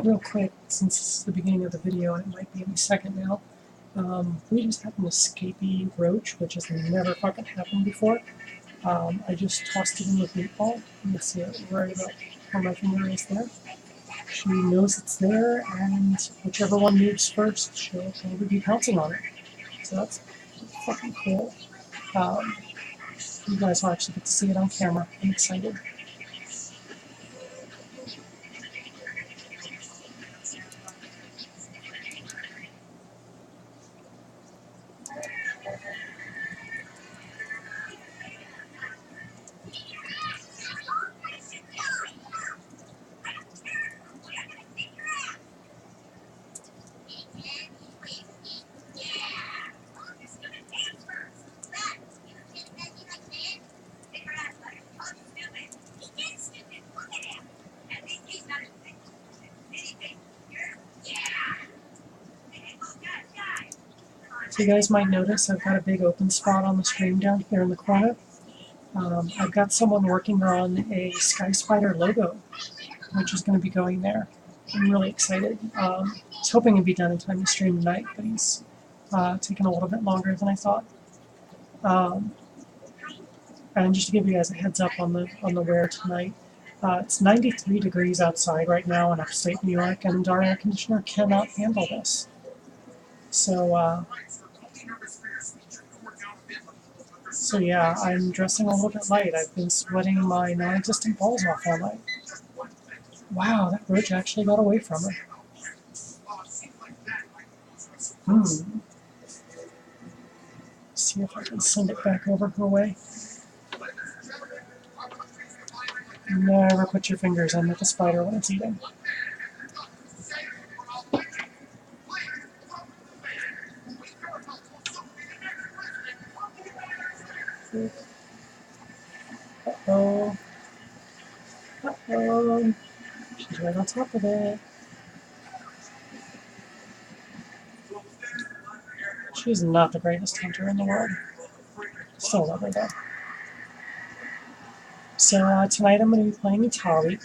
Real quick, since this is the beginning of the video and it might be any second now, we just had an escapee roach, which has never fucking happened before. I just tossed it in with Meatball. You can see it right about where my finger is there. She knows it's there, and whichever one moves first, she'll probably be pouncing on it. So that's fucking cool. You guys will actually get to see it on camera. I'm excited. So you guys might notice I've got a big open spot on the screen down here in the corner. I've got someone working on a Sky Spider logo, which is going to be going there. I'm really excited. I was hoping it'd be done in time to stream tonight, but he's taking a little bit longer than I thought. And just to give you guys a heads up on the wear tonight, it's 93 degrees outside right now in upstate New York, and our air conditioner cannot handle this. So yeah, I'm dressing a little bit light. I've been sweating my non-existent balls off all night. Wow, that roach actually got away from her. See if I can send it back over her way. Never put your fingers under the spider when it's eating. Uh-oh. Uh-oh. She's right on top of it. She's not the greatest hunter in the world. Still love her though. So tonight I'm going to be playing Etali.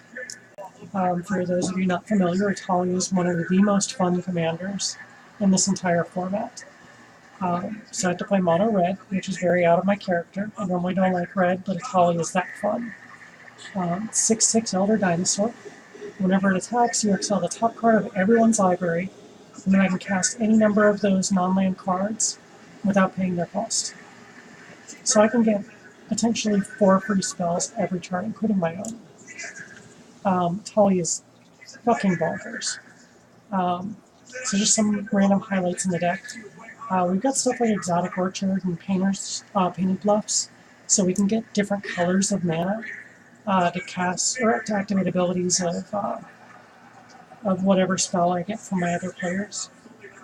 For those of you not familiar, Etali is one of the most fun commanders in this entire format. So I have to play mono red, which is very out of my character. I normally don't like red, but Etali is that fun. 6/6 Elder Dinosaur. Whenever it attacks, you exile the top card of everyone's library, and then I can cast any number of those non-land cards without paying their cost. So I can get potentially 4 free spells every turn, including my own. Etali is fucking bonkers. So just some random highlights in the deck. We've got stuff like Exotic Orchard and Painted Bluffs, so we can get different colors of mana to cast or to activate abilities of whatever spell I get from my other players.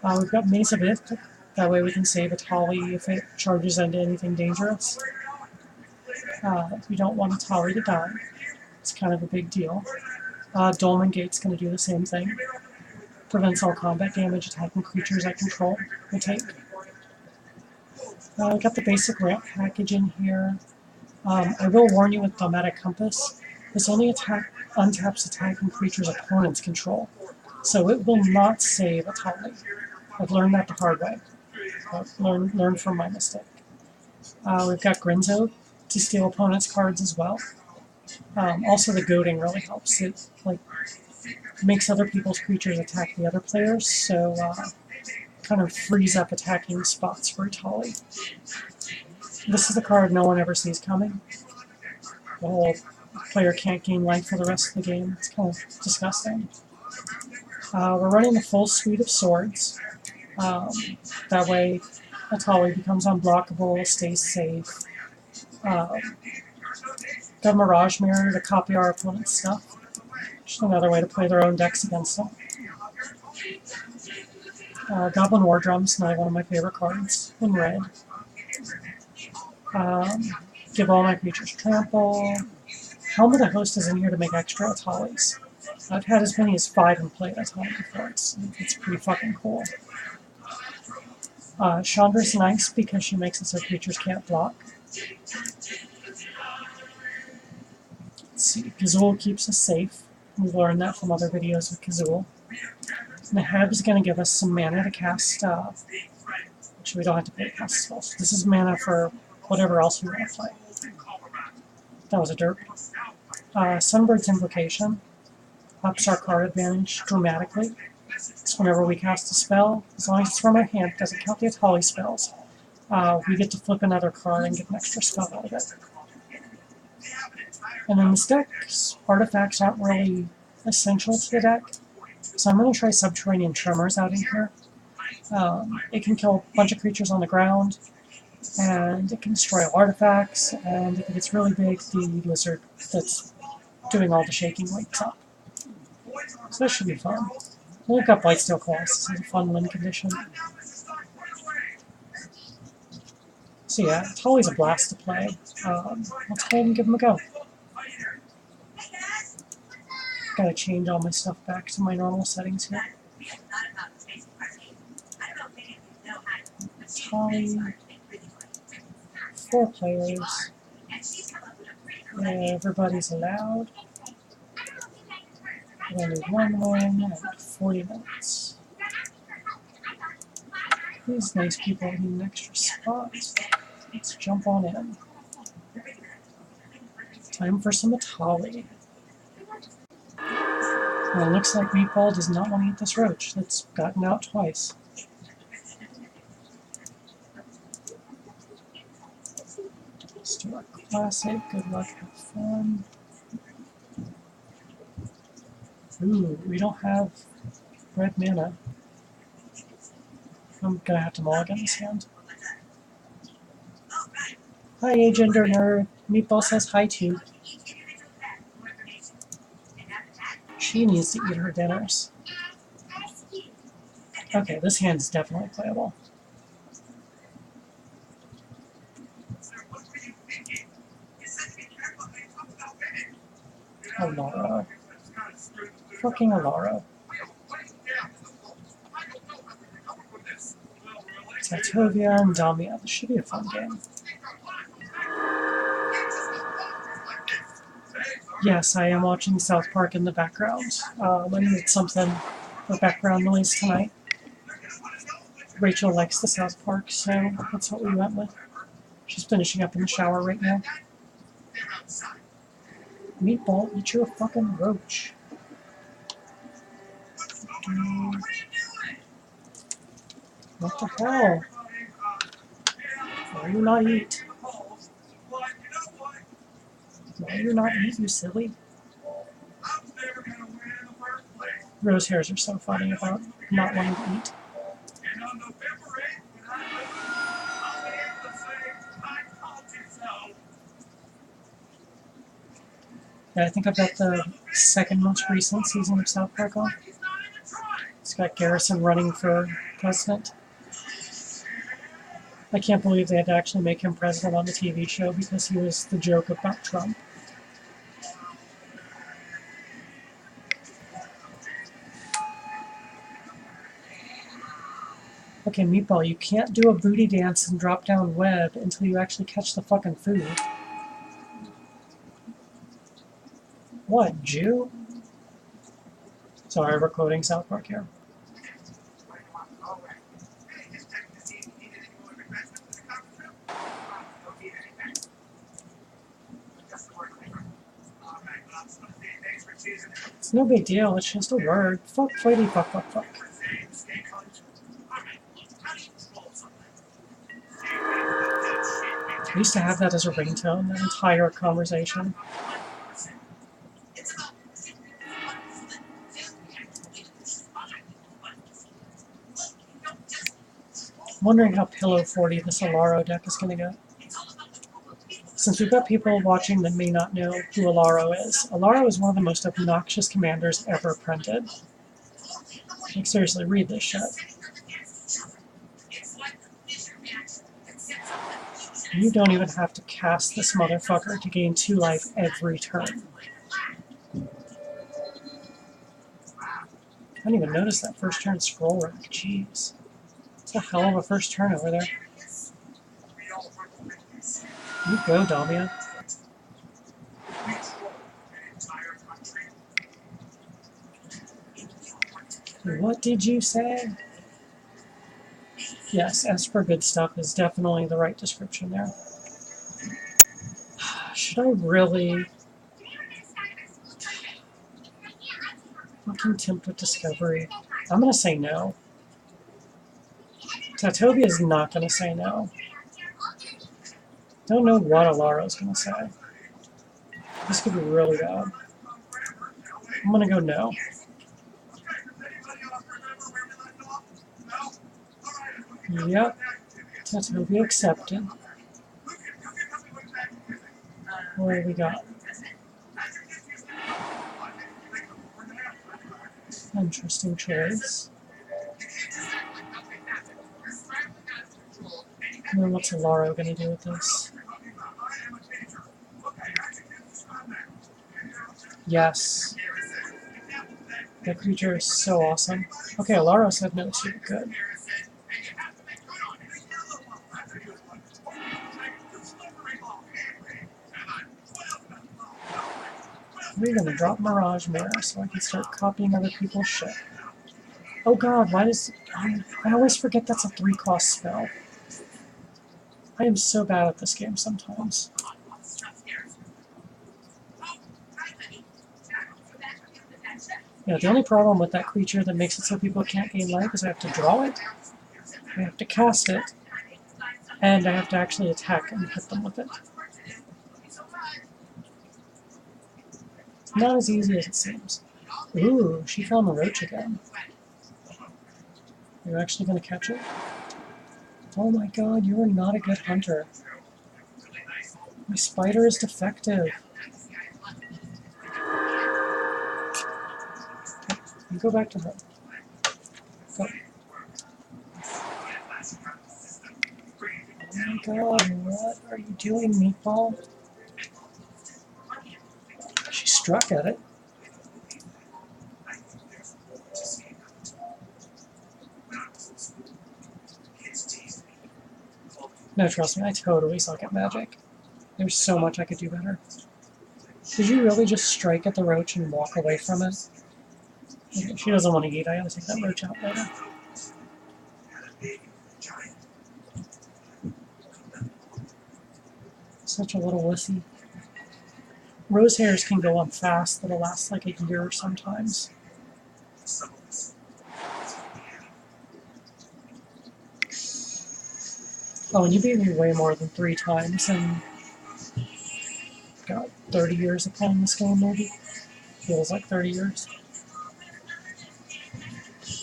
We've got Maze of Ith, that way we can save Etali if it charges into anything dangerous. We don't want Etali to die. It's kind of a big deal. Dolmen Gate's going to do the same thing. Prevents all combat damage attacking creatures I control will take. I got the basic ramp package in here. I will warn you with Dogmatic Compass, this only untaps attacking creatures opponents control, so it will not save Etali. I've learned that the hard way. Learned from my mistake. We've got Grinzo to steal opponents' cards as well. Also, the goading really helps. It makes other people's creatures attack the other players, so kind of frees up attacking spots for Etali. This is the card no one ever sees coming. The whole player can't gain life for the rest of the game. It's kind of disgusting. We're running the full suite of swords. That way, Etali becomes unblockable, stays safe. Got Mirage Mirror to copy our opponent's stuff. Just another way to play their own decks against them. Goblin War Drum's another one of my favorite cards in red. Give all my creatures trample. Helm of the Host is in here to make extra Etalis. I've had as many as 5 in play at a time before. It's pretty fucking cool. Chandra's nice because she makes it so creatures can't block. Let's see, Kazul keeps us safe. We've learned that from other videos with Kazul. And the Heb is going to give us some mana to cast. Actually, we don't have to pay to cast spells. This is mana for whatever else we want to play. That was a derp. Sunbird's Invocation ups our card advantage dramatically. So whenever we cast a spell, as long as it's from our hand, it doesn't count the Etali spells, we get to flip another card and get an extra spell out of it. And then the deck's artifacts aren't really essential to the deck, so I'm going to try Subterranean Tremors out in here. It can kill a bunch of creatures on the ground, and it can destroy all artifacts, and if it gets really big, the lizard that's doing all the shaking wakes up. So this should be fun. Look up Blightsteel Claws. This is a fun win condition. So yeah, it's always a blast to play. Let's go ahead and give them a go. Gotta change all my stuff back to my normal settings here. Etali. 4 players. Everybody's allowed. Only 1 win and 40 minutes. These nice people need an extra spot. Let's jump on in. Time for some Etali. Well, it looks like Meatball does not want to eat this roach that's gotten out twice. Let's do our classic. Good luck, have fun. Ooh, we don't have red mana. I'm gonna have to mulligan this hand. Hi, Agent or Nerd. Meatball says hi too. She needs to eat her dinners. Okay, this hand is definitely playable. Alara. Fucking Alara. Tatovia and Damia. This should be a fun game. Yes, I am watching South Park in the background. I need something for background noise tonight. Rachel likes the South Park, so that's what we went with. She's finishing up in the shower right now. Meatball, eat your fucking roach. What the hell? Why do you not eat? Why do you not eat, you silly? Rose hairs are so funny about not wanting to eat. Yeah, I think I've got the second most recent season of South Park on. It's got Garrison running for president. I can't believe they had to actually make him president on the TV show because he was the joke about Trump. Okay, Meatball, you can't do a booty dance and drop down web until you actually catch the fucking food. What, Jew? Sorry, we're quoting South Park here. It's no big deal, it's just a word. Fuck, fighty, fuck, fuck, fuck. I used to have that as a ringtone, that entire conversation. I'm wondering how Pillow 40 this Alaro deck is going to go. Since we've got people watching that may not know who Alaro is one of the most obnoxious commanders ever printed. Like, seriously, read this shit. You don't even have to cast this motherfucker to gain 2 life every turn. I didn't even notice that first turn scroll rack, jeez. It's a hell of a first turn over there. You go, Damia. What did you say? Yes, S for good stuff is definitely the right description there. Should I really fucking tempt with Discovery? I'm gonna say no. Tatobia is not gonna say no. Don't know what Alara's gonna say. This could be really bad. I'm gonna go no. Yep. Tatobia accepted. What do we got? Interesting choice. And then what's Alara gonna do with this? Yes. That creature is so awesome. Okay, Alara said no, so good. We're gonna drop Mirage Mirror so I can start copying other people's shit. Oh god, why does... I always forget that's a 3-cost spell. I am so bad at this game sometimes. Yeah, the only problem with that creature that makes it so people can't gain life is I have to draw it, I have to cast it, and I have to actually attack and hit them with it. It's not as easy as it seems. Ooh, she found the roach again. Are you actually going to catch it? Oh my god, you are not a good hunter. My spider is defective. Okay, you go back to her. Go. Oh my god, what are you doing, Meatball? She struck at it. No, trust me, I totally suck at Magic. There's so much I could do better. Did you really just strike at the roach and walk away from it? Okay, she doesn't want to eat. I gotta take that roach out later. Such a little wussy. Rose hairs can go on fast. That'll last like a year sometimes. Oh, and you beat me way more than 3 times in, God, 30 years of playing this game, maybe? Feels like 30 years.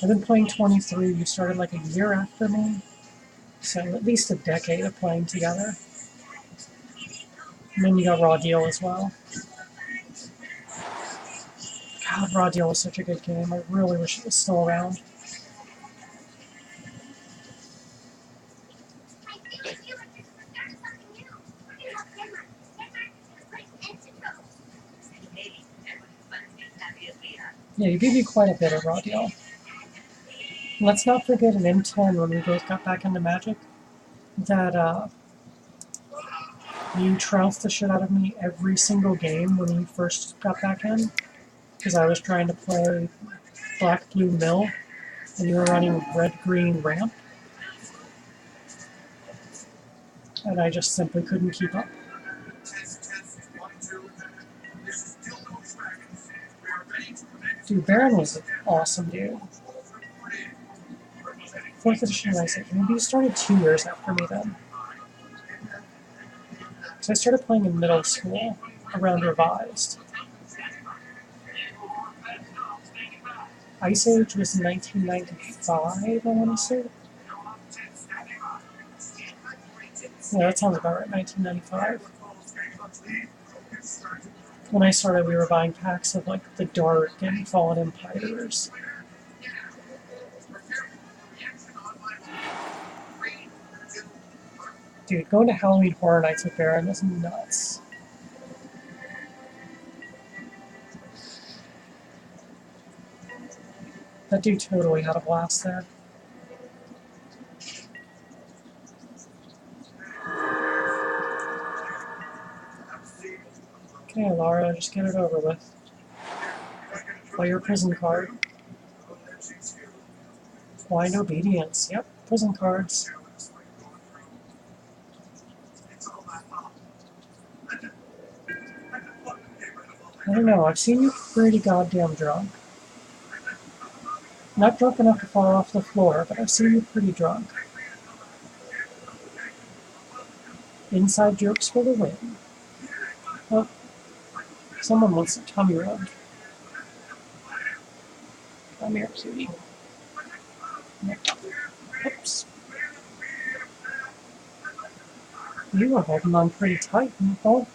I've been playing 23. You started like a year after me. So at least a decade of playing together. And then you got Raw Deal as well. God, Raw Deal was such a good game. I really wish it was still around. Yeah, you beat me quite a bit at Raw Deal. Let's not forget in M10 when we both got back into Magic that you trounced the shit out of me every single game when you first got back in because I was trying to play Black Blue Mill and you were running Red Green Ramp and I just simply couldn't keep up. Dude, Baron was awesome, dude. 4th edition Isaac. Maybe you started 2 years after me then. So I started playing in middle school, around Revised. Ice Age was 1995, I want to say. Yeah, that sounds about right, 1995. When I started, we were buying packs of like the Dark and Fallen Empires. Dude, going to Halloween Horror Nights with Baron is nuts. That dude totally had a blast there. Okay, Laura, just get it over with. Play your prison card. Blind Obedience. Yep, prison cards. I don't know, I've seen you pretty goddamn drunk. Not drunk enough to fall off the floor, but I've seen you pretty drunk. Inside jokes for the win. Oh, someone wants a tummy rub. Come here, cutie. Oops. You were holding on pretty tight, Meatball.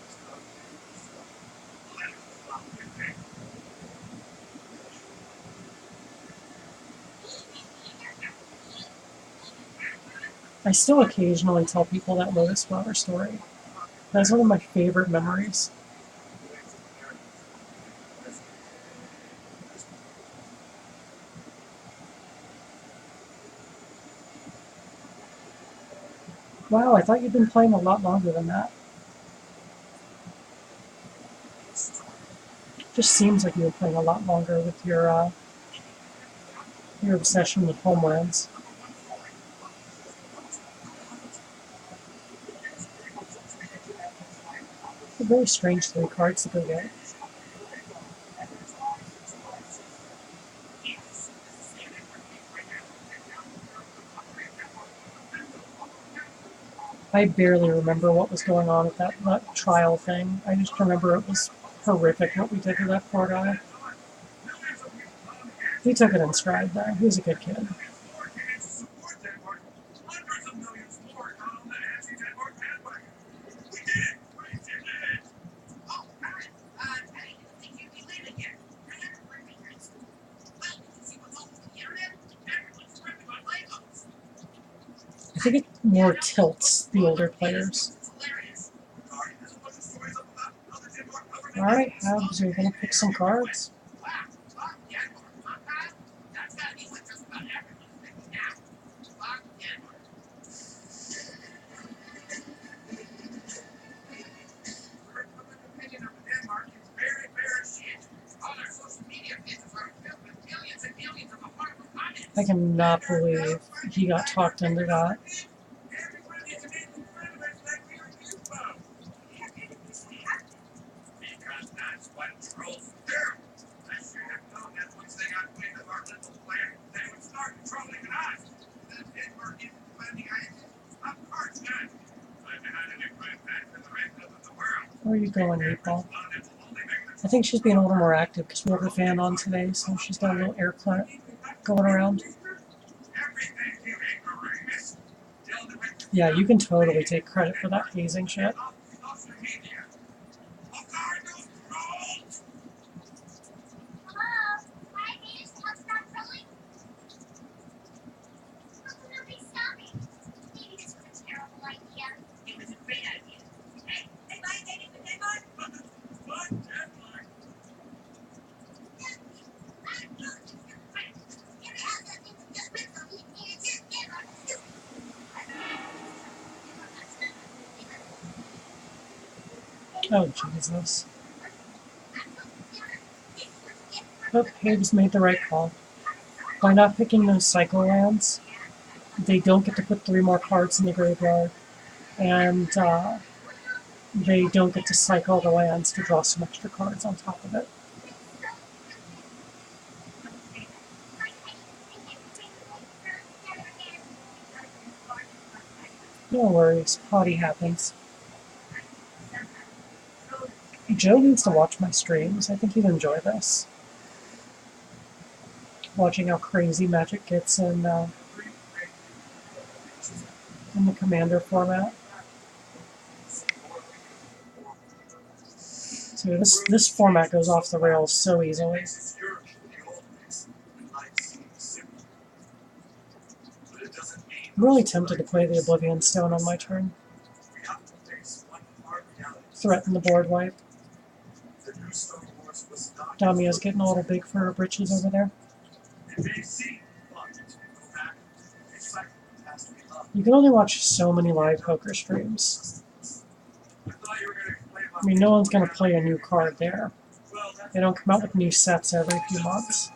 I still occasionally tell people that Lotus Flower story. That's one of my favorite memories. Wow, I thought you'd been playing a lot longer than that. Just seems like you've been playing a lot longer with your obsession with Homelands. A very strange 3 cards to go get. I barely remember what was going on at that trial thing. I just remember it was horrific what we did to that poor guy. He took it in stride, though. He was a good kid. I think it more tilts the older players. Alright, Habs, are you going to pick some cards? I cannot believe he got talked into that. Where are you going, Meatball? I think she's being a little more active because we have her fan on today, so she's got a little air current going around. Yeah, you can totally take credit for that hazing shit. Oh, Jesus. Oh, Higgs made the right call. By not picking those cycle lands, they don't get to put 3 more cards in the graveyard, and they don't get to cycle the lands to draw some extra cards on top of it. No worries, potty happens. Joe needs to watch my streams. I think he'd enjoy this. Watching how crazy Magic gets in the Commander format. So this format goes off the rails so easily. I'm really tempted to play the Oblivion Stone on my turn. Threaten the board wipe. Damia's getting a little big for her britches over there. You can only watch so many live poker streams. I mean, no one's going to play a new card there. They don't come out with new sets every few months.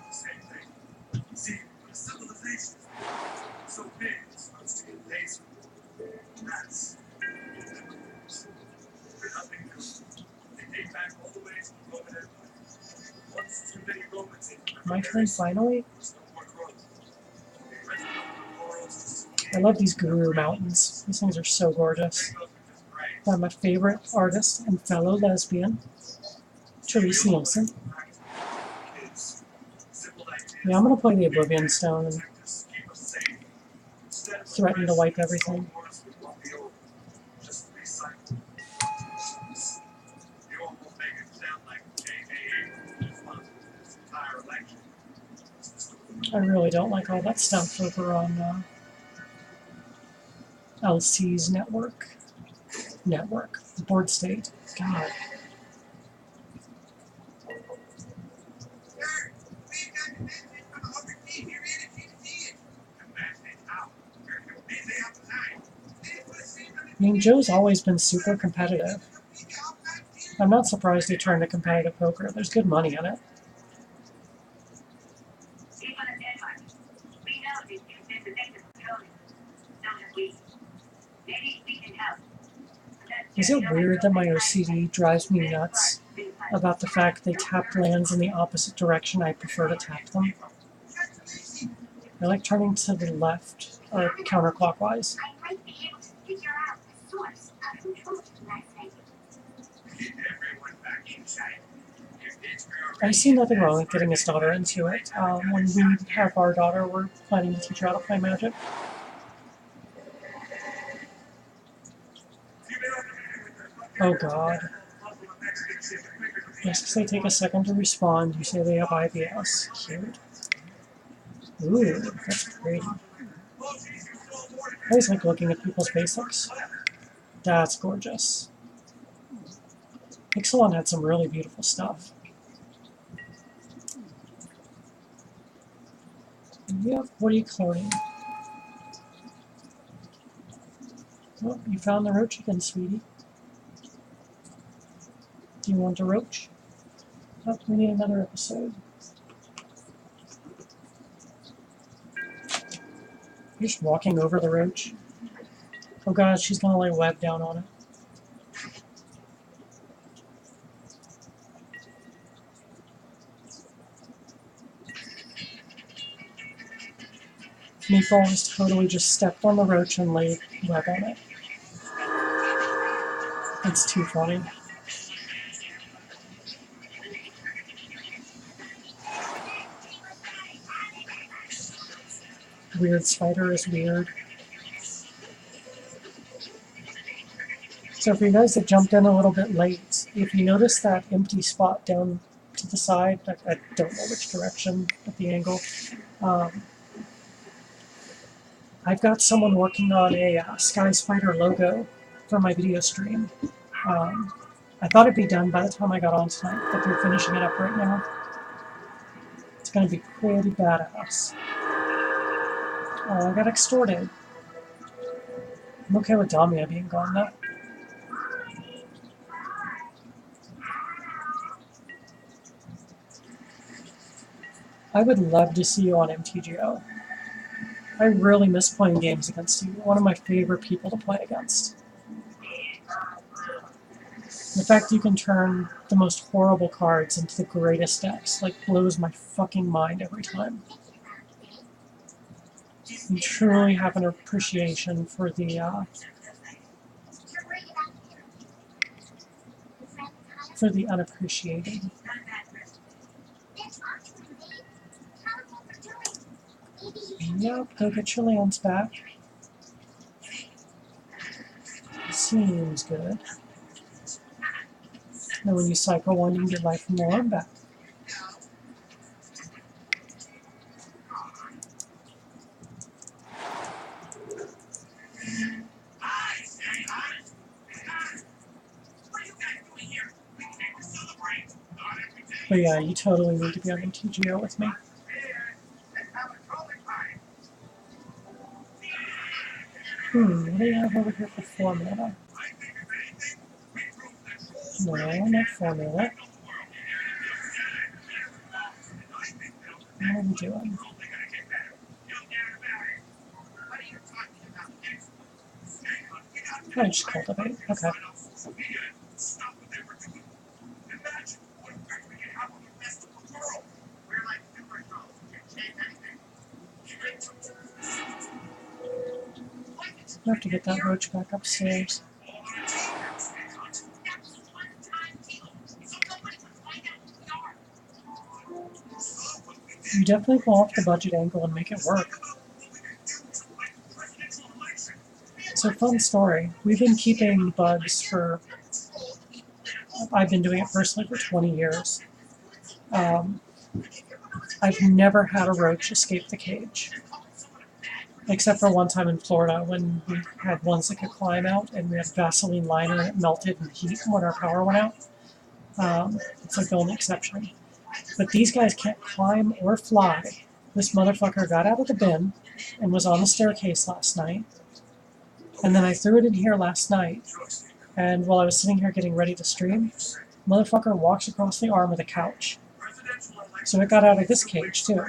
My turn finally? I love these Guru Mountains. These things are so gorgeous. My favorite artist and fellow lesbian, Therese Nielsen. Yeah, I'm going to play the Oblivion Stone and threaten to wipe everything. I really don't like all that stuff over on LC's network. Board state. God. I mean, Joe's always been super competitive. I'm not surprised he turned to competitive poker. There's good money in it. Is it weird that my OCD drives me nuts about the fact they tapped lands in the opposite direction I prefer to tap them? I like turning to the left or counterclockwise. I see nothing wrong with getting his daughter into it. When we have our daughter, we're planning to teach her how to play Magic. Oh God. Just because they take a second to respond, you say they have IBS. Cute. Ooh, that's great. I always like looking at people's basics. That's gorgeous. Ixalan had some really beautiful stuff. Yep, what are you cloning? Oh, you found the roach again, sweetie. Do you want a roach? Oh, we need another episode. You're just walking over the roach. Oh God, she's gonna lay web down on it. Meatball has totally just stepped on the roach and laid web on it. It's too funny. Weird spider is weird. So for you guys that jumped in a little bit late, if you notice that empty spot down to the side, I don't know which direction at the angle, I've got someone working on a Sky Spider logo for my video stream. I thought it'd be done by the time I got on tonight, but they're finishing it up right now. It's going to be pretty badass. Oh, I got extorted. I'm okay with Damia being gone though. I would love to see you on MTGO. I really miss playing games against you. You're one of my favorite people to play against. The fact you can turn the most horrible cards into the greatest decks, like, blows my fucking mind every time. You truly have an appreciation for the unappreciated. Yep, go get your lands back. Seems good. And when you cycle one, you can get life from the land back. But yeah, you totally need to be on MTGO with me. What do you have over here for 4 mana? No, not 4 mana. What are we doing? Oh, just cultivate. Okay. I have to get that roach back upstairs. You definitely pull off the budget angle and make it work. So fun story. We've been keeping bugs for, I've been doing it personally for 20 years. I've never had a roach escape the cage. Except for one time in Florida when we had ones that could climb out and we had Vaseline liner and it melted in heat when our power went out. It's like the only exception. But these guys can't climb or fly. This motherfucker got out of the bin and was on the staircase last night. And then I threw it in here last night. And while I was sitting here getting ready to stream, motherfucker walks across the arm of the couch. So it got out of this cage too.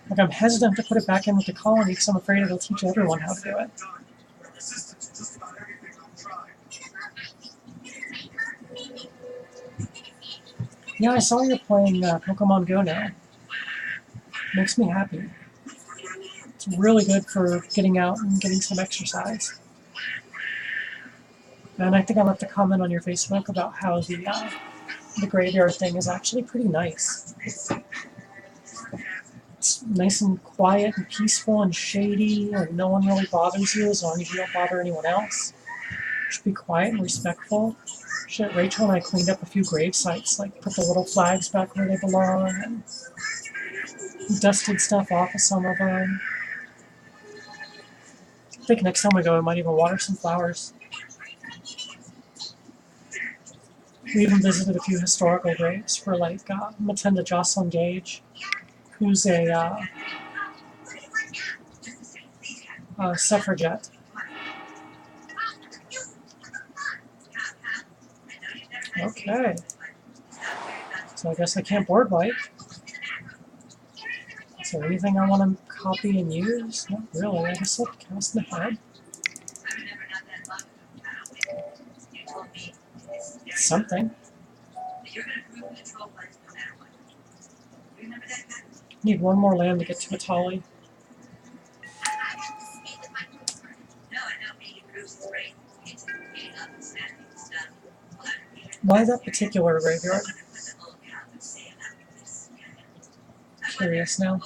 Like, I'm hesitant to put it back in with the colony because I'm afraid it'll teach everyone how to do it. Yeah, I saw you're playing Pokemon Go now. Makes me happy. It's really good for getting out and getting some exercise. And I think I left a comment on your Facebook about how the graveyard thing is actually pretty nice. It's nice and quiet and peaceful and shady, and no one really bothers you as long as you don't bother anyone else. You should be quiet and respectful. Shit, Rachel and I cleaned up a few grave sites, like put the little flags back where they belong, and dusted stuff off of some of them. I think next time we go, we might even water some flowers. We even visited a few historical graves for, like, Matilda Jocelyn Gage, who's a suffragette. Okay. So I guess I can't board wipe. Is there anything I want to copy and use? Not really. I guess I'll cast the head. Something. Need one more land to get to Etali. Why that particular graveyard? Curious now.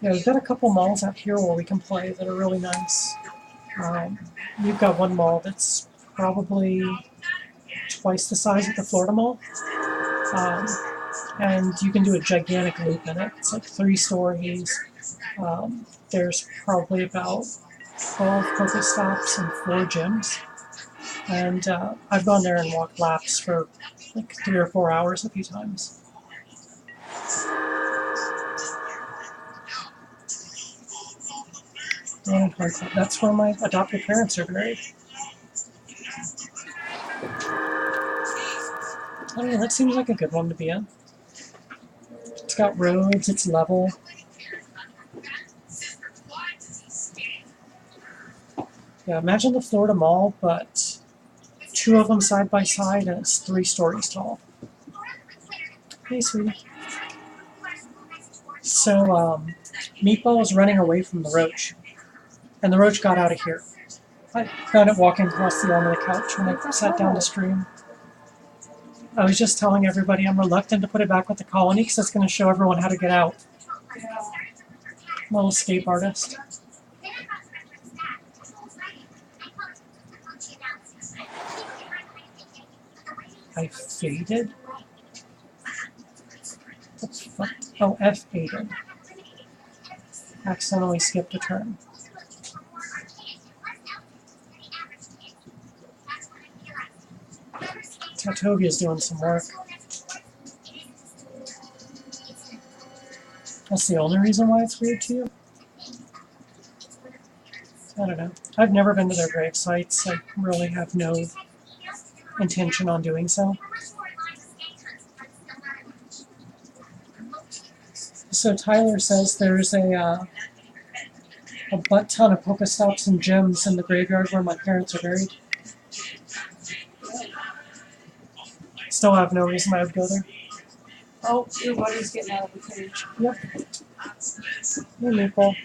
Yeah, we've got a couple malls out here where we can play that are really nice. We've got one mall that's probably twice the size of the Florida Mall. And you can do a gigantic loop in it. It's like 3 stories. There's probably about 12 Pokestops and 4 gyms. And I've gone there and walked laps for like 3 or 4 hours a few times. That's where my adopted parents are buried. I don't know, that seems like a good one to be in. It's got roads, it's level. Yeah, imagine the Florida Mall, but 2 of them side by side and it's 3 stories tall. Hey, sweetie. So, Meatball was running away from the roach. And the roach got out of here. I found it walking across the arm of the couch when I sat down to stream. I was just telling everybody I'm reluctant to put it back with the colony because it's going to show everyone how to get out. I'm a little escape artist. I faded? What the fuck? Oh, F-faded. Accidentally skipped a turn. Tatovia's doing some work. That's the only reason why it's weird to you? I don't know. I've never been to their grave sites. I really have no intention on doing so. So Tyler says there's a butt ton of Pokestops and gyms in the graveyard where my parents are buried. still have no reason I would go there. Oh, your buddy's getting out of the cage. Yep. Hey, Meatball.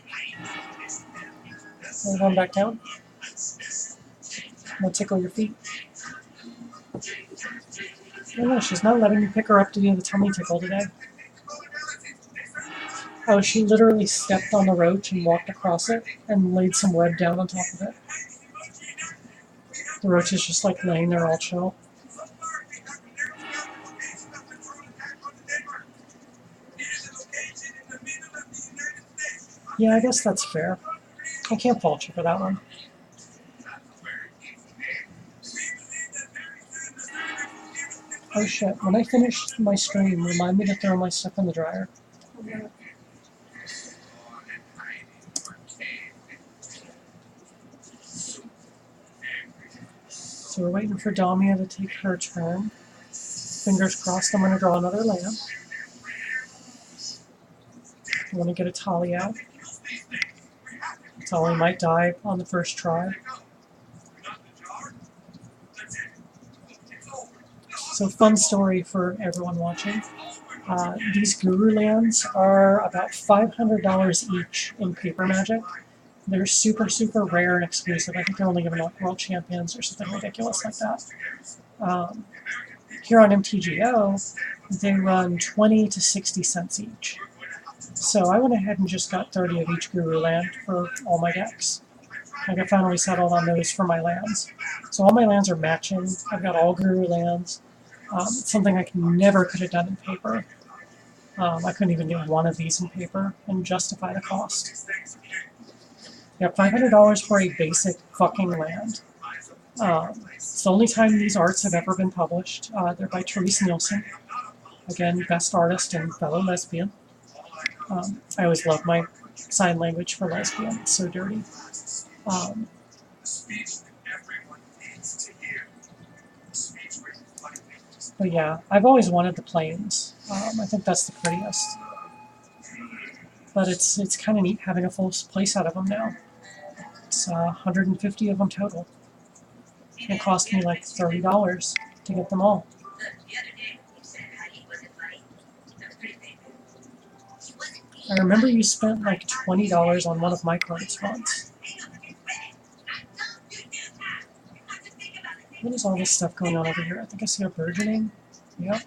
Wanna run back down? Wanna tickle your feet? Oh no, she's not letting me pick her up to do the tummy tickle today. Oh, she literally stepped on the roach and walked across it and laid some web down on top of it. The roach is just like laying there all chill. Yeah, I guess that's fair. I can't fault you for that one. Oh shit, when I finish my stream, remind me to throw my stuff in the dryer. Okay. So we're waiting for Damia to take her turn. Fingers crossed I'm going to draw another land. I want to get Etali out. Etali might die on the first try. So fun story for everyone watching. These Guru lands are about $500 each in Paper Magic. They're super, super rare and exclusive. I think they're only given out World Champions or something ridiculous like that. Here on MTGO, they run 20 to 60 cents each. So I went ahead and just got 30 of each Guru land for all my decks. Like I finally settled on those for my lands. So all my lands are matching. I've got all Guru lands. It's something I never could have done in paper. I couldn't even do one of these in paper and justify the cost. Yeah, $500 for a basic fucking land. It's the only time these arts have ever been published. They're by Therese Nielsen. Again, best artist and fellow lesbian. I always love my sign language for lesbian. It's so dirty. But yeah, I've always wanted the plains. I think that's the prettiest. But it's kind of neat having a full place out of them now. It's 150 of them total. It cost me like $30 to get them all. I remember you spent like $20 on one of my cards once. What is all this stuff going on over here? I think I see a burgeoning. Yep.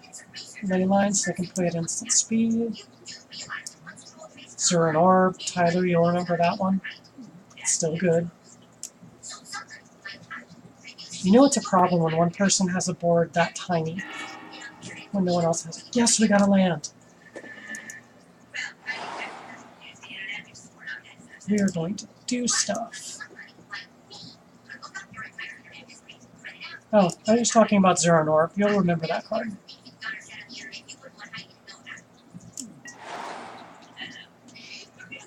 Ley lines, so I can play at instant speed. Zuran Orb. Tyler, you'll remember that one. It's still good. You know it's a problem when one person has a board that tiny when no one else has it. Yes, we got a land. We are going to do stuff. Oh, I was just talking about Zuran Orb. You'll remember that card.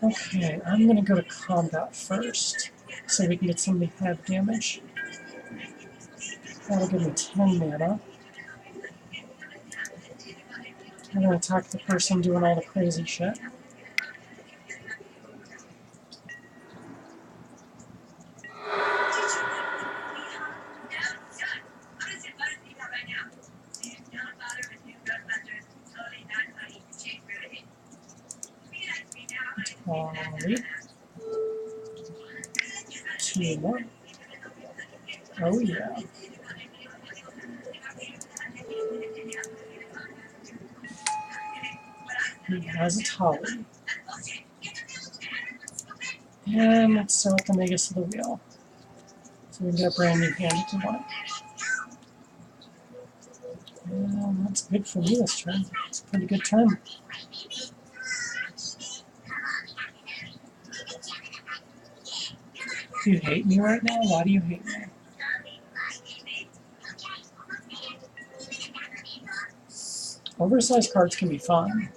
Okay, I'm going to go to combat first, so we can get some of the head damage. That'll give me 10 mana. I'm going to attack the person doing all the crazy shit. Etali. 2 more. Oh yeah. He has Etali. And let's throw out the Magus of the Wheel. So we can get a brand new hand if we want. And that's good for me this turn. It's a pretty good turn. Do you hate me right now? Why do you hate me? Oversized cards can be fun.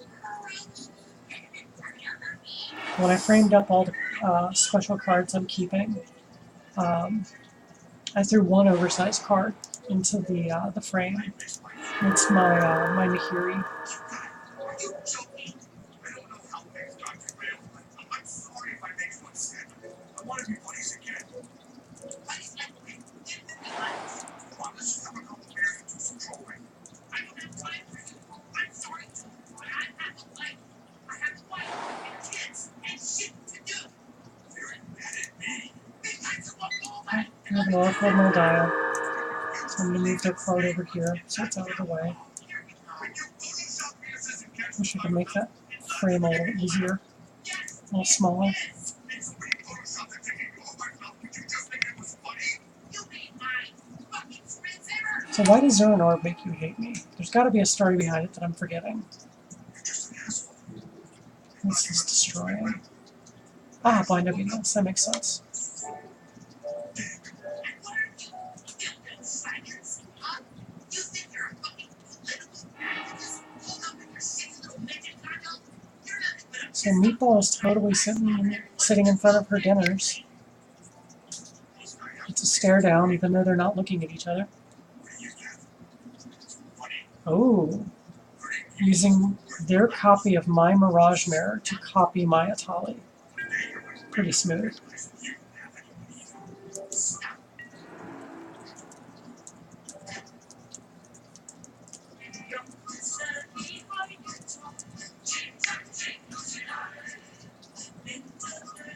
When I framed up all the special cards I'm keeping, I threw one oversized card into the frame. It's my Nahiri. have an Oracle and no dial. So I'm going to move their card over here so it's out of the way. Wish I could make that frame a little easier, a little smaller. So why does Zero and Orb make you hate me? There's got to be a story behind it that I'm forgetting. This is destroying. Ah, blind evidence. That makes sense. So Meatball is totally sitting in front of her dinners. It's a stare down, even though they're not looking at each other. Oh, using their copy of my Mirage Mirror to copy my Etali. Pretty smooth.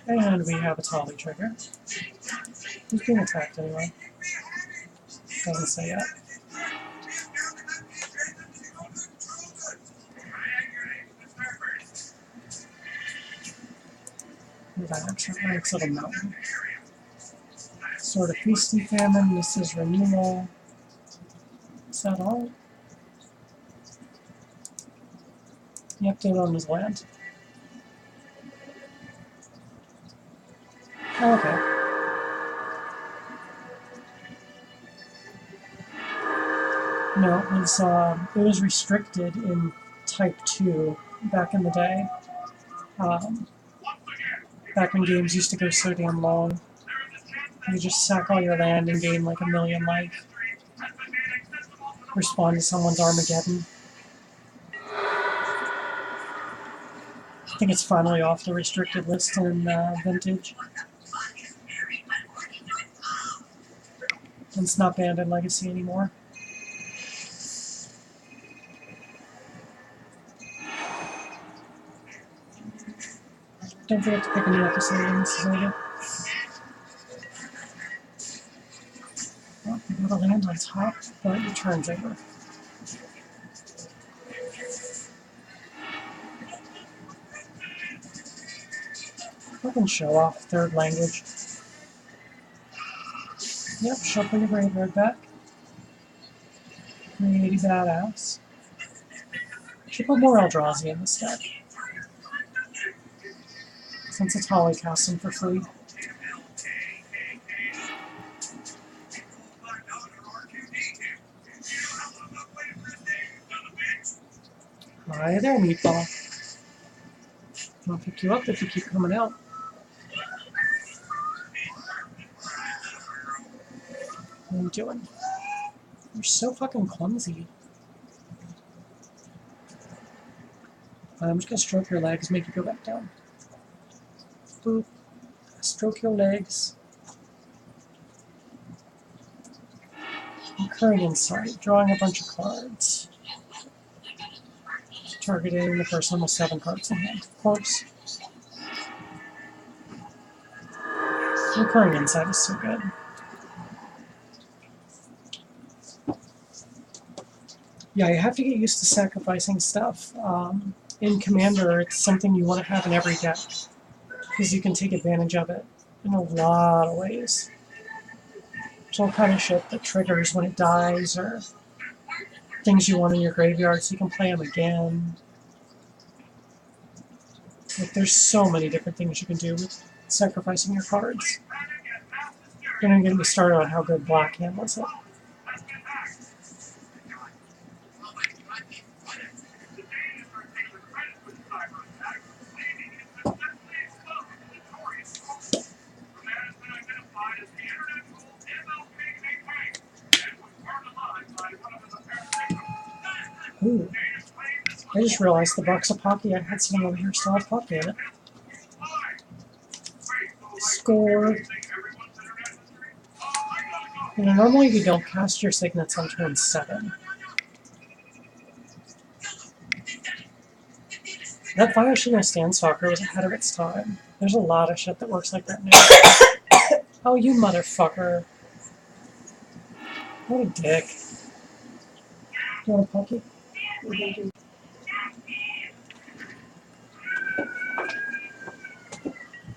And we have a Etali trigger. Who's being attacked anyway? Doesn't say yet. That's a little mountain. Sort of Feast and Famine, this is Renewal. Is that all? The update on his land. Oh, okay. No, it was restricted in Type 2 back in the day. Back when games used to go so damn long. You just sack all your land and gain like 1,000,000 life. Respond to someone's Armageddon. I think it's finally off the restricted list in Vintage. And it's not banned in Legacy anymore. Don't forget to pick a new episode when this is over. Well, you gotta land on top, but your turn's over. Fucking show off third language. Yep, shuffle your graveyard back. Pretty badass. Should put more Eldrazi in this deck. Since Etali casts him for free. Hi there, Meatball. I'll pick you up if you keep coming out. What are you doing? You're so fucking clumsy. I'm just gonna stroke your legs, make you go back down. Boop. Stroke your legs. Recurring Insight, drawing a bunch of cards. Targeting the person with 7 cards in hand, of course. Recurring Insight is so good. Yeah, you have to get used to sacrificing stuff. In Commander, it's something you want to have in every deck, because you can take advantage of it in a lot of ways. There's all kind of shit that triggers when it dies, or things you want in your graveyard so you can play them again. Like, there's so many different things you can do with sacrificing your cards. Don't even get me started on how good Black handles it. Ooh. I just realized the box of Pocky I had sitting over here still had Pocky in it. Score. You know, normally you don't cast your signets on turn 7. That Fire Shino Standstalker was ahead of its time. There's a lot of shit that works like that now. Oh, you motherfucker. What a dick. Do you want a Pocky?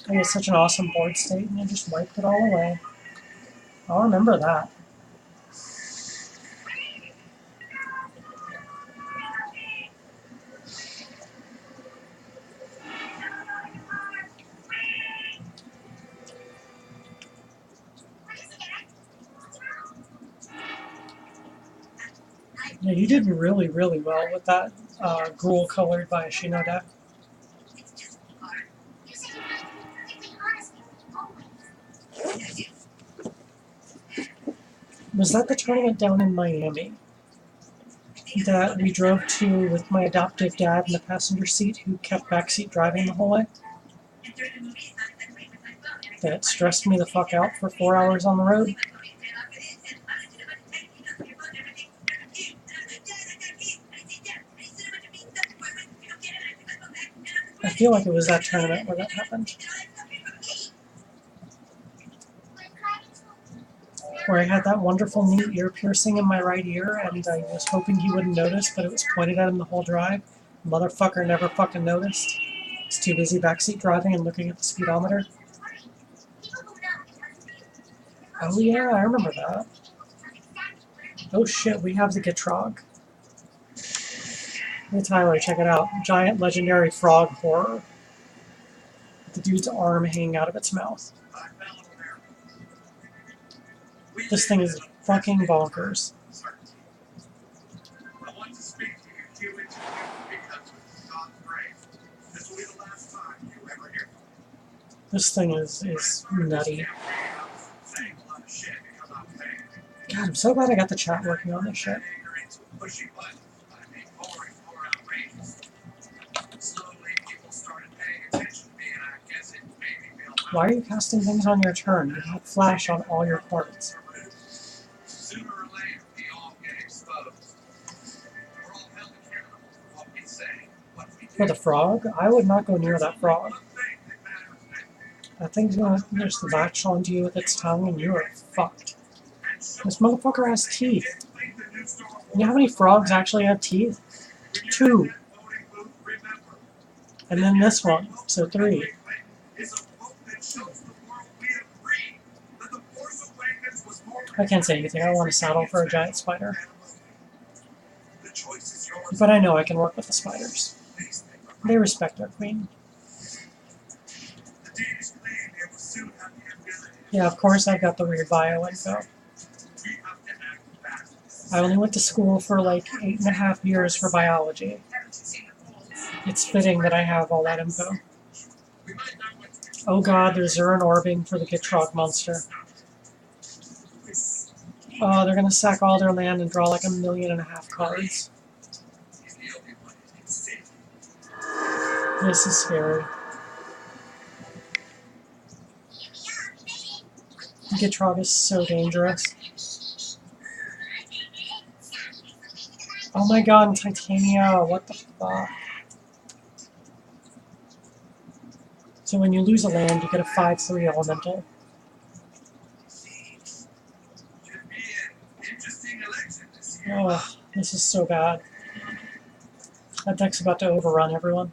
It was such an awesome board state, and you just wiped it all away. I'll remember that. Yeah, you did really, really well with that Gruul colored by Ashino deck. Was that the tournament down in Miami that we drove to with my adoptive dad in the passenger seat who kept backseat driving the whole way? That stressed me the fuck out for 4 hours on the road? I feel like it was that tournament where that happened. Where I had that wonderful new ear piercing in my right ear, and I was hoping he wouldn't notice, but it was pointed at him the whole drive. Motherfucker never fucking noticed. He's too busy backseat driving and looking at the speedometer. Oh yeah, I remember that. Oh shit, we have the Gitrog. Hey Tyler, check it out. Giant legendary frog horror. The dude's arm hanging out of its mouth. This thing is fucking bonkers. This thing is nutty. God, I'm so glad I got the chat working on this shit. Why are you casting things on your turn? You have flash on all your cards. For the frog? I would not go near that frog. That thing's gonna just latch onto you with its tongue and you are fucked. This motherfucker has teeth. You know how many frogs actually have teeth? 2. And then this one, so 3. I can't say anything. I want to saddle for a giant spider. But I know I can work with the spiders. They respect their queen. Yeah, of course I've got the weird bio info. I only went to school for like 8.5 years for biology. It's fitting that I have all that info. Oh god, there's Zurin orbing for the Gitrog monster. Oh, they're gonna sack all their land and draw like 1.5 million cards. This is scary. Gitrog is so dangerous. Oh my god, Titania, what the fuck? So when you lose a land, you get a 5/3 elemental. Oh, this is so bad. That deck's about to overrun everyone.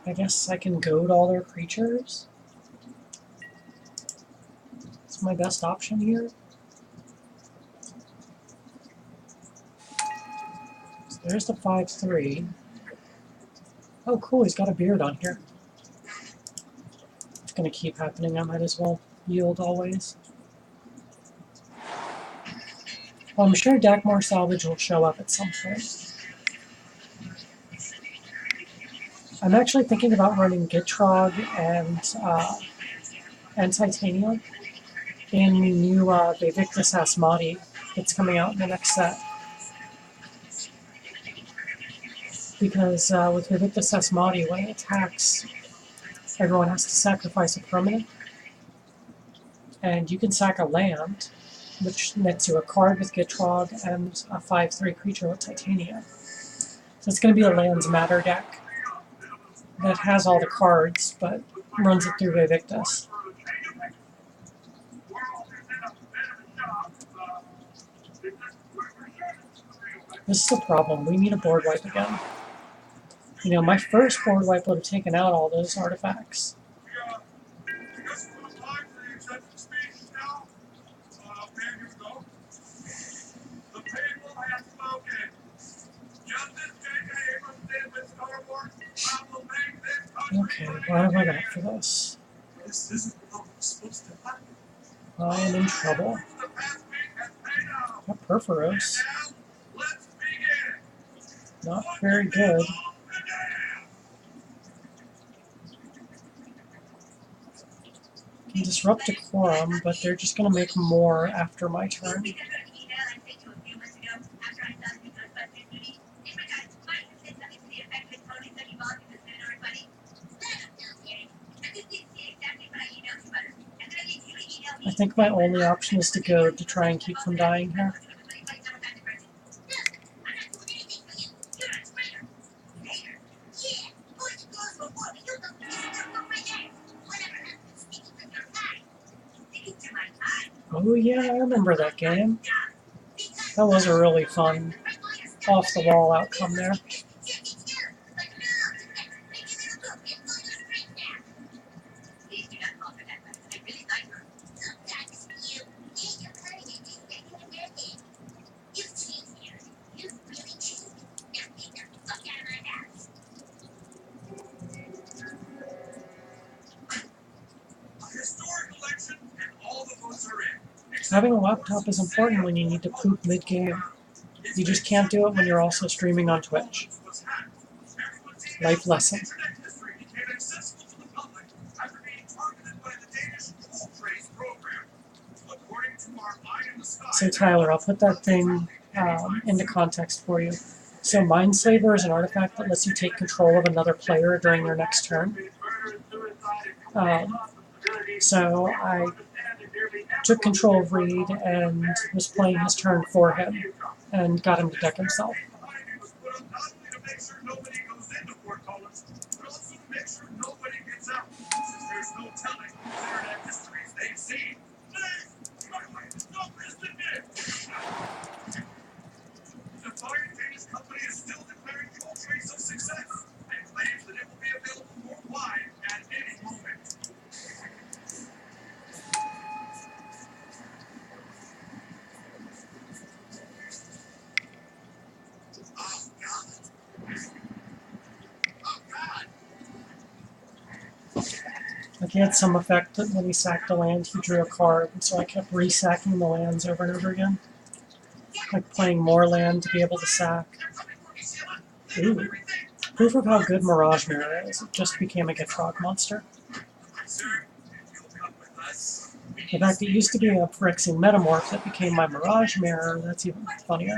I guess I can goad all their creatures. It's my best option here. So there's the 5/3. Oh cool, he's got a beard on here. It's gonna keep happening, I might as well yield always. Well, I'm sure Dakmor Salvage will show up at some point. I'm actually thinking about running Gitrog and Titania in the new Vivictus Asmati that's coming out in the next set. Because with Vivictus Asmati, when it attacks, everyone has to sacrifice a permanent. And you can sack a land, which nets you a card with Gitrog and a 5/3 creature with Titania. So it's going to be a lands matter deck. that has all the cards, but runs it through Vivictus. This is a problem. We need a board wipe again. You know, my first board wipe would have taken out all those artifacts. Okay, what have I got for this? I am in trouble. Got Perforos. Not very good. Can disrupt Decorum, but they're just going to make more after my turn. I think my only option is to go to try and keep from dying here. Oh yeah, I remember that game. That was a really fun off-the-wall outcome there. Having a laptop is important when you need to poop mid-game. You just can't do it when you're also streaming on Twitch. Life lesson. So Tyler, I'll put that thing into context for you. So Mindslaver is an artifact that lets you take control of another player during their next turn. So I took control of Reed and was playing his turn for him and got him to deck himself. Like he had some effect that when he sacked a land, he drew a card, and so I kept re-sacking the lands over and over again. Like playing more land to be able to sack. Ooh. Proof of how good Mirage Mirror is. It just became a Gitrog monster. In fact, it used to be a Phyrexian Metamorph that became my Mirage Mirror. That's even funnier.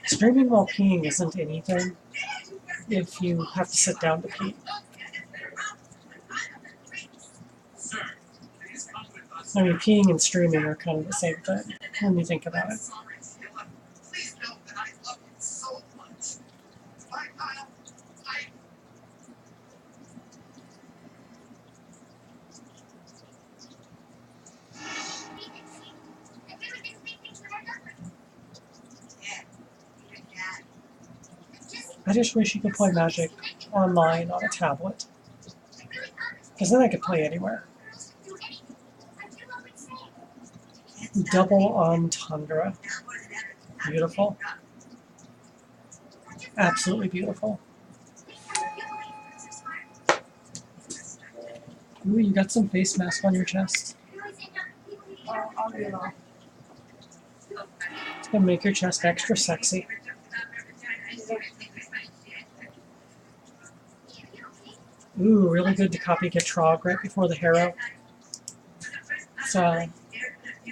Streaming while peeing isn't anything if you have to sit down to pee. I mean, peeing and streaming are kind of the same thing when you think about it. I just wish you could play Magic online on a tablet. Because then I could play anywhere. Double Entendre. Beautiful. Absolutely beautiful. Ooh, you got some face mask on your chest. I'll get it off. It's gonna make your chest extra sexy. Ooh, really good to copy Gitrog right before the Harrow. So,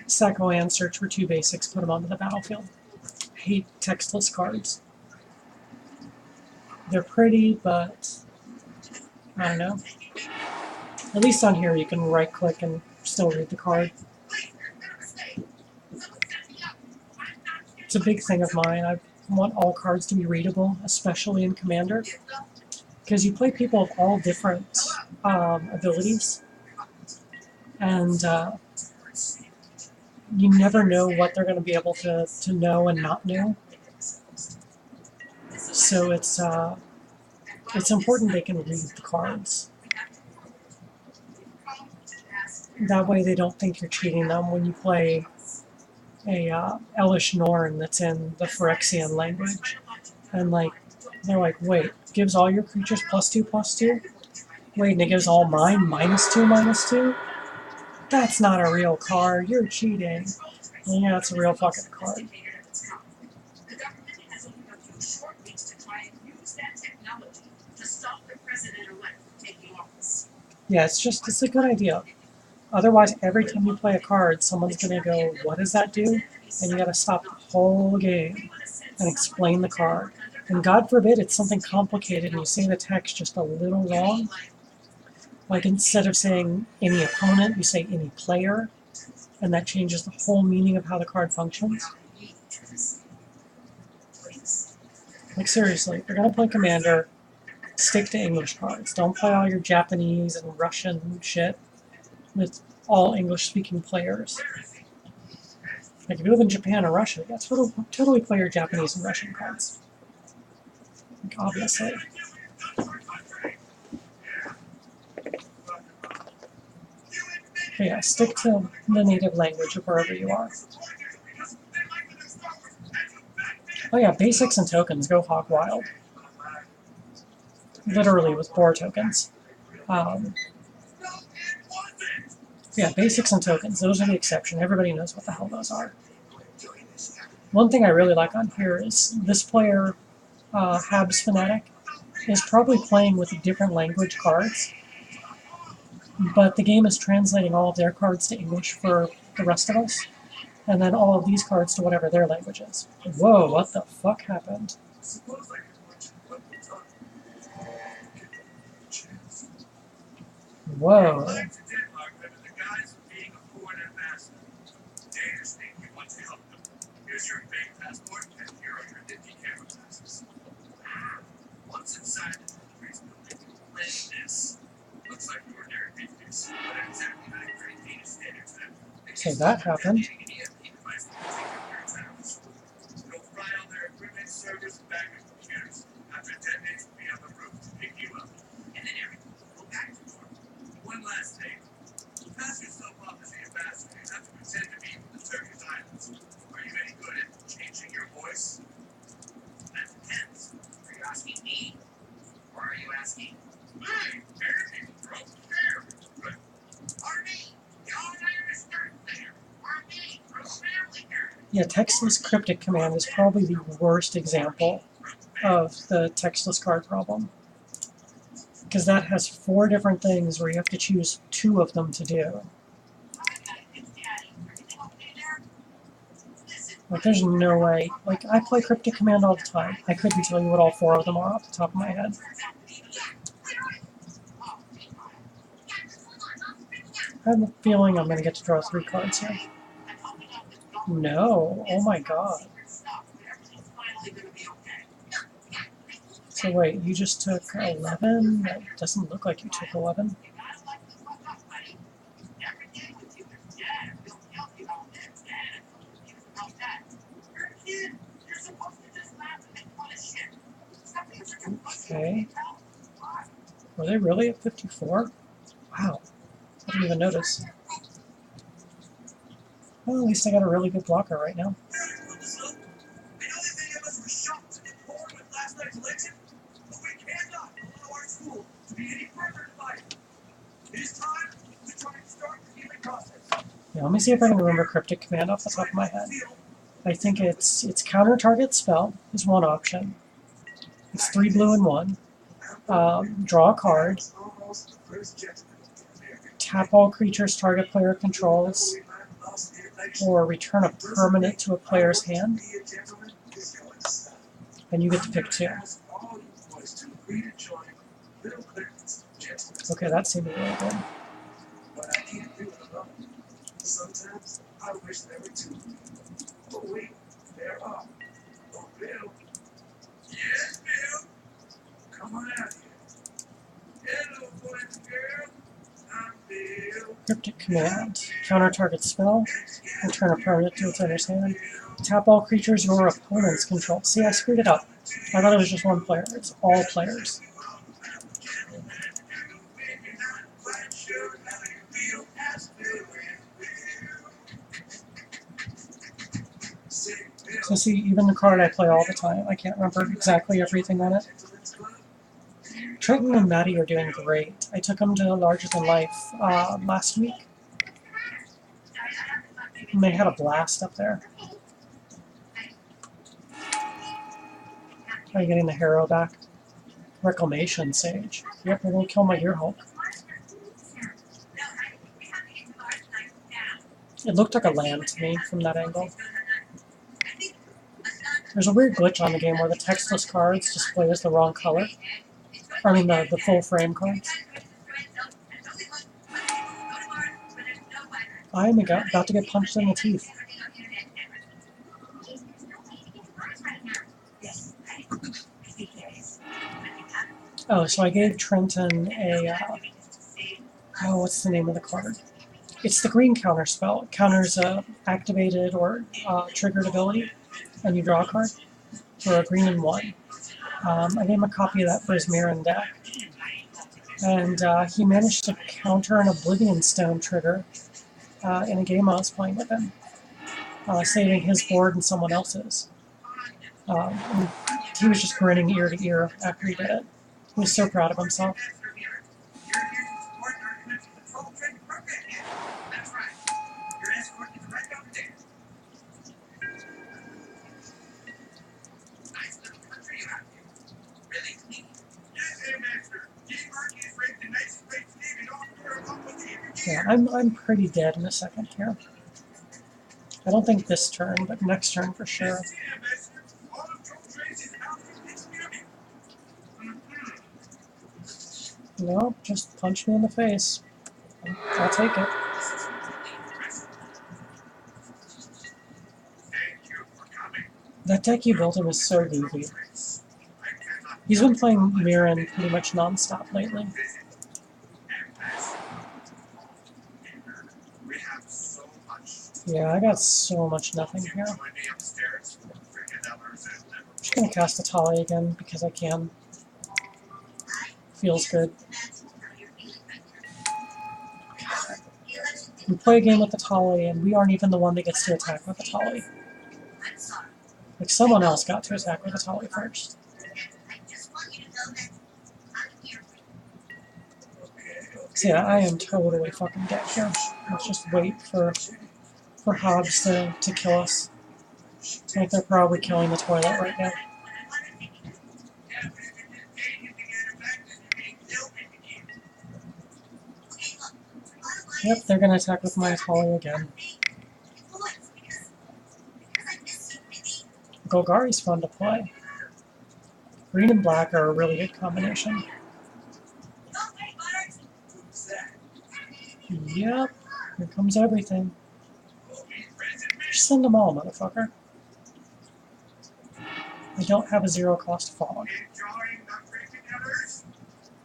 sack a land, search for 2 basics, put them onto the battlefield. I hate textless cards. They're pretty, but I don't know. At least on here you can right-click and still read the card. It's a big thing of mine. I want all cards to be readable, especially in Commander, because you play people of all different abilities, and you never know what they're going to be able to know and not know. So it's important they can read the cards. That way they don't think you're cheating them when you play a Elish Norn that's in the Phyrexian language. And like, they're like, wait, gives all your creatures +2/+2? Wait, and it gives all mine -2/-2? That's not a real card, you're cheating. And yeah, it's a real fucking card. Yeah, it's a good idea. Otherwise, every time you play a card, someone's going to go, what does that do? And you got to stop the whole game and explain the card. And God forbid it's something complicated and you say the text just a little wrong. Like instead of saying any opponent, you say any player. And that changes the whole meaning of how the card functions. Like seriously, if you're going to play Commander, stick to English cards. Don't play all your Japanese and Russian shit with all English-speaking players. Like if you live in Japan or Russia, yeah, totally play your Japanese and Russian cards. Like, obviously. But yeah, stick to the native language of wherever you are. Oh yeah, basics and tokens, go hog wild. Literally with boar tokens. Yeah, basics and tokens, those are the exception. Everybody knows what the hell those are. One thing I really like on here is this player, Habs Fanatic, is probably playing with different language cards, but the game is translating all of their cards to English for the rest of us, and then all of these cards to whatever their language is. Whoa, what the fuck happened? Whoa. So that happened. One last thing. Pass yourself off as the ambassador. You have to pretend to be from the Turkish islands. Are you any good at changing your voice? That depends. Are you asking me? Or are you asking me? Everything broke there. Good. Arnie, y'all and I understand there. Arnie, from family here. Yeah, textless cryptic command is probably the worst example of the textless card problem. Because that has 4 different things where you have to choose 2 of them to do. Like, there's no way. Like, I play Cryptic Command all the time. I couldn't tell you what all 4 of them are off the top of my head. I have a feeling I'm going to get to draw 3 cards here. No. Oh my god. So wait, you just took 11? That doesn't look like you took 11. Okay. Were they really at 54? Wow. I didn't even notice. Well, at least I got a really good blocker right now. Yeah, let me see if I can remember Cryptic Command off the top of my head. I think it's counter target spell is one option. It's 3 blue and 1. Draw a card. Tap all creatures target player controls. Or return a permanent to a player's hand. And you get to pick 2. Okay, that seemed really good. Sometimes I wish there were 2. But wait, They're up. Oh, Bill. Yes, Bill. Come on out here. Hello, boys and girls. I'm Bill. Cryptic command. Counter target spell. Return a permanent to its owner's hand. Tap all creatures your opponents control. See, I screwed it up. I thought it was just one player. It's all players. So see, even the card I play all the time, I can't remember exactly everything on it. Trenton and Maddie are doing great. I took them to Larger Than Life last week. And they had a blast up there. Are you getting the Harrow back? Reclamation Sage. Yep, we're going to kill my Earhulk. It looked like a land to me from that angle. There's a weird glitch on the game where the textless cards display as the wrong color. I mean, the full frame cards. I'm about to get punched in the teeth. Oh, so I gave Trenton a, what's the name of the card? It's the green counter spell. It counters activated or triggered ability, and you draw a card for a green and 1. I gave him a copy of that for his Mirren deck. And he managed to counter an Oblivion Stone trigger in a game I was playing with him, saving his board and someone else's. And he was just grinning ear to ear after he did it. He was so proud of himself. Yeah, I'm pretty dead in a second here. I don't think this turn, but next turn for sure. No, just punch me in the face. I'll take it. That deck you built him is so goofy. He's been playing Mirren pretty much non-stop lately. Yeah, I got so much nothing here. I'm just gonna cast Etali again because I can. Feels good. We play a game with Etali and we aren't even the one that gets to attack with Etali. Like someone else got to attack with Etali first. So yeah, I am totally fucking dead here. Let's just wait for Hobbs to kill us. I think they're probably killing the toilet right now. Yep, they're gonna attack with my Etali again. Golgari's fun to play. Green and black are a really good combination. Yep, here comes everything. Just send them all, motherfucker. I don't have a 0-cost fog.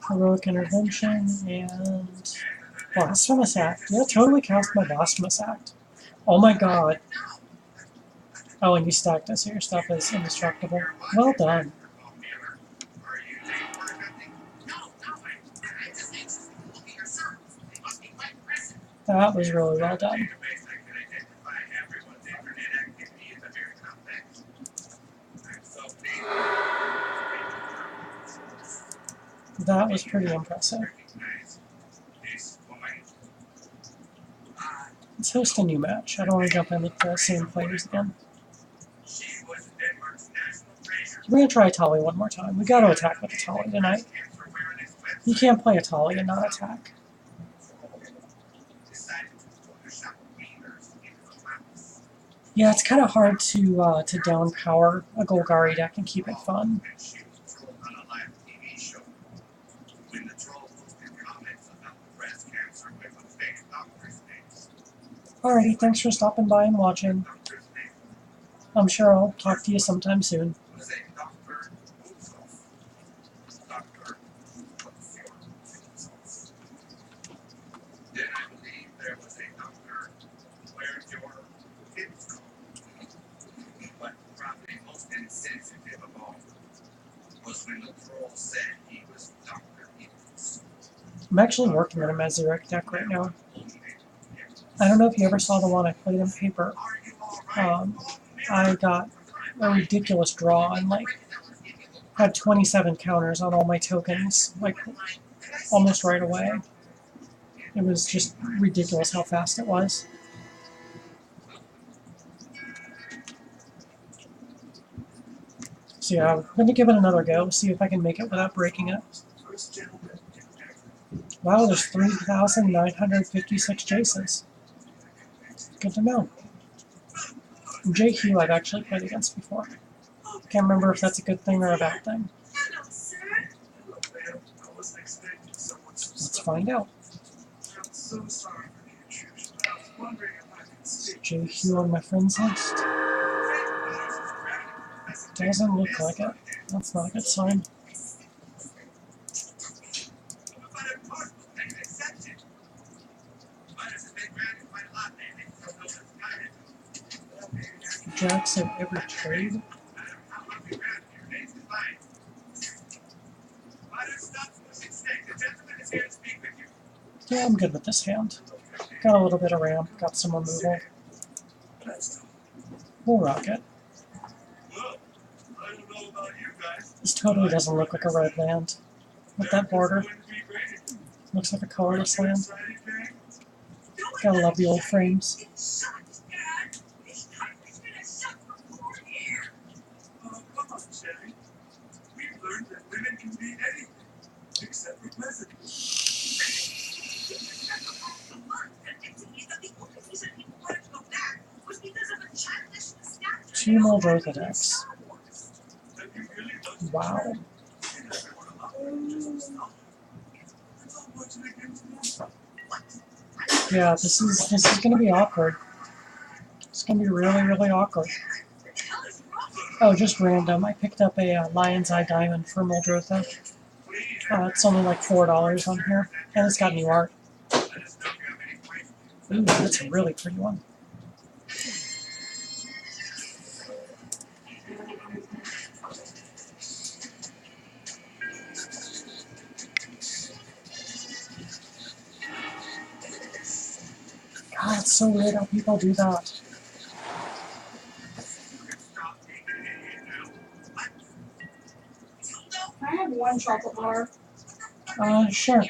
Heroic Intervention and Blasphemous Act. Yeah, totally cast my Blasphemous Act. Oh my god. Oh, and you stacked it, so your stuff is indestructible. Well done. That was really well done. That was pretty impressive. Let's host a new match. I don't want to jump in with the same players again. We're going to try Etali one more time. We got to attack with Etali tonight. You can't play Etali and not attack. Yeah, it's kind of hard to down power a Golgari deck and keep it fun. Alrighty, thanks for stopping by and watching. I'm sure I'll talk to you sometime soon. Was a doctor himself. Doctor himself. Then I believe there was a doctor where your kids go. But probably most insensitive of all was when the troll said he was Dr. Evils. I'm actually working on a Mazurek deck right now. I don't know if you ever saw the one I played in paper. I got a ridiculous draw and like had 27 counters on all my tokens, like almost right away. It was just ridiculous how fast it was. So yeah, I'm going to give it another go, see if I can make it without breaking it. Wow, there's 3,956 Jaces. Good to know. And JQ I've actually played against before. Can't remember if that's a good thing or a bad thing. Let's find out. Is JQ on my friends list? Doesn't look like it. That's not a good sign. Jacks in every trade? Yeah, I'm good with this hand. Got a little bit of ramp, got some removal. We'll rock it. This totally doesn't look like a red land. With that border. Looks like a colorless land. Gotta love the old frames. Learned that women can be anything except for pleasant. Two more Rotha decks. Wow. Yeah, this is gonna be awkward. It's gonna be really awkward. Oh, just random. I picked up a Lion's Eye Diamond for Muldrotha. It's only like $4 on here, and it's got new art. Ooh, that's a really pretty one. God, it's so weird how people do that. I have one chocolate bar. Sure.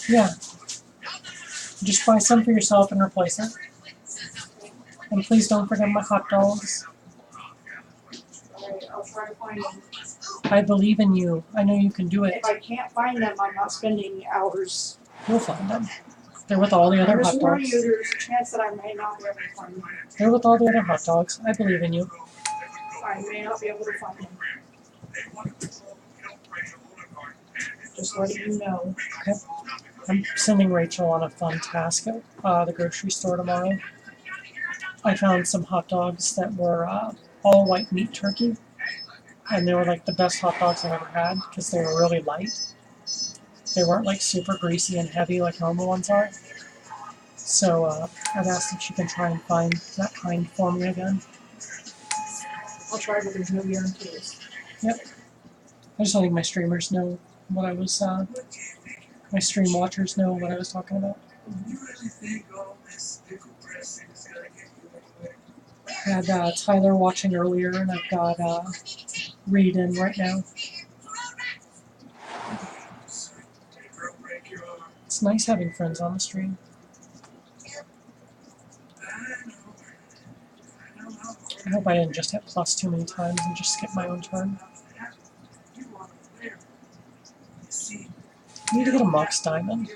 Yeah. Just buy some for yourself and replace it. And please don't forget my hot dogs. Alright, I'll try to find them. I believe in you. I know you can do it. If I can't find them, I'm not spending hours. You'll find them. They're with all the other There's hot more dogs. you, there's a chance that I may not be able to find them. They're with all the other hot dogs. I believe in you. I may not be able to find them. Just letting you know. Okay. I'm sending Rachel on a fun task at the grocery store tomorrow. I found some hot dogs that were all white meat turkey. And they were like the best hot dogs I've ever had because they were really light. They weren't like super greasy and heavy like normal ones are. So I've asked if she can try and find that kind for me again. I'll try, but there's no guarantees. Yep. I just letting my streamers know what I was, my stream watchers know what I was talking about. You really think all this pickle pressing is gonna get you anywhere? I had Tyler watching earlier, and I've got Reed in right now. It's nice having friends on the stream. I hope I didn't just hit plus too many times and just skip my own turn. I need to get a Mox Diamond.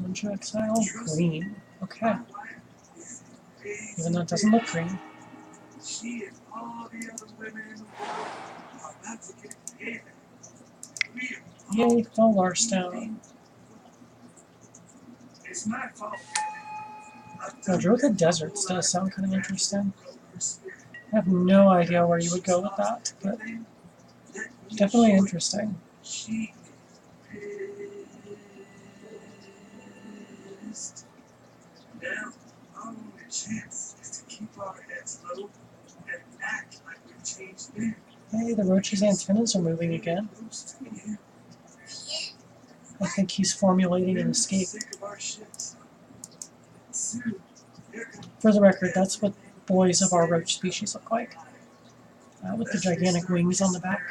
Ninja Exile, green. Okay. Even though it doesn't look green. She and all the other women in the world are about to get together. Yay, Full Larstone. It's my fault. Muldrotha Deserts does sound kind of interesting. I have no idea where you would go with that, but definitely interesting. Now, our only chance is to keep our heads low and act like we've changed them. Hey, the roach's antennas are moving again. I think he's formulating an escape. For the record, that's what boys of our roach species look like. With the gigantic wings on the back.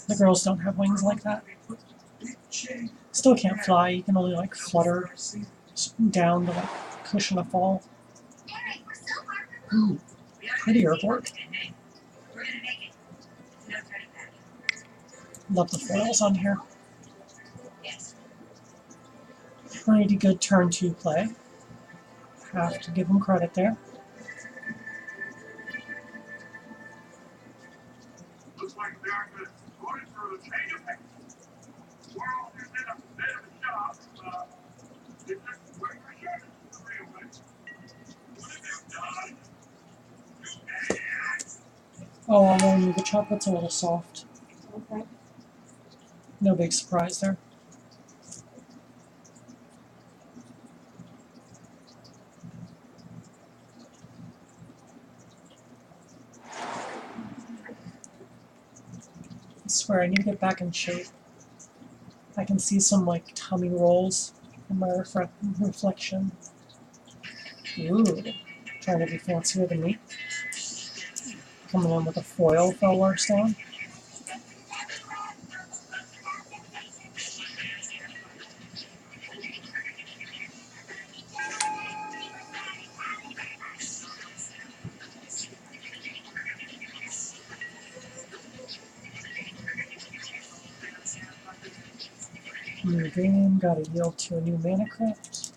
The girls don't have wings like that. Still can't fly, you can only like flutter down to like cushion a fall. Ooh, pretty airport. Love the foils on here. Pretty good turn 2 play. Have to give him credit there. Looks like America is going through a change of pace. The world is in a bit of a shock. It's just where we're headed to the real way. What have you done? You idiots! Oh, I'll warn you, the chocolate's a little soft. Okay. No big surprise there. I swear, I need to get back in shape. I can see some like tummy rolls in my reflection. Ooh, trying to be fancier than me. Coming in with a foil Felwar Stone. New game, gotta yield to a new mana crypt.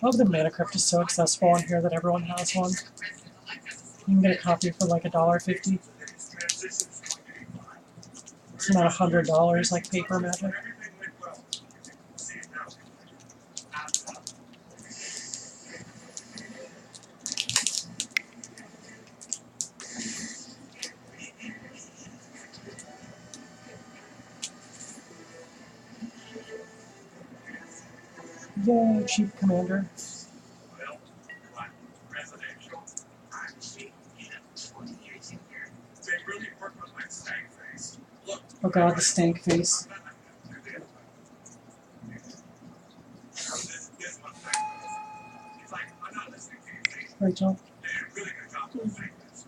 Oh, the mana crypt is so accessible on here that everyone has one. You can get a copy for like $1.50. It's not $100 like paper magic. Yay, cheap commander. Well, like residential. I've seen you 20 years in here. They really work with my stank face. Look. Oh god, the stank face. This one stank face. It's like, I'm not listening to you. Rachel, They're really good job with stank face.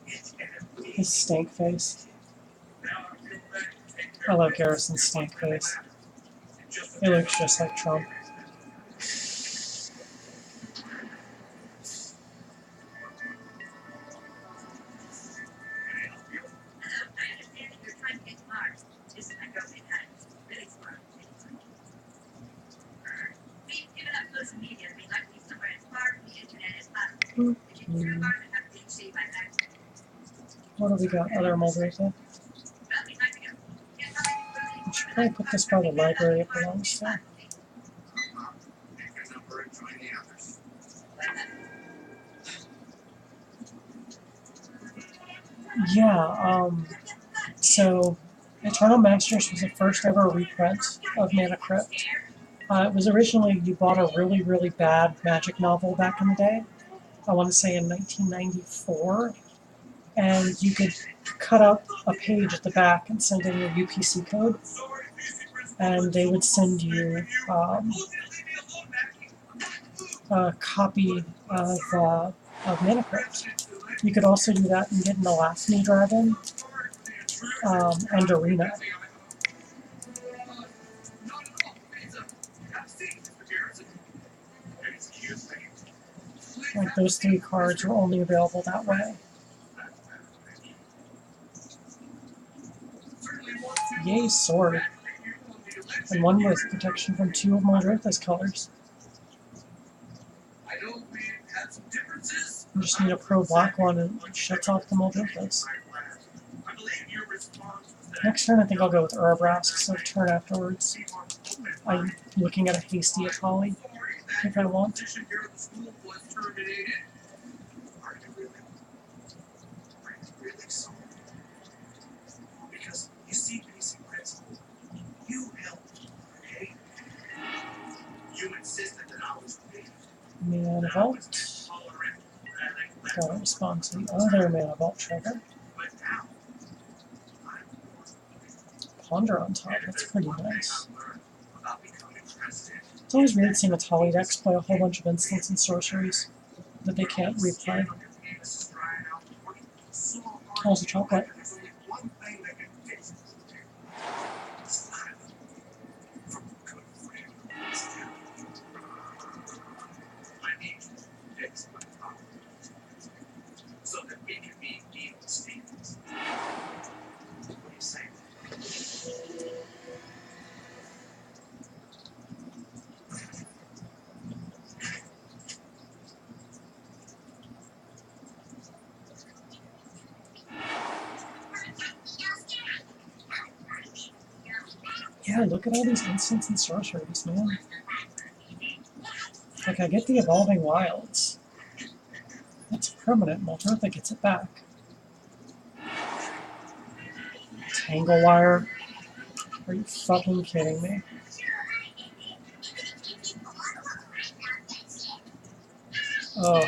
It's gonna be. his stank face. Now I feel ready to take care I of love business. Garrison's stank face. In just a It looks just like Trump. I understand that you're trying to get to Mars. This is my girlfriend, Jade. Really smart. We've given up social media. We'd like to be somewhere as far from the internet as possible. If you can turn Mars and have a PhD by that, What do we got? Other Muldrotha? well, we'd like to go. Yes, I like We should probably put this by the library it belongs to. Pick a number and join the others. Yeah, so Eternal Masters was the first ever reprint of Mana Crypt. It was originally, you bought a really, really bad magic novel back in the day. I want to say in 1994. And you could cut out a page at the back and send in your UPC code. And they would send you a copy of Mana Crypt. You could also do that and get an Elafni Dragon and Arena. Like those 3 cards were only available that way. Yay, sword. And one with protection from 2 of Muldrotha's colors. I know we had some differences. You just need a pro black one and it shuts off the Muldrotha's. I believe your response was that Next turn I think I'll go with Urabrask, so turn afterwards. you are I'm looking at a hasty Etali if I want. Position here at the school was terminated. Are you really? Are you really sorry? Because you see, basic principle, you helped, okay? You insisted that I was big. Mana Vault. Gotta respond to the other Mana Vault trigger. But now, Ponder on top, that's pretty nice. about becoming president. It's always weird seeing Etali decks play a whole bunch of instants and sorceries that they can't replay. How's the chocolate? There's only one thing that can fix it. Silence. From a good friend. I need you to fix my problem so that we can be equal Stevens. What do you say? Yeah, look at all these instants and sorceries, man. Like, I get the Evolving Wilds. It's permanent, Neuter gets it back. Tangle Wire? Are you fucking kidding me? Oh.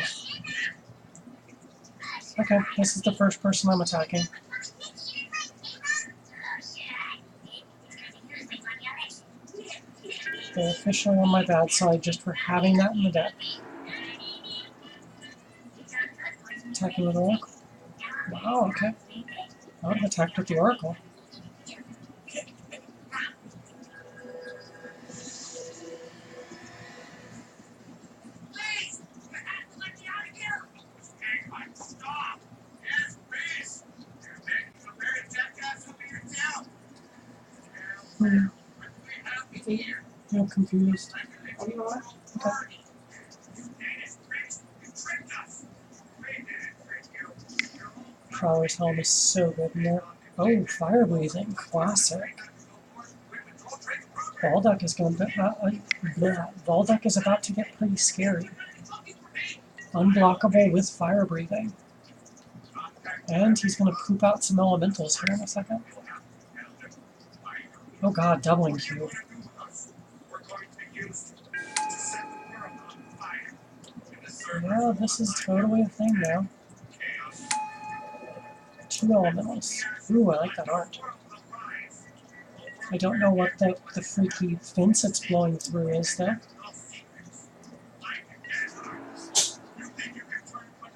Okay, this is the first person I'm attacking. They're officially on my bad side just for having that in the deck. Attacking with Oracle. Wow, okay. I would have attacked with the Oracle. Stop! Yes, please! You're making a very jackass of yourself! I'm confused. Oh, you know what? Okay. Prowler's Helm is so good in there. Oh, Fire Breathing, classic. Baldock is going to Baldock is about to get pretty scary. Unblockable with Fire Breathing. And he's going to poop out some elementals here in a second. Oh god, doubling cube. Yeah, this is totally a thing now. 2 elementals. Ooh, I like that art. I don't know what the freaky fence it's blowing through is though.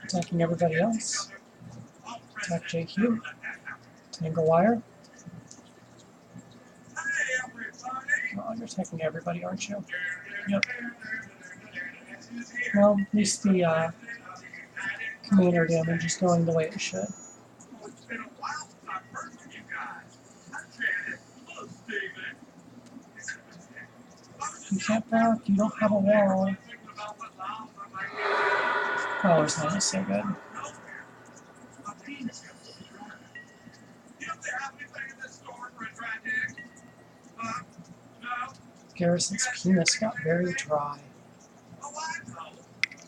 Attacking everybody else. Attack JQ. Tangle Wire. Oh, you're attacking everybody, aren't you? Yep. Well, at least the commander damage is going the way it should. You can't block, you don't have a wall. Oh, it's not so good. Garrison's penis got very dry.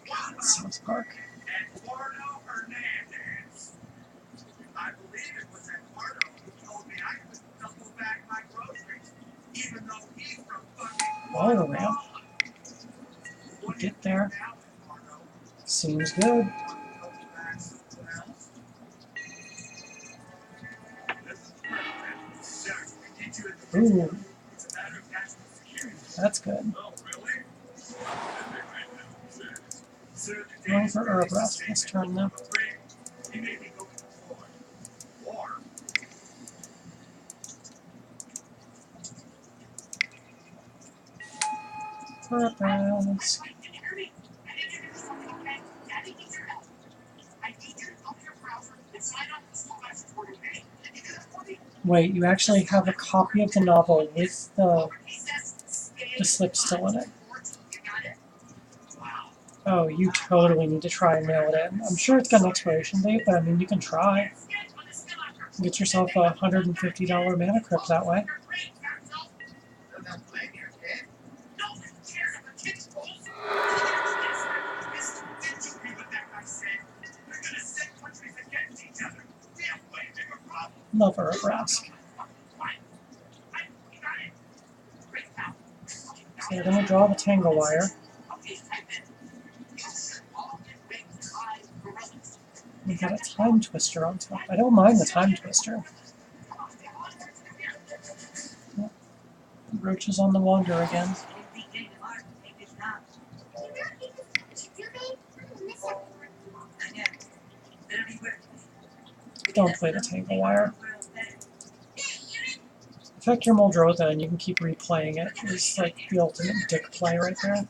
God, South Park. I believe it was Eduardo who told me I could double back my groceries, even though he's from fucking Water ramp. Get there. Seems good. Ooh. That's good. Going for Herbrest this turn though. Herbrest. Wait, you actually have a copy of the novel with the slip still in it. Oh, you totally need to try and mail it in. I'm sure it's got an expiration date, but I mean, you can try. Get yourself a $150 mana crypt that way. Lover of Rask. So we're going to draw the Tangle Wire. We got a Time Twister on top. I don't mind the Time Twister. Yep. Roach is on the wander again. Don't play the Tangle Wire. Affect your Muldrotha and you can keep replaying it. It's like the ultimate dick play right there.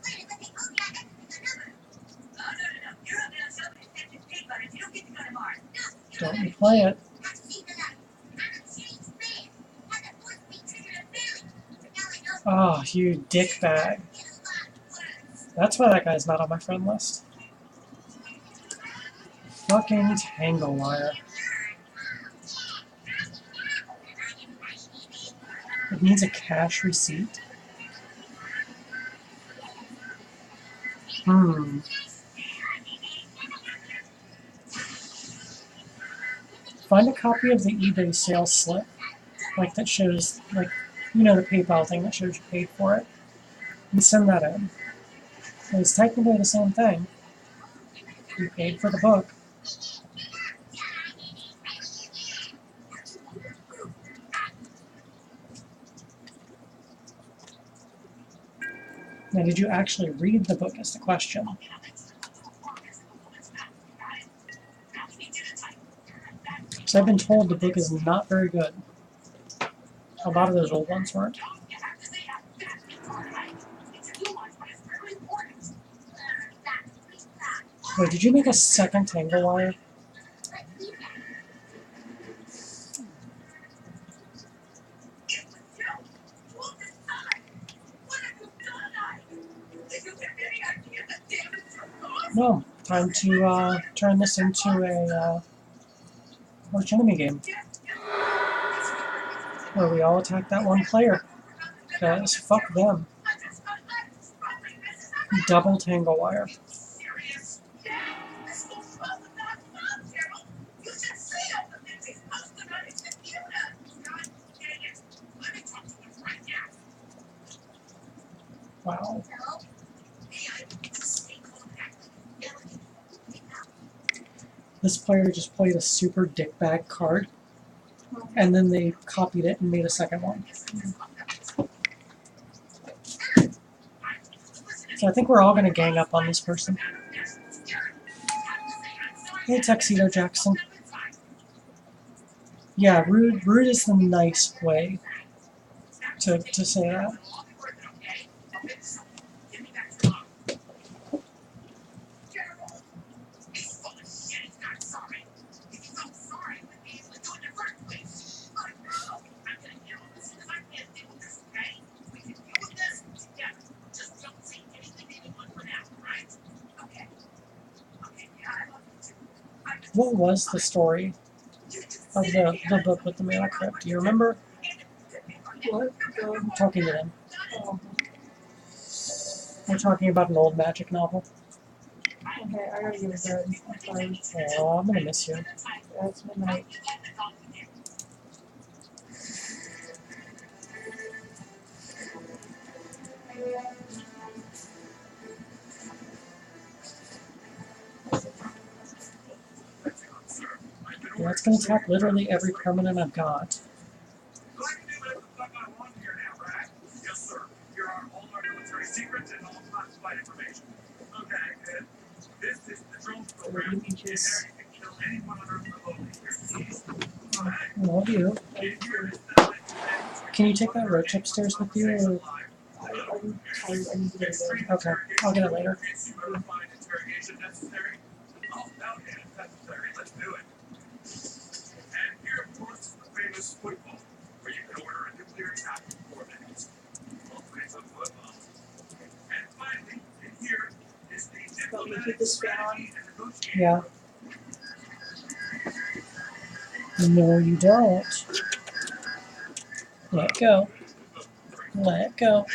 Don't replay it. Oh, you dickbag. That's why that guy's not on my friend list. Fucking Tangle Wire. It needs a cash receipt. Find a copy of the eBay sales slip, like that shows, like, you know, the PayPal thing that shows you paid for it, and send that in. It's technically the same thing. You paid for the book. Now, did you actually read the book is the question. So I've been told the book is not very good. A lot of those old ones weren't. Wait, did you make a second Tangle Wire? No, time to turn this into a arch enemy game where we all attack that one player. Because fuck them. Double Tangle Wire. Wow. This player just played a super dickbag card, and then they copied it and made a second one. So I think we're all going to gang up on this person. Hey, Tuxedo Jackson. Yeah, rude is the nice way to say that. What was the story of the book with the Mana Crypt? Do you remember? What? I'm talking to them. We're talking about an old magic novel. Okay, I gotta get a bed. I'm tired. Oh, I'm gonna miss you. Yeah, it's midnight. Yeah, it's gonna attack literally every permanent I've got. So I can do whatever the fuck I want here now, right? Yes, sir. Here are all our military secrets and all classified information. Okay, good. This is the drone program. In there you can kill anyone on Earth remotely. I love you. Can you take that roach upstairs with you? Or... I'm tired. I need to get a bed. Okay, I'll get it later. Let's do it. And here, of course, is the famous football, where you can order a nuclear attack in 4 minutes. All kinds of football. And finally, in here is the diplomatic strategy and negotiation. Yeah. No, you don't. Let go. Let go.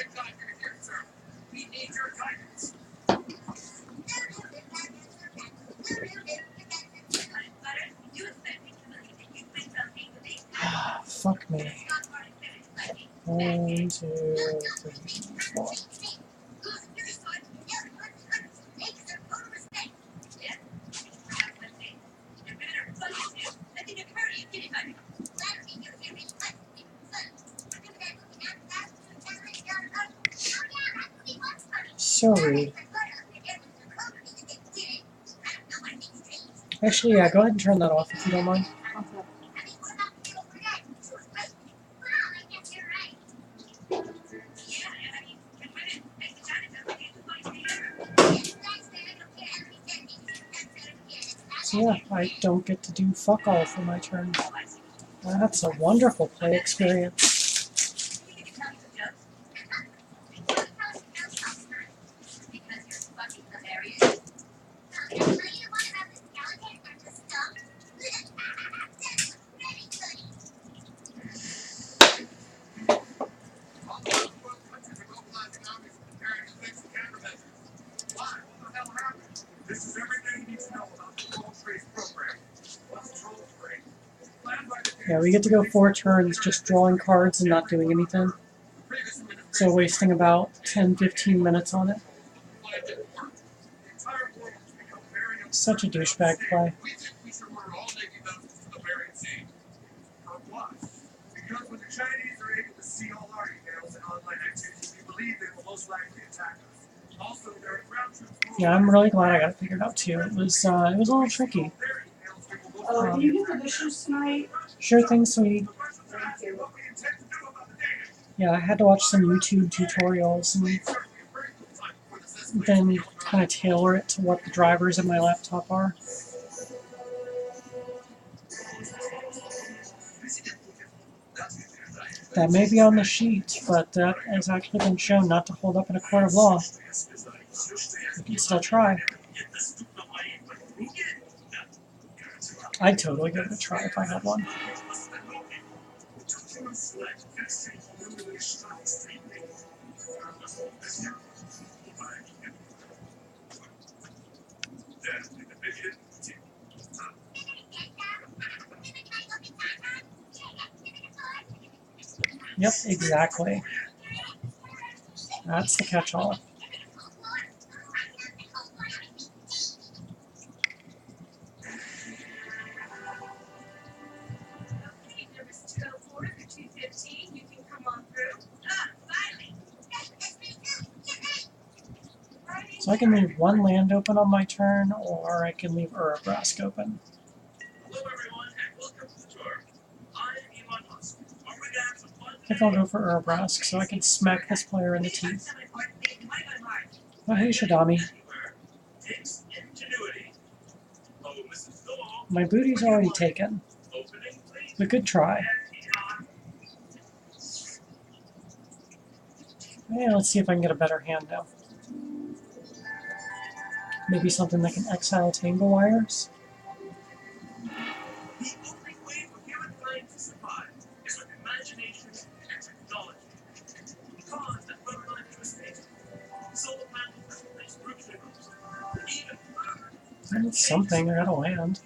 We need your guidance. fuck me. 1, 2, 3, 4. So rude. Actually, yeah, go ahead and turn that off if you don't mind. Okay. So yeah, I don't get to do fuck all for my turn. That's a wonderful play experience. This is everything you need to know about the Troll Trace program. What's Troll Trace? Planned by the Yeah, we get to go 4 turns just drawing cards and not doing anything. previous So wasting about 10-15 minutes on it. plan didn't work. The entire world has become very Such a douchebag play. We think we should order all Navy vessels to the Bering Sea. For what? Because when the Chinese are able to see all our emails and online activity, we believe they will most likely attack us. Also, there are ground troops. Yeah, I'm really glad I got it figured out too. It was a little tricky. Can you get the dishes tonight? Sure thing, sweetie. Thank you. Yeah, I had to watch some YouTube tutorials and then kind of tailor it to what the drivers of my laptop are. That may be on the sheet, but that has actually been shown not to hold up in a court of law. You can still try. I'd totally give it a try if I had one. Yep, exactly. That's the catch-all. So I can leave one land open on my turn, or I can leave Urabrask open. Hello everyone, and welcome to the tour. I'm Elon Musk. Are we gonna have some fun? I think I'll go for Urabrask so I can smack this player in the teeth. Oh, hey, Shadami. Takes ingenuity. Oh, Mrs. Dog. My booty's already taken, Opening, please. but good try. Yeah, let's see if I can get a better hand now. Maybe something that can exile Tangle Wires? The only way for humankind to survive is with imagination and technology. Cars that run on electricity, solar panels that replace roof shingles, even That's something, I got a land.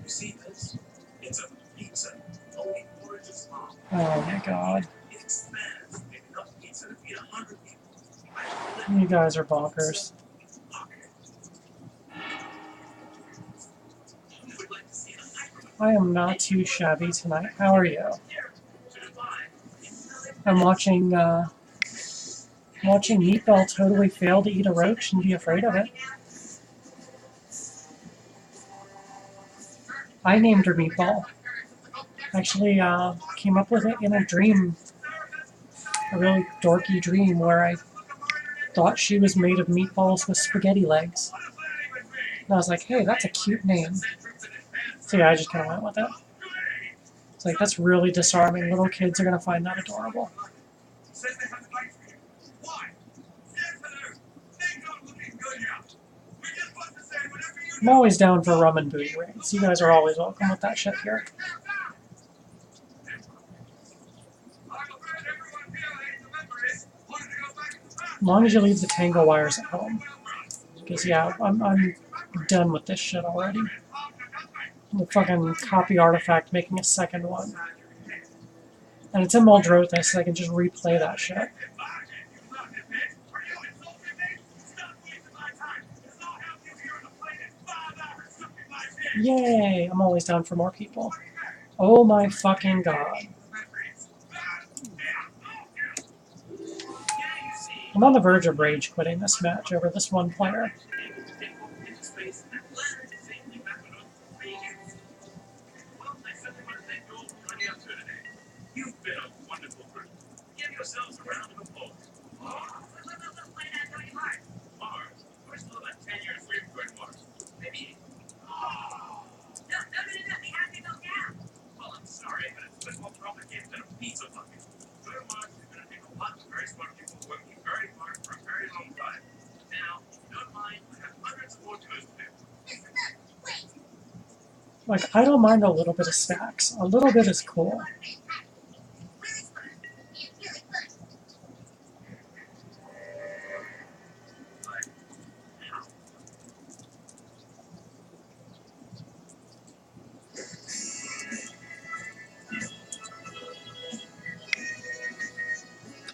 you see this? It's a pizza. Only 4 inches long. Oh my god. It expands to make enough pizza to feed 100 people. You guys are bonkers. I am not too shabby tonight. How are you? I'm watching Meatball totally fail to eat a roach and be afraid of it. I named her Meatball. Actually, came up with it in a dream. A really dorky dream where I thought she was made of meatballs with spaghetti legs. And I was like, hey, that's a cute name. So yeah, I just kind of went with it. It's like, that's really disarming. Little kids are going to find that adorable. I'm always down for rum and booty raids. You guys are always welcome with that shit here. As long as you leave the tangle wires at home. Because yeah, I'm done with this shit already. The fucking copy artifact making a second one. And it's in Muldrotha, so I can just replay that shit. Yay! I'm always down for more people. Oh my fucking god. I'm on the verge of rage quitting this match over this one player. You've been a wonderful group. Give yourselves a round of applause. Mars, we're still about 10 years away from going to Mars. Maybe. We have to go down. Well, I'm sorry, but it's a bit more complicated than a pizza bucket. Going to Mars is going to take a lot of very smart people working very hard for a very long time. Now, if you don't mind, I have hundreds more tours to do. Like, I don't mind a little bit of stacks. A little bit is cool.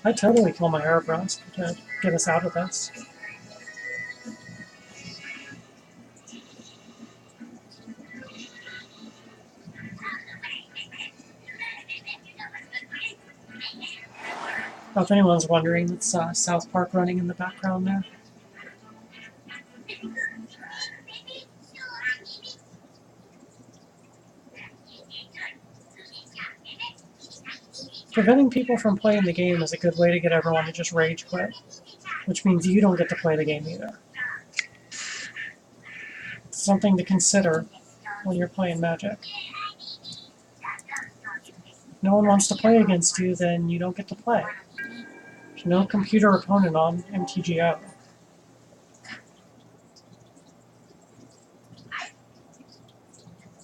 I'd totally kill my Aerobrust to get us out of this. If anyone's wondering, it's South Park running in the background there. Preventing people from playing the game is a good way to get everyone to just rage quit, which means you don't get to play the game either. It's something to consider when you're playing Magic. If no one wants to play against you, then you don't get to play. There's no computer opponent on MTGO.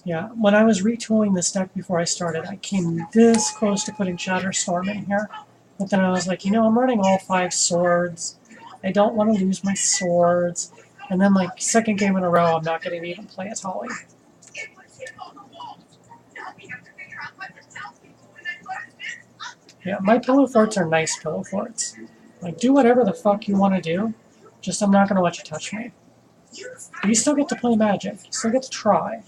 Yeah, when I was retooling this deck before I started, I came this close to putting Shatterstorm in here. But then I was like, I'm running all 5 swords. I don't want to lose my swords. And then, like, second game in a row, I'm not getting to even play Etali. Yeah, my pillow forts are nice pillow forts. Like, do whatever the fuck you want to do. Just I'm not going to let you touch me. But you still get to play Magic. You still get to try.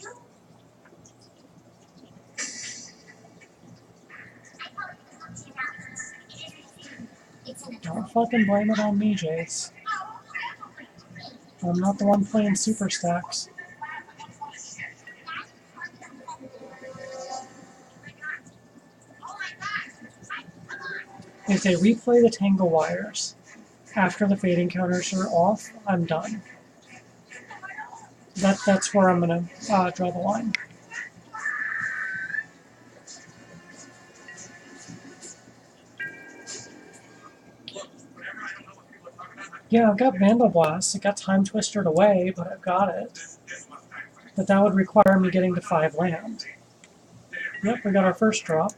Don't fucking blame it on me, Jace. I'm not the one playing super stacks. If they replay the Tangle Wires after the fading counters are off, I'm done. That's where I'm going to draw the line. Yeah, I've got Vandal Blast. I got Time Twistered away, but I've got it. But that would require me getting to 5 land. Yep, we got our first drop.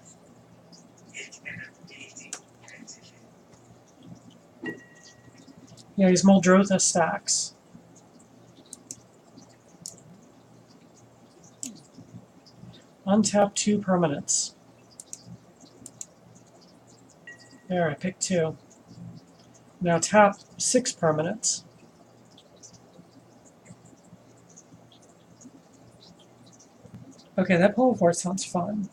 Yeah, he's Muldrotha stacks. Untap 2 permanents. There, I picked 2. Now tap 6 permanents. Okay, that Polo Fort sounds fun.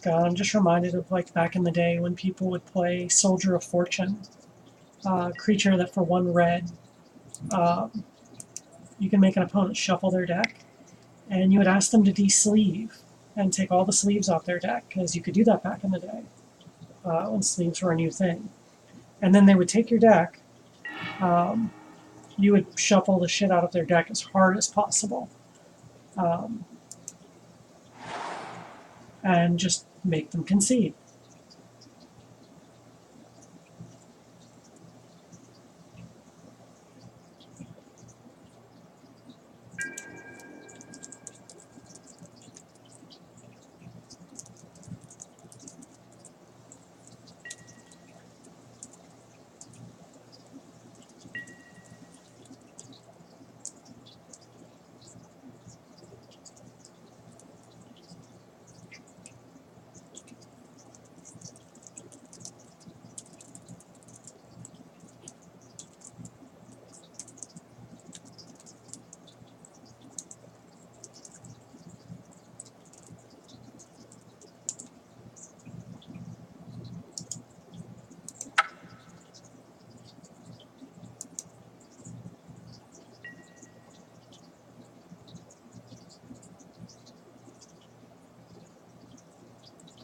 God, I'm just reminded of like back in the day when people would play Soldier of Fortune, creature that for 1 red, you can make an opponent shuffle their deck, and you would ask them to de-sleeve and take all the sleeves off their deck, because you could do that back in the day when sleeves were a new thing. And then they would take your deck, you would shuffle the shit out of their deck as hard as possible, and just make them concede.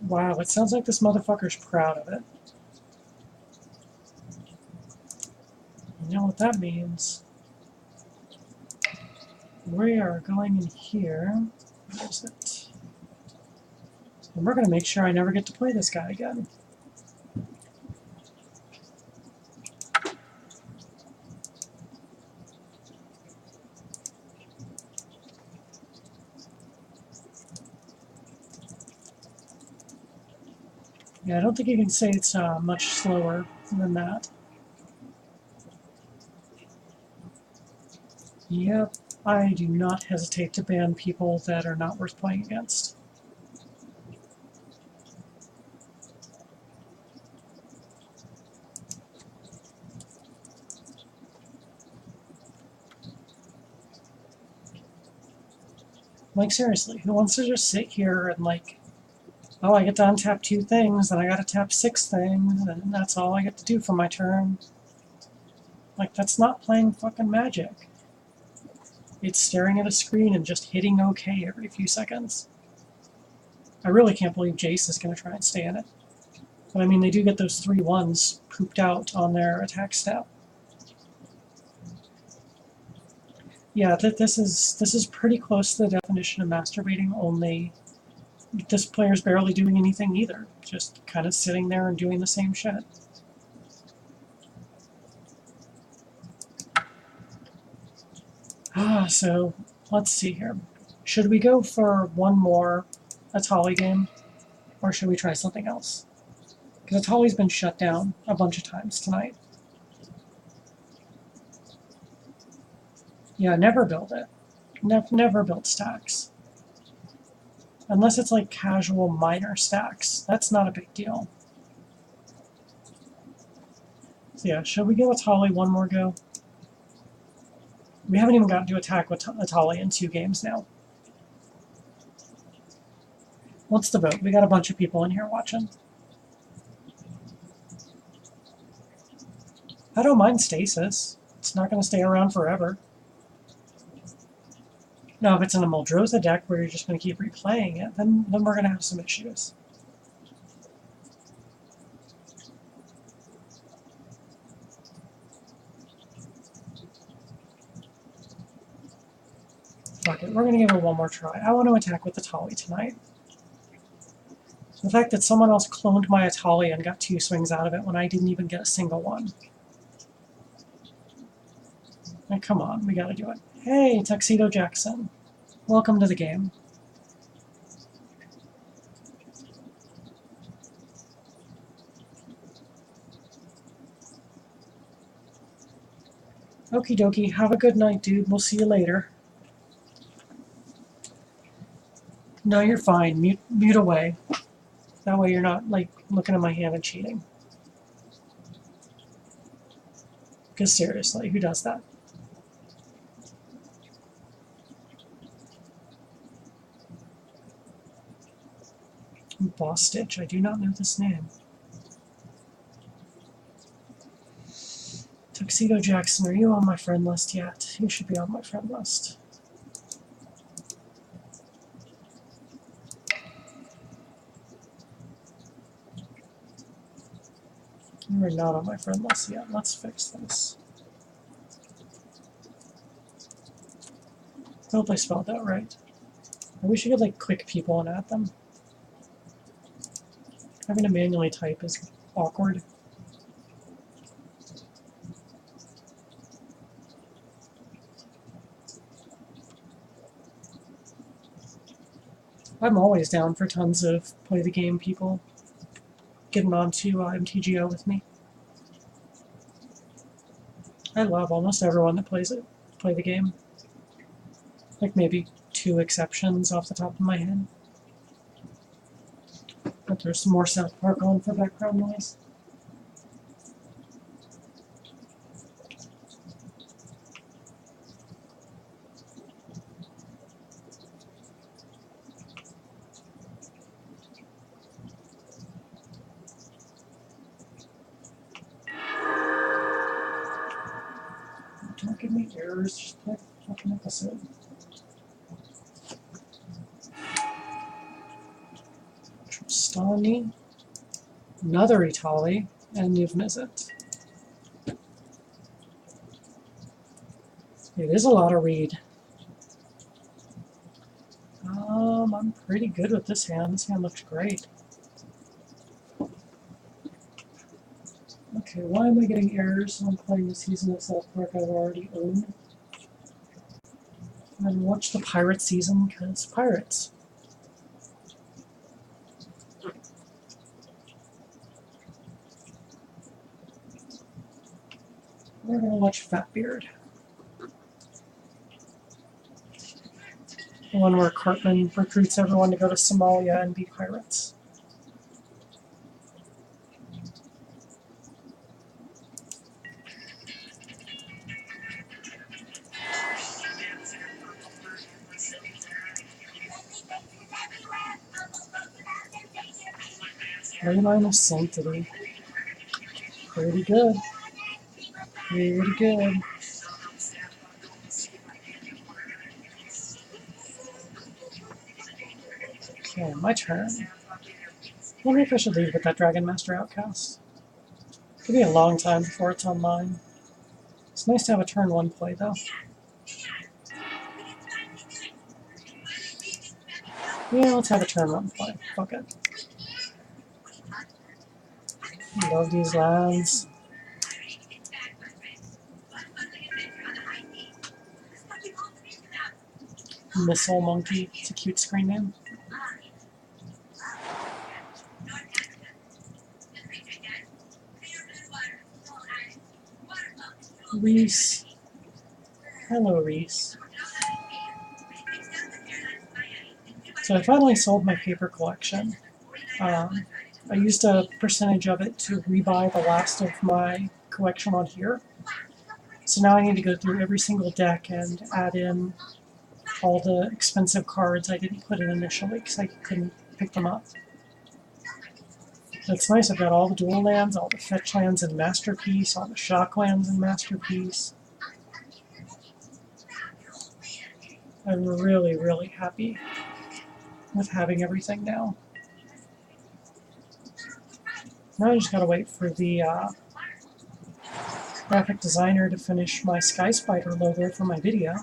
Wow, it sounds like this motherfucker's proud of it. You know what that means? We are going in here. Where is it? And we're going to make sure I never get to play this guy again. Yeah, I don't think you can say it's much slower than that. Yep, I do not hesitate to ban people that are not worth playing against. Like, seriously, who wants to just sit here and, like, oh, I get to untap 2 things, and I gotta tap 6 things, and that's all I get to do for my turn? Like, that's not playing fucking Magic. It's staring at a screen and just hitting OK every few seconds. I really can't believe Jace is gonna try and stay in it. But I mean, they do get those 3 1s pooped out on their attack stat. Yeah, this is pretty close to the definition of masturbating, only this player's barely doing anything either. Just kind of sitting there and doing the same shit. So, let's see here. Should we go for one more Etali game? Or should we try something else? Because Etali's been shut down a bunch of times tonight. Yeah, never build it. Never build stacks. Unless it's like casual minor stacks. That's not a big deal. So yeah, should we give Etali one more go? We haven't even gotten to attack with Etali in 2 games now. What's the vote? We got a bunch of people in here watching. I don't mind stasis. It's not going to stay around forever. Now, if it's in a Muldrotha deck where you're just going to keep replaying it, then we're going to have some issues. Fuck it, we're going to give it one more try. I want to attack with Etali tonight. The fact that someone else cloned my Etali and got 2 swings out of it when I didn't even get a single one. Like, come on, we gotta do it. Hey, Tuxedo Jackson. Welcome to the game. Okie dokie, have a good night, dude. We'll see you later. No, you're fine. Mute away. That way you're not, like, looking at my hand and cheating. Because seriously, who does that? Boss Stitch, I do not know this name. Tuxedo Jackson, are you on my friend list yet? You should be on my friend list. You are not on my friend list yet. Let's fix this. I hope I spelled that right. I wish you could, like, click people and add them. Having to manually type is awkward. I'm always down for tons of play the game people getting onto MTGO with me. I love almost everyone that play the game. Like maybe 2 exceptions off the top of my head. But there's some more South Park on for background noise. Don't give me errors, just play the fucking episode. Stop. Donnie, another Etali, and new visit. It is a lot of read. I'm pretty good with this hand. This hand looks great. Okay, why am I getting errors? I'm playing the Season of South Park I've already owned. And watch the Pirate season, because pirates. We're going to watch Fatbeard. The one where Cartman recruits everyone to go to Somalia and be pirates. Leyline of Sanctity. Pretty good. Pretty good. Okay, my turn. I wonder if I should leave with that Dragon Master Outcast. It'll be a long time before it's online. It's nice to have a turn 1 play, though. Yeah, let's have a turn 1 play. Fuck it. Love these lands. Missile Monkey. It's a cute screen name. Reese. Hello, Reese. So I finally sold my paper collection. I used a percentage of it to rebuy the last of my collection on here. So now I need to go through every single deck and add in all the expensive cards I didn't put in initially because I couldn't pick them up. It's nice, I've got all the dual lands, all the fetch lands in Masterpiece, all the shock lands in Masterpiece. I'm really, really happy with having everything now. Now I just gotta wait for the graphic designer to finish my Sky Spider logo for my video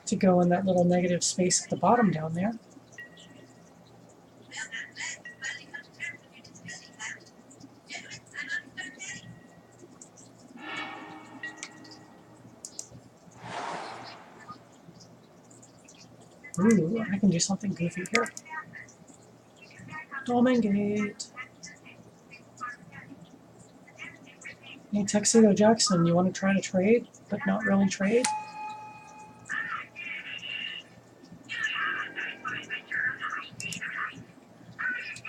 to go in that little negative space at the bottom down there. Ooh, I can do something goofy here. Domingate. Hey, Tuxedo Jackson, you want to try to trade, but not really trade?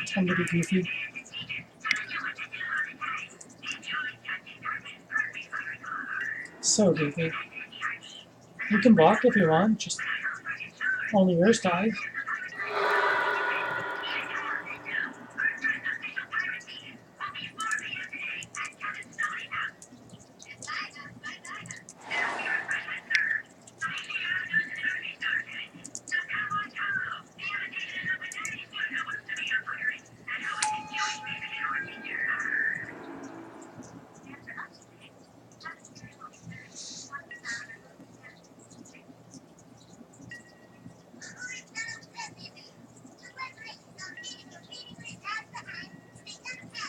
Time to be goofy. So goofy. You can block if you want, just only yours dies.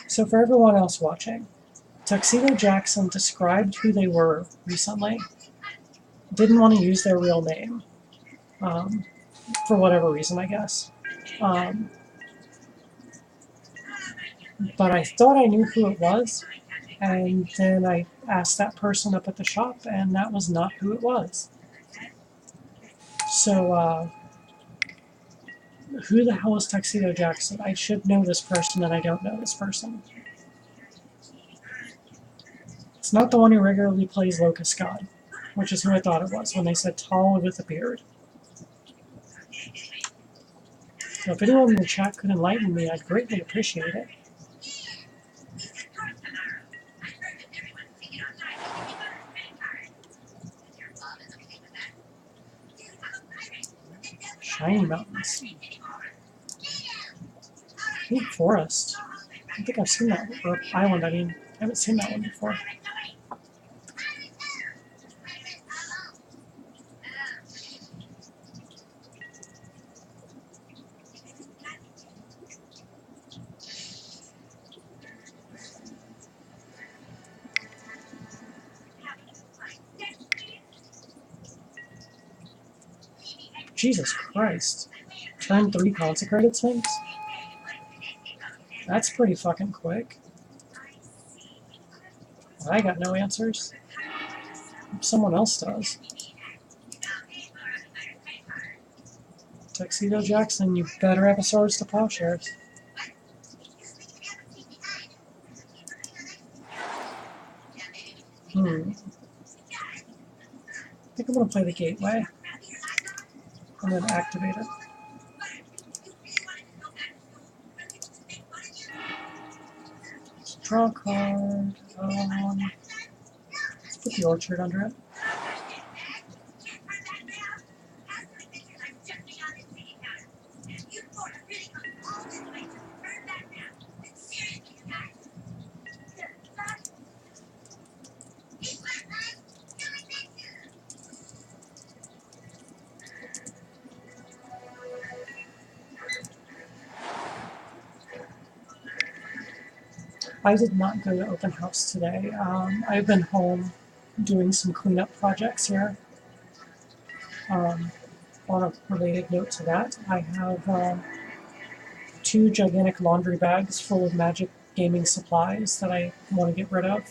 So for everyone else watching, Tuxedo Jackson described who they were recently. Didn't want to use their real name, for whatever reason, I guess. But I thought I knew who it was, and then I asked that person up at the shop, and that was not who it was. So, who the hell is Tuxedo Jackson? I should know this person, and I don't know this person. It's not the one who regularly plays Locust God, which is who I thought it was when they said tall with a beard. So if anyone in the chat could enlighten me, I'd greatly appreciate it. Shiny Mountains. Ooh, forest. I don't think I've seen that. Or island, I mean. I haven't seen that one before. Jesus Christ. Turn 3 consecrated Sphinx? That's pretty fucking quick. I got no answers. Someone else does. Tuxedo Jackson, you better have a swords to plowshares. I think I'm gonna play the gateway. And then activate it. Let's draw a card. Let's put the orchard under it. I did not go to open house today. I've been home doing some cleanup projects here. On a related note to that, I have 2 gigantic laundry bags full of Magic gaming supplies that I want to get rid of.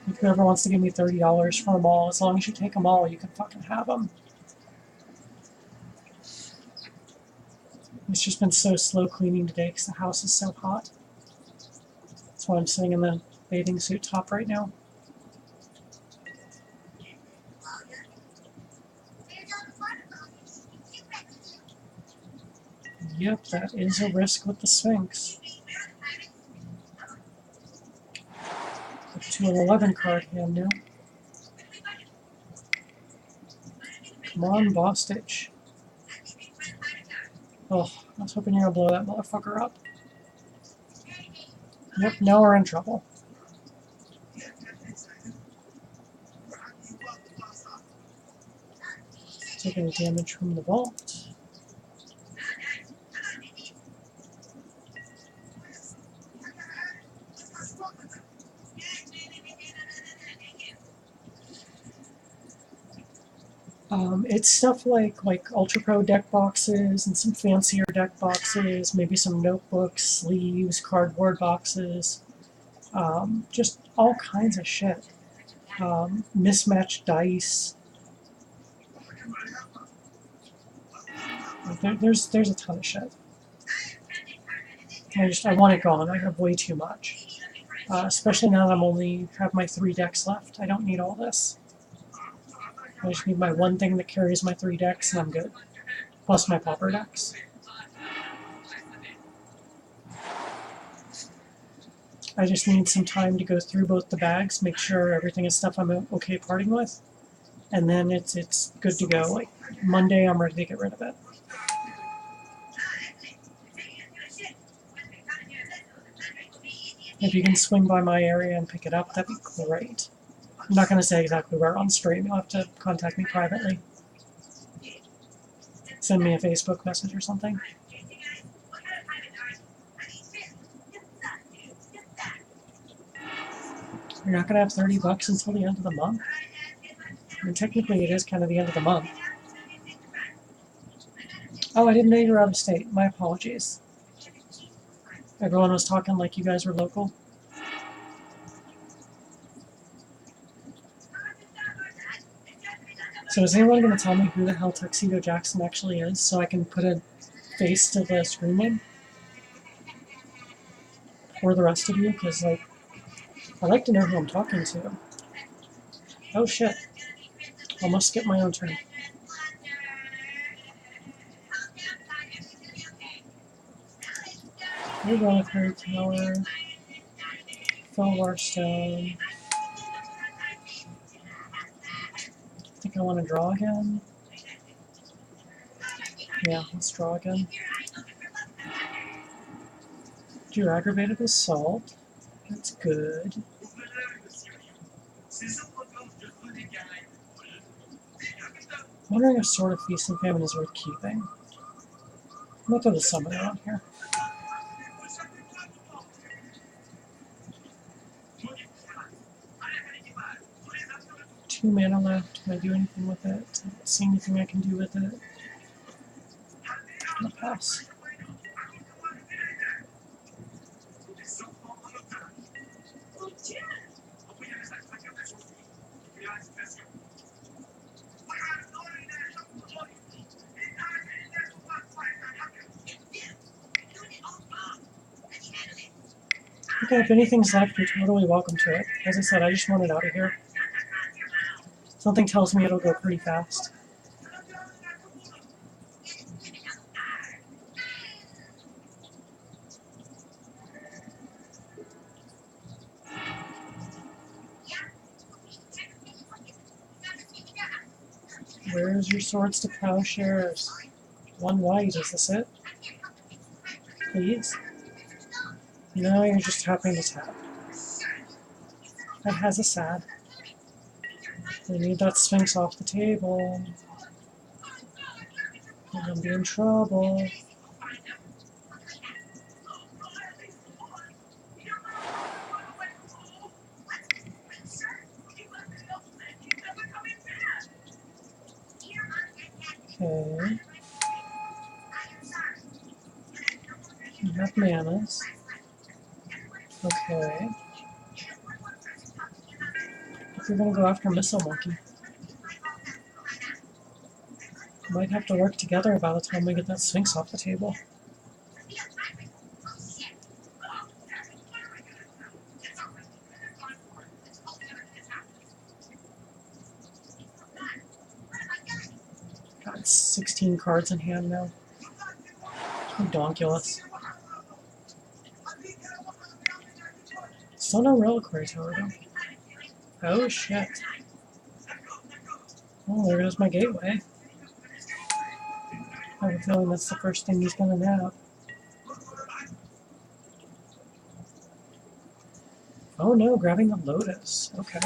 If whoever wants to give me $30 for them all, as long as you take them all, you can fucking have them. It's just been so slow cleaning today because the house is so hot. That's why I'm sitting in the bathing suit top right now. Yep, that is a risk with the Sphinx. Up to an 11 card hand now. Come on, Bostage. Oh, I was hoping you were going to blow that motherfucker up. Yep, now we're in trouble. Taking damage from the vault. It's stuff like Ultra Pro deck boxes and some fancier deck boxes, maybe some notebooks, sleeves, cardboard boxes, just all kinds of shit. Mismatched dice. There's a ton of shit. I want it gone. I have way too much. Especially now that I'm only have my 3 decks left. I don't need all this. I just need my one thing that carries my 3 decks and I'm good. Plus my pauper decks. I just need some time to go through both the bags, make sure everything is stuff I'm okay parting with, and then it's good to go. Like Monday, I'm ready to get rid of it. If you can swing by my area and pick it up, that'd be great. I'm not going to say exactly where on stream. You'll have to contact me privately. Send me a Facebook message or something. You're not going to have $30 until the end of the month? I mean, technically it is kind of the end of the month. Oh, I didn't know you were out of state. My apologies. Everyone was talking like you guys were local. So is anyone going to tell me who the hell Tuxedo Jackson actually is so I can put a face to the screen name? Or the rest of you, because, like, I like to know who I'm talking to. Oh shit. Almost skipped my own turn. We're going with Third Tower. Felwar Stone. I think I want to draw again. Yeah, let's draw again. Do aggravated assault. That's good. Wondering if Sword of Feast and Famine is worth keeping. I'm gonna throw the summoner on here. 2 mana left. Can I do anything with it? I don't see anything I can do with it. I'm gonna pass. Okay, if anything's left, you're totally welcome to it. As I said, I just want it out of here. Something tells me it'll go pretty fast. Where's your Swords to Plowshares? 1 white, is this it? Please? No, you're just tapping the tap. That has a sad. We need that Sphinx off the table. We're gonna be in trouble. Okay. We have manas. Okay. If you're gonna go after Missile Monkey. Might have to work together by the time we get that Sphinx off the table. Got 16 cards in hand now. Donkulous. Still no Reliquary Tower though. Oh shit. Oh, there goes my gateway. I have a feeling that's the first thing he's gonna nab. Oh no, grabbing the Lotus. Okay.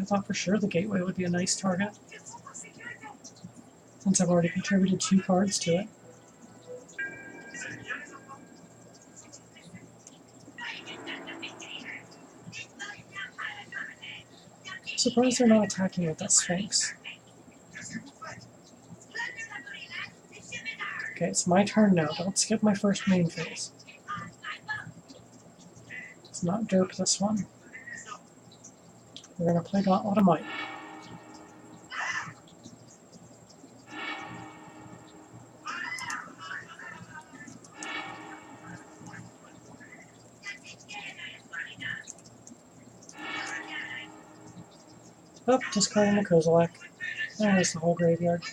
I thought for sure the gateway would be a nice target, since I've already contributed 2 cards to it. Surprised they're not attacking with that Sphinx. Okay, it's my turn now. Don't skip my first main phase. Let's not derp this one. We're gonna play Gauntlet of Might. Oh, discarding the Kozilek. There's the whole graveyard.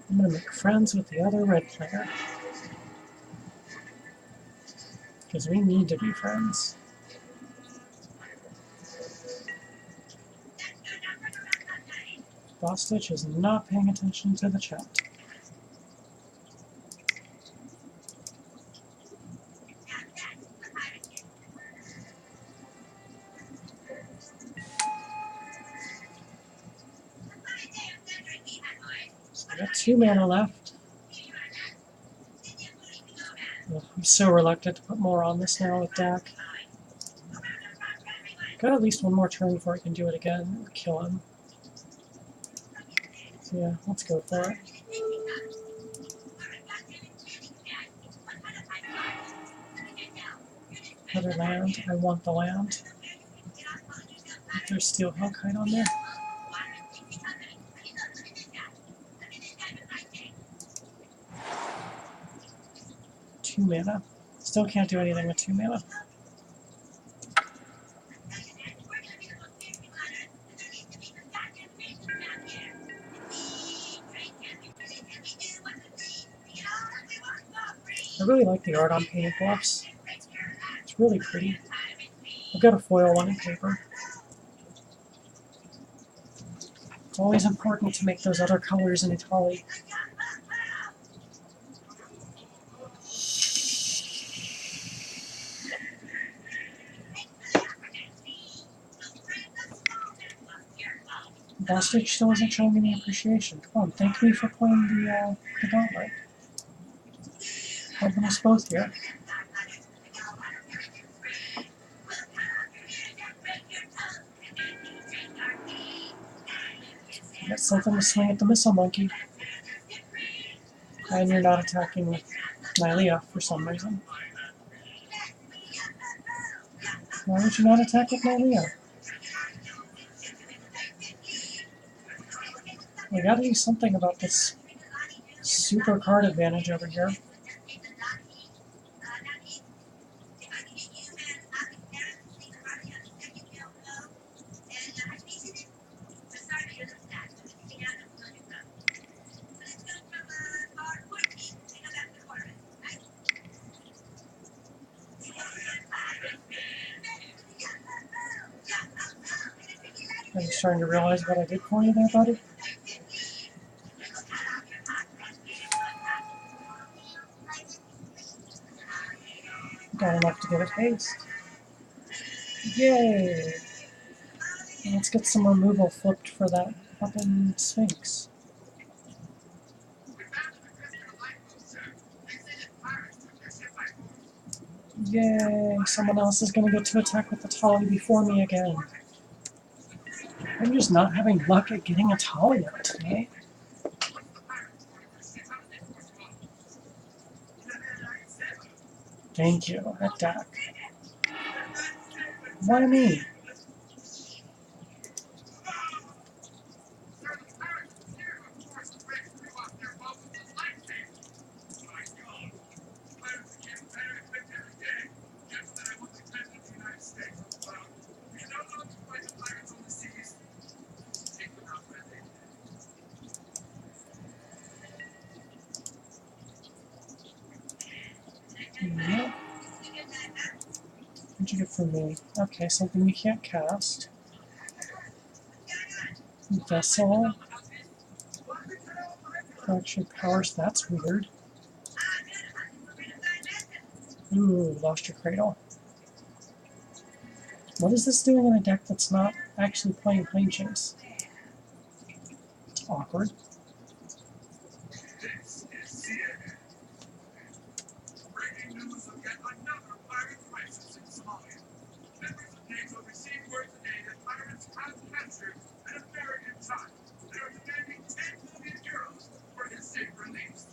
I'm gonna make friends with the other red player. Because we need to be friends. Bostitch is not paying attention to the chat. So I got 2 mana left. Ugh, I'm so reluctant to put more on this now with Dak. Got at least 1 more turn before I can do it again or kill him. So yeah, let's go for it. Another land. I want the land. There's Steel Hellkite on there. 2 mana. Still can't do anything with 2 mana. I really like the art on painted bluffs. It's really pretty. I've got a foil one in paper. It's always important to make those other colors in Etali. Bostage still isn't showing me any appreciation. Come on, thank me for playing the gauntlet. Helping us both here. Got something to swing at the missile monkey. And you're not attacking with Nylea for some reason. Why would you not attack with Nylea? We gotta do something about this super card advantage over here. Are you starting to realize what I did for you there, buddy? Got enough to give it haste. Yay! And let's get some removal flipped for that fucking Sphinx. Yay! Someone else is gonna get to attack with the Etali before me again. I'm just not having luck at getting a Etali out today. Thank you, attack. Why me? Yep. What'd you get from me? Okay, something you can't cast. Vessel. Correction powers, that's weird. Ooh, lost your cradle. What is this doing in a deck that's not actually playing Plane Chase? It's awkward. This is CNN. Breaking news of yet another pirate crisis in Somalia. Members of NATO received word today that pirates have captured an American child. They are demanding 10 million euros for his safe release.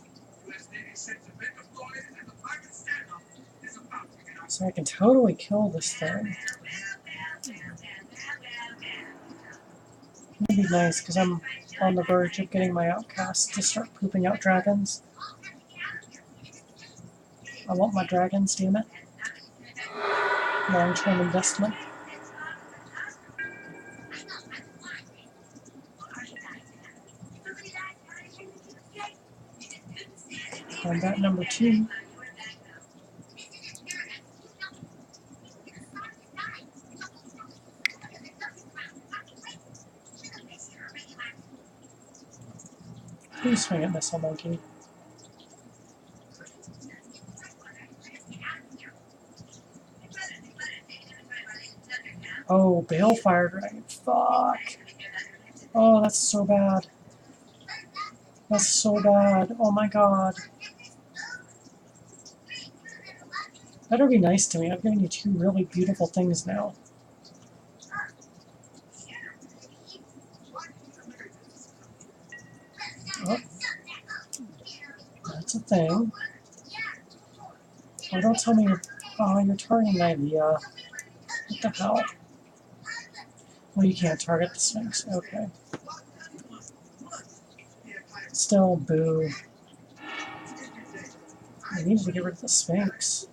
U.S. Navy ships have been deployed and the pirate standoff is about to get out. So I can totally kill this thing. It'd be nice, because I'm on the verge of getting my outcast to start pooping out dragons. I want my dragons, damn it. Long-term investment. Combat number 2. Please swing at Missile Monkey. Oh, Balefire Dragon. Fuck. Oh, that's so bad. That's so bad. Oh my god. Better be nice to me. I've given you 2 really beautiful things now. Oh. That's a thing. Oh, don't tell me you're targeting Nylea. What the hell? Well, you can't target the Sphinx. Okay. Still, boo. I needed to get rid of the Sphinx.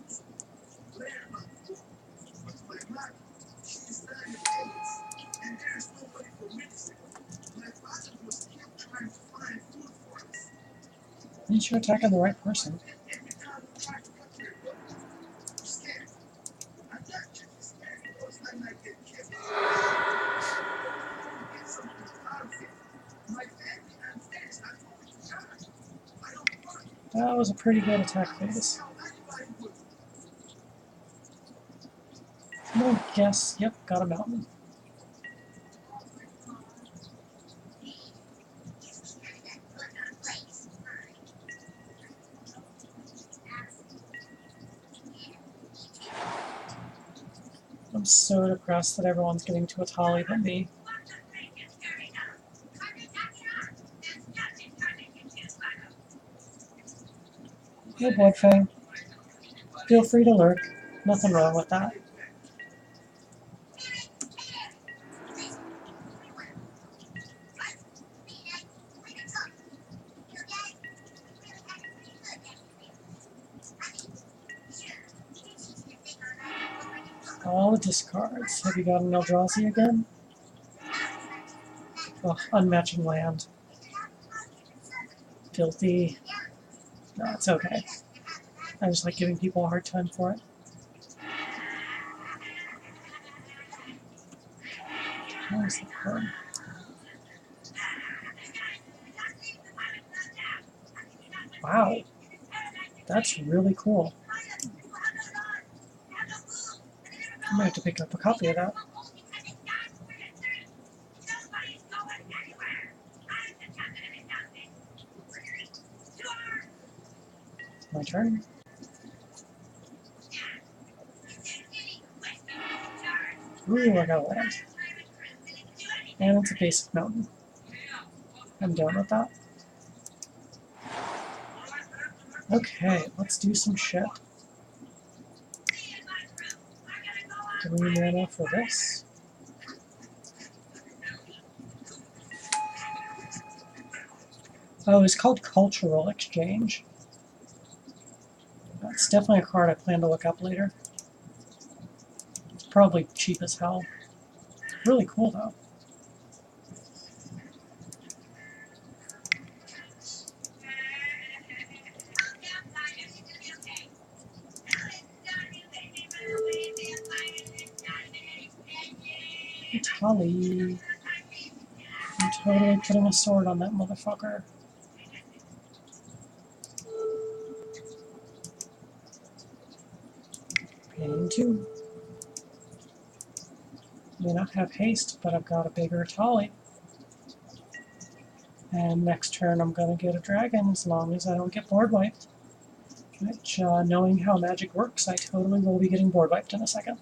Didn't you attack on the right person? That was a pretty good attack phase. I'm gonna guess, yep, got a mountain. I'm so depressed that everyone's getting to Etali but me. Hey, Bloodfang. Feel free to lurk. Nothing wrong with that. All the discards. Have you got an Eldrazi again? Ugh, unmatching land. Filthy. No, it's okay. I just like giving people a hard time for it. Where's the card? Wow. That's really cool. I might have to pick up a copy of that. My turn. Ooh, I got a land. And it's a basic mountain. I'm done with that. Okay, let's do some shit. 3 mana for this. Oh, it's called Cultural Exchange. That's definitely a card I plan to look up later. It's probably cheap as hell. Really cool, though. Etali. I'm totally putting a sword on that motherfucker. Paying 2. May not have haste, but I've got a bigger Etali. And next turn I'm going to get a dragon as long as I don't get board wiped. Which, knowing how Magic works, I totally will be getting board wiped in a second.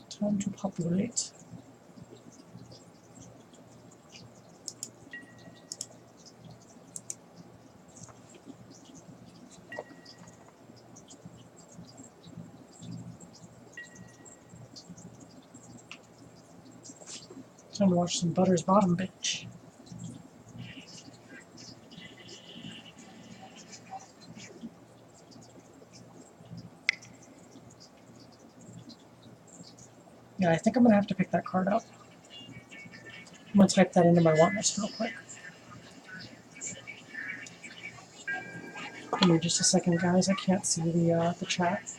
Time to populate. Time to watch some Butter's Bottom, bitch. Yeah, I think I'm going to have to pick that card up. I'm going to type that into my want list real quick. Give me just a second, guys. I can't see the chat.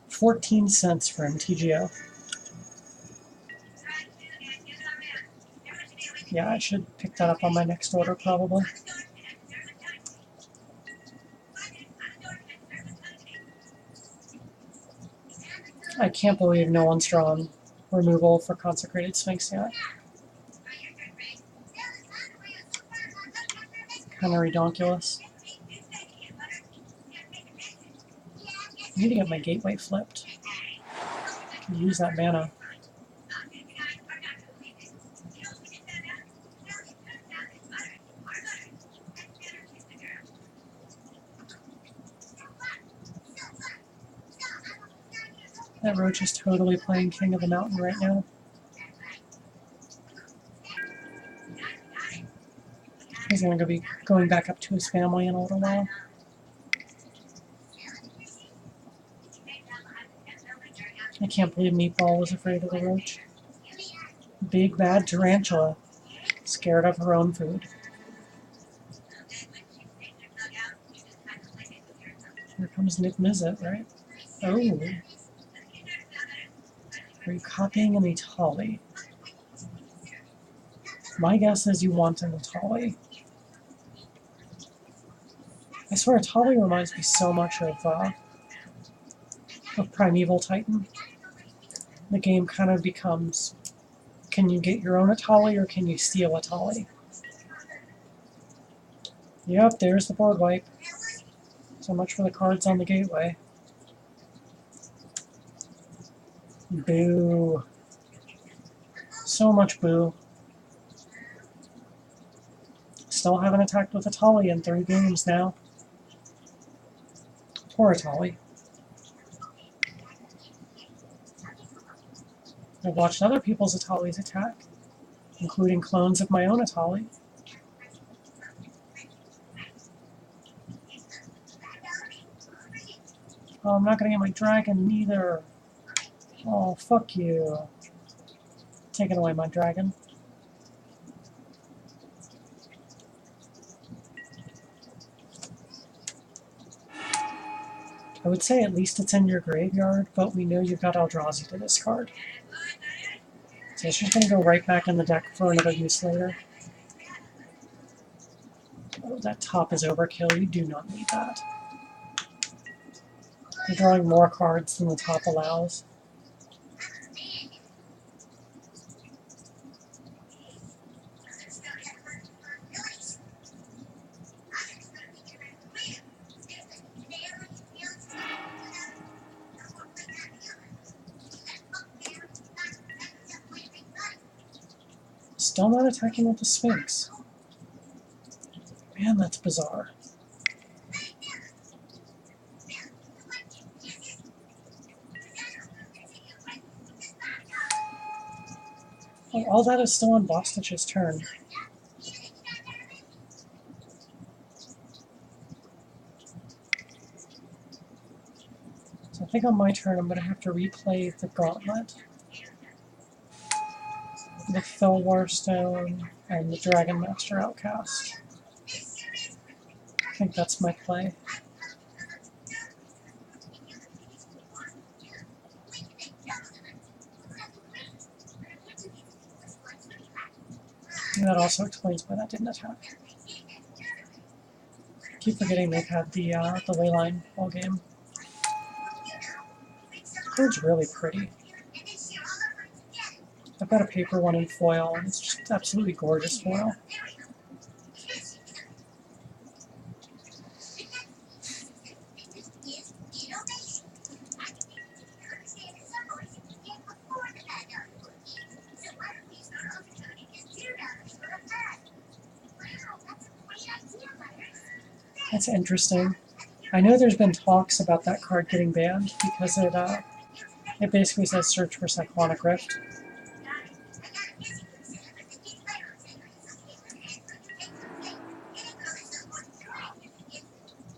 $0.14 for MTGO. Yeah, I should pick that up on my next order, probably. I can't believe no one's drawn removal for Consecrated Sphinx yet. Kind of redonkulous. I need to get my gateway flipped. I can use that mana. That roach is totally playing King of the Mountain right now. He's going to be going back up to his family in a little while. I can't believe Meatball was afraid of the roach. Big bad tarantula, scared of her own food. Here comes Nick Mizzet, right? Oh. Are you copying an Etali? My guess is you want an Etali. I swear Etali reminds me so much of Primeval Titan. The game kind of becomes, can you get your own Etali or can you steal Etali? Yep, there's the board wipe. So much for the cards on the gateway. Boo. So much boo. Still haven't attacked with Etali in 3 games now. Poor Etali. I've watched other people's Etalis attack, including clones of my own Etali. Oh, I'm not going to get my dragon neither. Oh, fuck you. Taking away my dragon. I would say at least it's in your graveyard, but we know you've got Eldrazi to discard. So it's just going to go right back in the deck for another use later. Oh, that top is overkill. You do not need that. You're drawing more cards than the top allows. Still not attacking with the Sphinx. Man, that's bizarre. Oh, all that is still on Bostich's turn. So I think on my turn I'm going to have to replay the Gauntlet, the Felwar Stone, and the Dragon Master Outcast. I think that's my play. And that also explains why that didn't attack. I keep forgetting they've had the Leyline all game. The card's really pretty. I've got a paper one in foil, and it's just absolutely gorgeous foil. That's interesting. I know there's been talks about that card getting banned because it basically says search for Cyclonic Rift.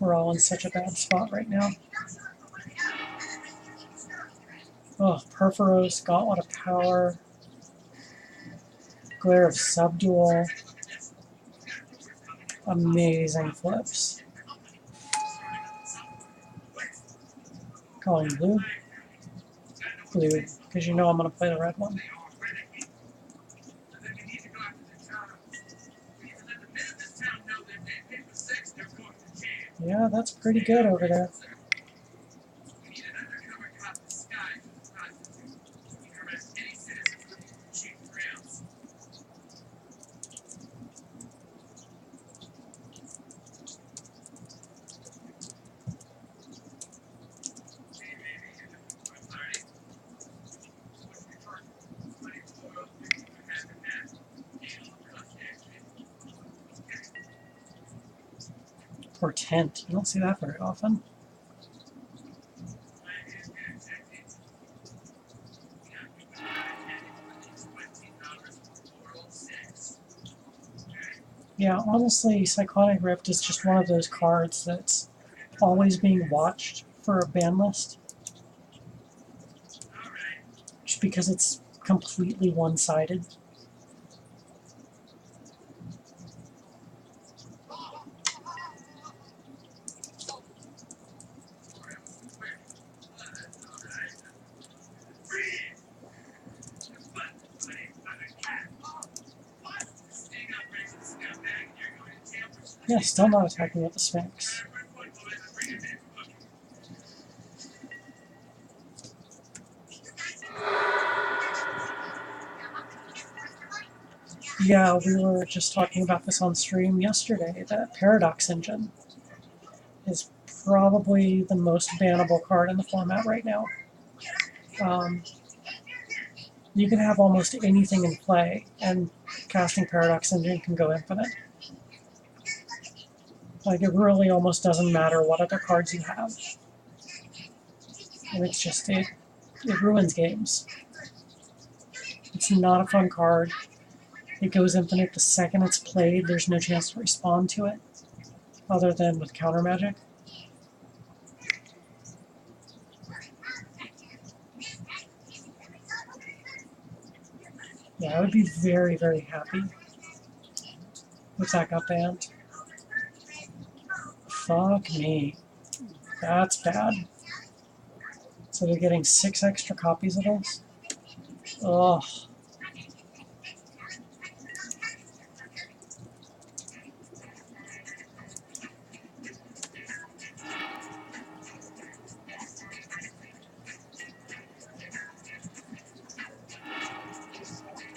We're all in such a bad spot right now. Oh, Perforos, Gauntlet of Power, Glare of Subdual. Amazing flips. Calling blue? Blue, because you know I'm going to play the red one. Yeah, that's pretty good over there. Portent. You don't see that very often. Yeah, honestly, Cyclonic Rift is just one of those cards that's always being watched for a ban list. just because it's completely one-sided. Yeah, still not attacking with the Sphinx. Yeah, we were just talking about this on stream yesterday. That Paradox engine is probably the most bannable card in the format right now. You can have almost anything in play, and casting Paradox engine can go infinite. Like, it really almost doesn't matter what other cards you have. And it's just, it ruins games. It's not a fun card. It goes infinite the second it's played. There's no chance to respond to it, other than with counter magic. Yeah, I would be very, very happy if that got banned. Fuck me. That's bad. So they're getting 6 extra copies of this? Ugh.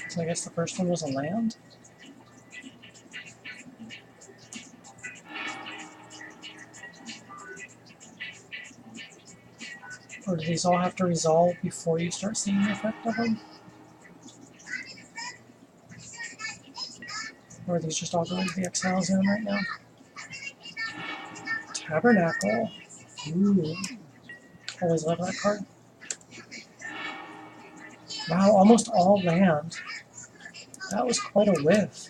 So I guess the first one was a land? Or do these all have to resolve before you start seeing the effect of them? Or are these just all going to the exile zone right now? Tabernacle. Ooh. Always love that card. Wow, almost all land. That was quite a whiff.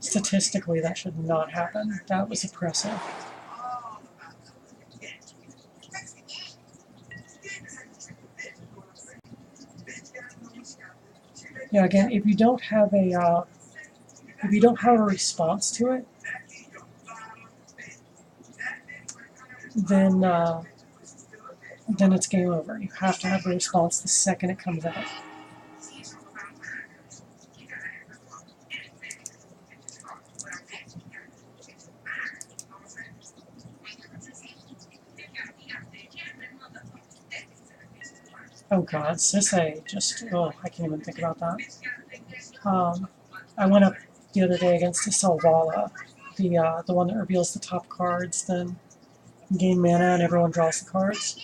Statistically, that should not happen. That was oppressive. Yeah, again, if you don't have a response to it, then it's game over. You have to have a response the second it comes out. Oh god, Sisay just, oh, I can't even think about that. I went up the other day against a Selvala, the one that reveals the top cards, then gain mana and everyone draws the cards.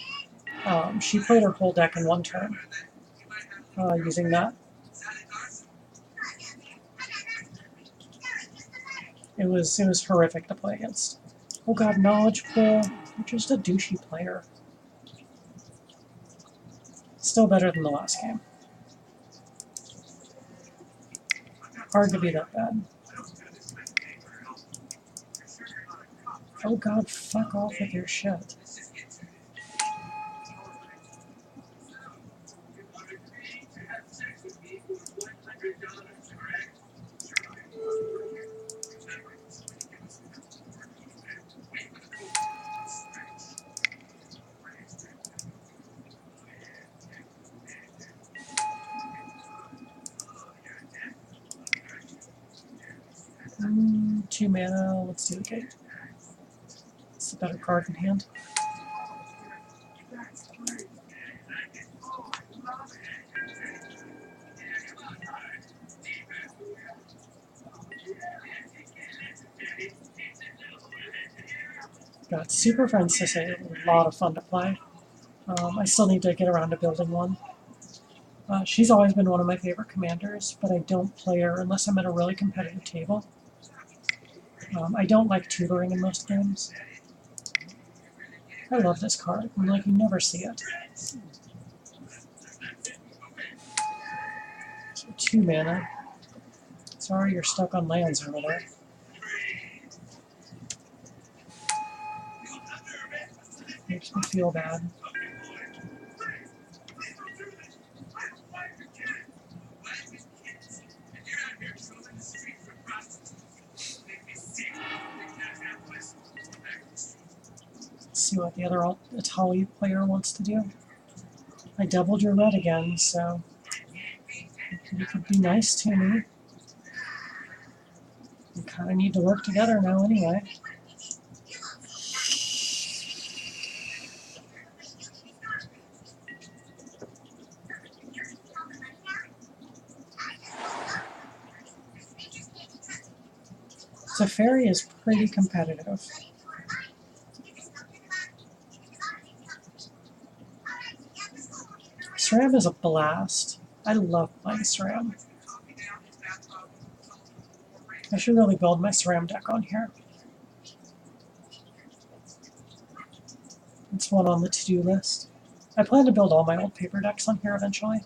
She played her whole deck in one turn, using that. It was horrific to play against. Oh god, Knowledge Pool, you're just a douchey player. Still better than the last game. Hard to be that bad. Oh god, fuck off with your shit. Two mana, let's do the gate. It's a better card in hand. Got Super Friends to say, a lot of fun to play. I still need to get around to building one. She's always been one of my favorite commanders, but I don't play her unless I'm at a really competitive table. I don't like tutoring in most games. I love this card, and like you never see it. So 2 mana. Sorry you're stuck on lands over there. Makes me feel bad. Let's see what the other Etali player wants to do. I doubled your red again, so you could be nice to me. We kind of need to work together now anyway. Teferi is pretty competitive. SRAM is a blast. I love playing SRAM. I should really build my SRAM deck on here. It's one on the to-do list. I plan to build all my old paper decks on here eventually.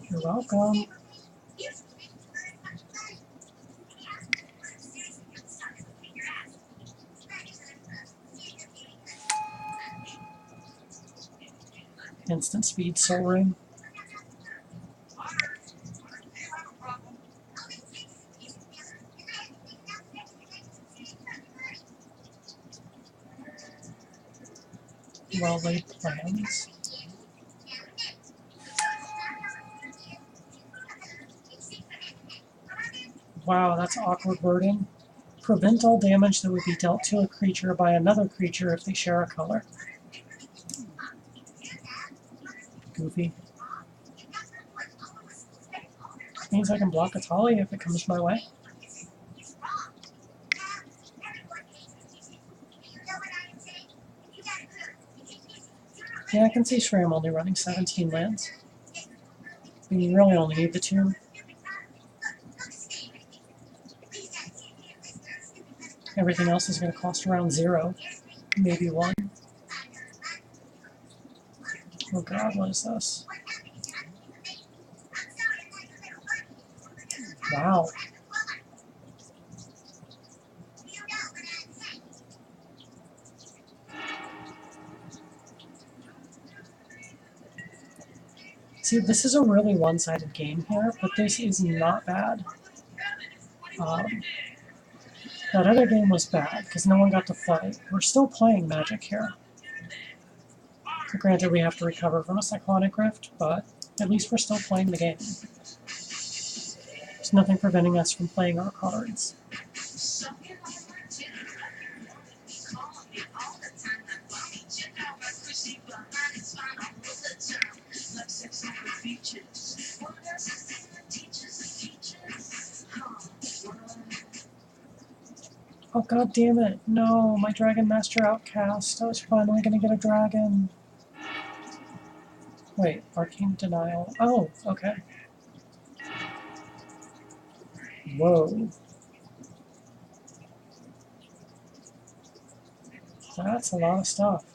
You're welcome. Instant speed soul ring. Well laid plans. Wow, that's awkward wording. Prevent all damage that would be dealt to a creature by another creature if they share a color. Goofy. Means I can block Etali if it comes my way. Yeah, I can see SRAM only running 17 lands. I mean, you really only need the 2. Everything else is going to cost around 0, maybe 1. Oh god, what is this? Wow. See, this is a really one-sided game here, but this is not bad. That other game was bad, because no one got to play. We're still playing Magic here. Granted, we have to recover from a Cyclonic Rift, but at least we're still playing the game. There's nothing preventing us from playing our cards. Oh god damn it, no, my Dragon Master outcast. I was finally gonna get a dragon. Wait, Arcane Denial. Oh, okay. Whoa. That's a lot of stuff.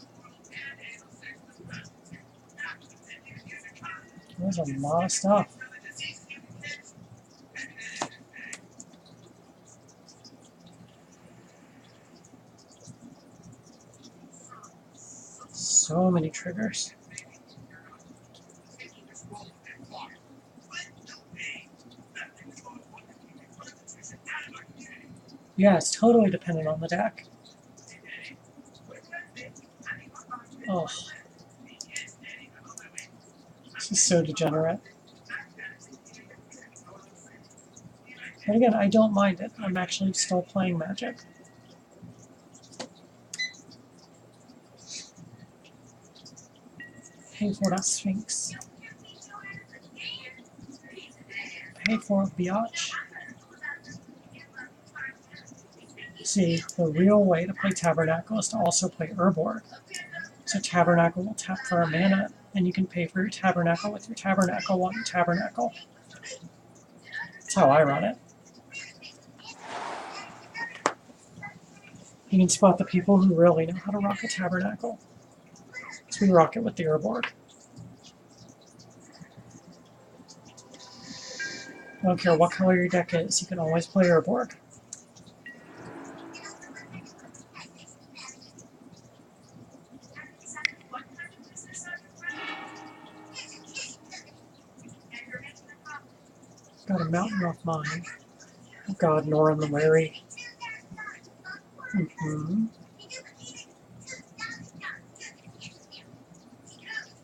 There's a lot of stuff. So many triggers. Yeah, it's totally dependent on the deck. Oh. This is so degenerate. But again, I don't mind it. I'm actually still playing Magic. Pay for that Sphinx. Pay for a biatch. See, the real way to play Tabernacle is to also play Urborg. So Tabernacle will tap for a mana, and you can pay for your Tabernacle with your Tabernacle while you Tabernacle. That's how I run it. You can spot the people who really know how to rock a Tabernacle. So we rock it with the Urborg. I don't care what color your deck is, you can always play Urborg. Got a mountain off mine. Oh god, Nora the Wary.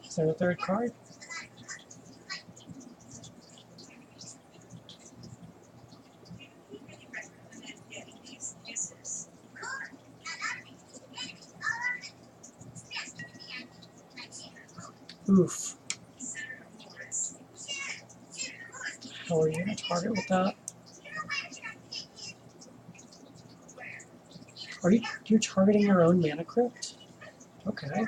Is there a third card? Oof. How are you going to target with that? You're targeting your own mana crypt? Okay.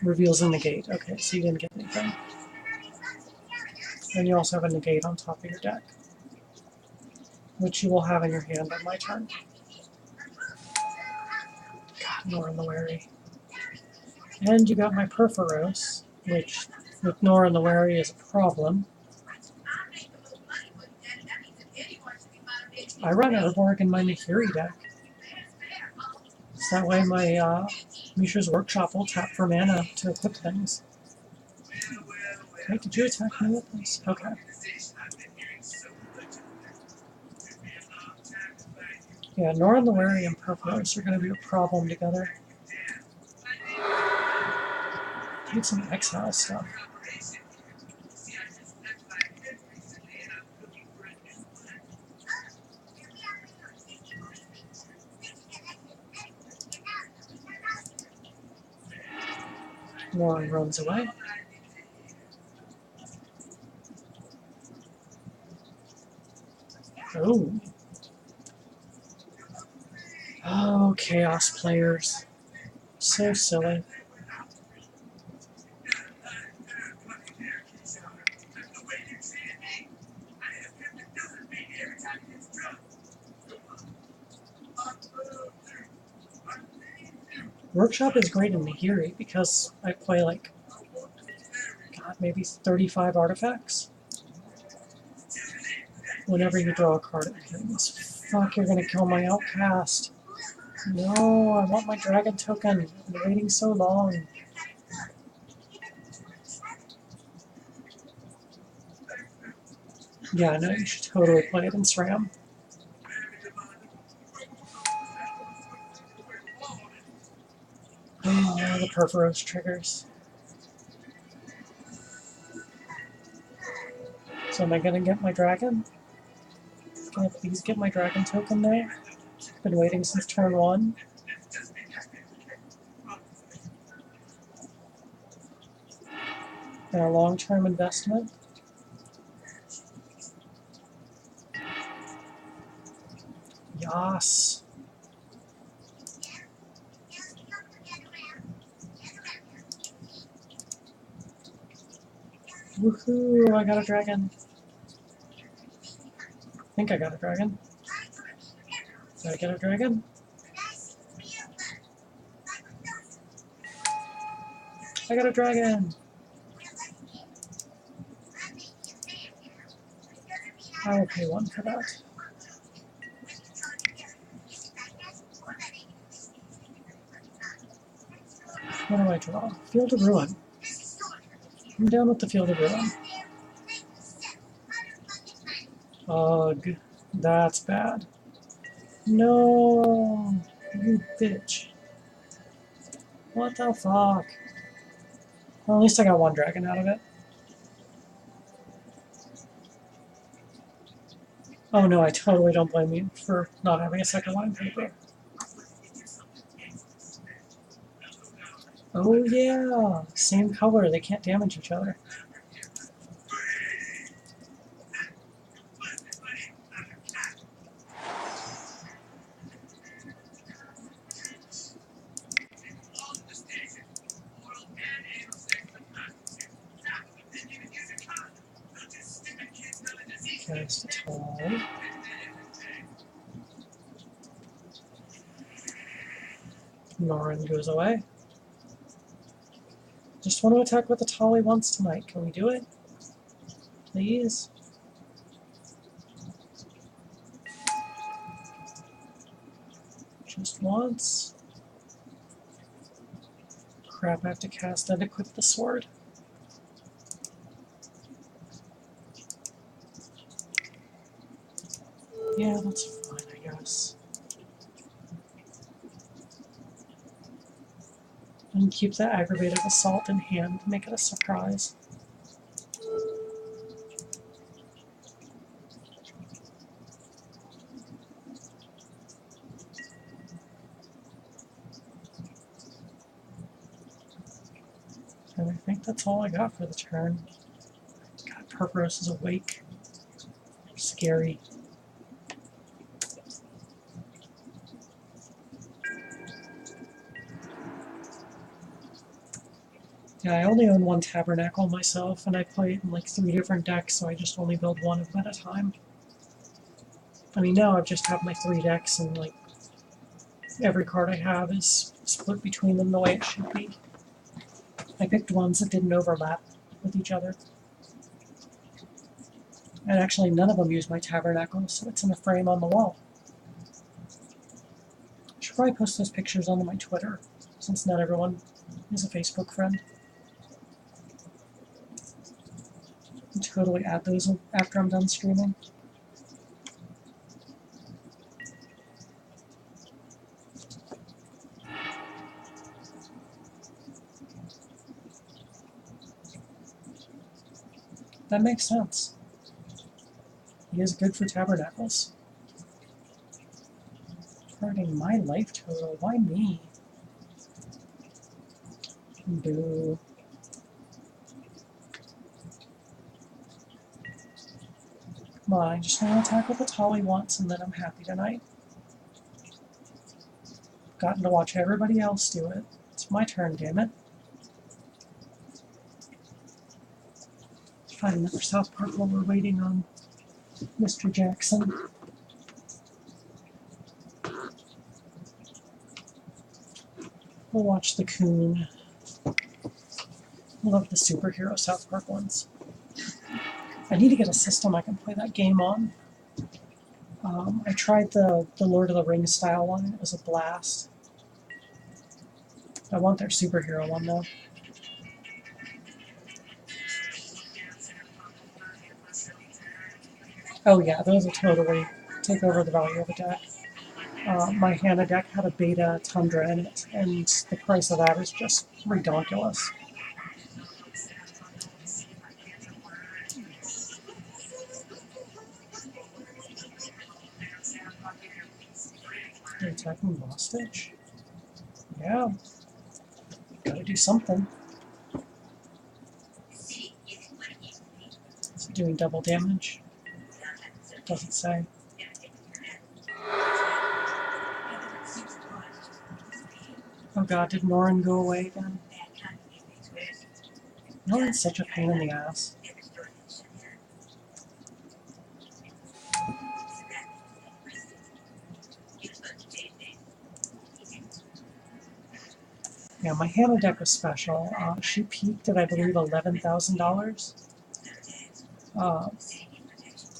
Reveals a negate. Okay, so you didn't get anything. And you also have a negate on top of your deck, which you will have in your hand on my turn. God, Nora the Wary. And you got my Perforos, which with Nora the Wary is a problem. I run Urborg in my Nahiri deck. So that way my Mishra's Workshop will tap for mana to equip things. Wait, did you attack me with this? Okay. Yeah, Nora the Wary and Perforos are going to be a problem together. Need some exile stuff. Nora runs away. Oh. Oh, Chaos players. So silly. Workshop is great in Nahiri because I play like, God, maybe 35 artifacts. Whenever you draw a card, it happens. Fuck, you're gonna kill my outcast. No, I want my dragon token. I've been waiting so long. Yeah, no, you should totally play it in SRAM. Oh, the Perforos triggers. So am I gonna get my dragon? Can I please get my dragon token there? Been waiting since turn 1. And a long-term investment. Yas. Woohoo, I got a dragon. I think I got a dragon. Did I get a dragon? I got a dragon! I will pay 1 for that. What do I draw? Field of Ruin. I'm down with the Field of Ruin. Ugh, that's bad. No, you bitch. What the fuck? Well, at least I got 1 dragon out of it. Oh no, I totally don't blame you for not having a second line paper. Oh yeah, same color. They can't damage each other. Cast Etali. Norin goes away. Just want to attack with Etali once tonight. Can we do it? Please? Just once. Crap, I have to cast and equip the sword. Yeah, that's fine, I guess. And keep that aggravated assault in hand to make it a surprise. And I think that's all I got for the turn. God, Purpose is awake. Scary. Yeah, I only own one Tabernacle myself, and I play it in like 3 different decks, so I just only build one of them at a time. I mean, now I've just have my 3 decks, and like every card I have is split between them the way it should be. I picked ones that didn't overlap with each other. And actually, none of them use my Tabernacle, so it's in a frame on the wall. I should probably post those pictures onto my Twitter, since not everyone is a Facebook friend. I'll totally add those after I'm done streaming. That makes sense. He is good for Tabernacles. Starting my life total. Why me? Boo. Come on, I just want to attack with Etali once and then I'm happy tonight. Gotten to watch everybody else do it. It's my turn, damn it. Find another South Park while we're waiting on Mr. Jackson. We'll watch the Coon. I love the superhero South Park ones. I need to get a system I can play that game on. I tried the Lord of the Rings style one. It was a blast. I want their superhero one though. Oh yeah, those will totally take over the value of a deck. My Hannah deck had a beta Tundra in it, and the price of that is just redonkulous. They're attacking Boss Stitch? Yeah. Gotta do something. Is it doing double damage? Doesn't say. Oh god, did Norin go away again? Norin's such a pain in the ass. Yeah, my Hannah deck was special. She peaked at, I believe, $11,000.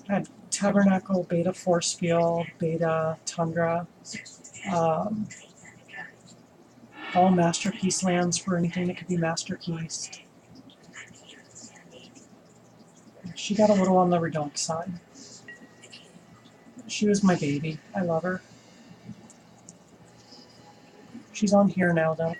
Had Tabernacle, Beta Force Field, Beta Tundra, all Masterpiece lands for anything that could be Masterpiece. She got a little on the redonk side. She was my baby. I love her. She's on here now, though.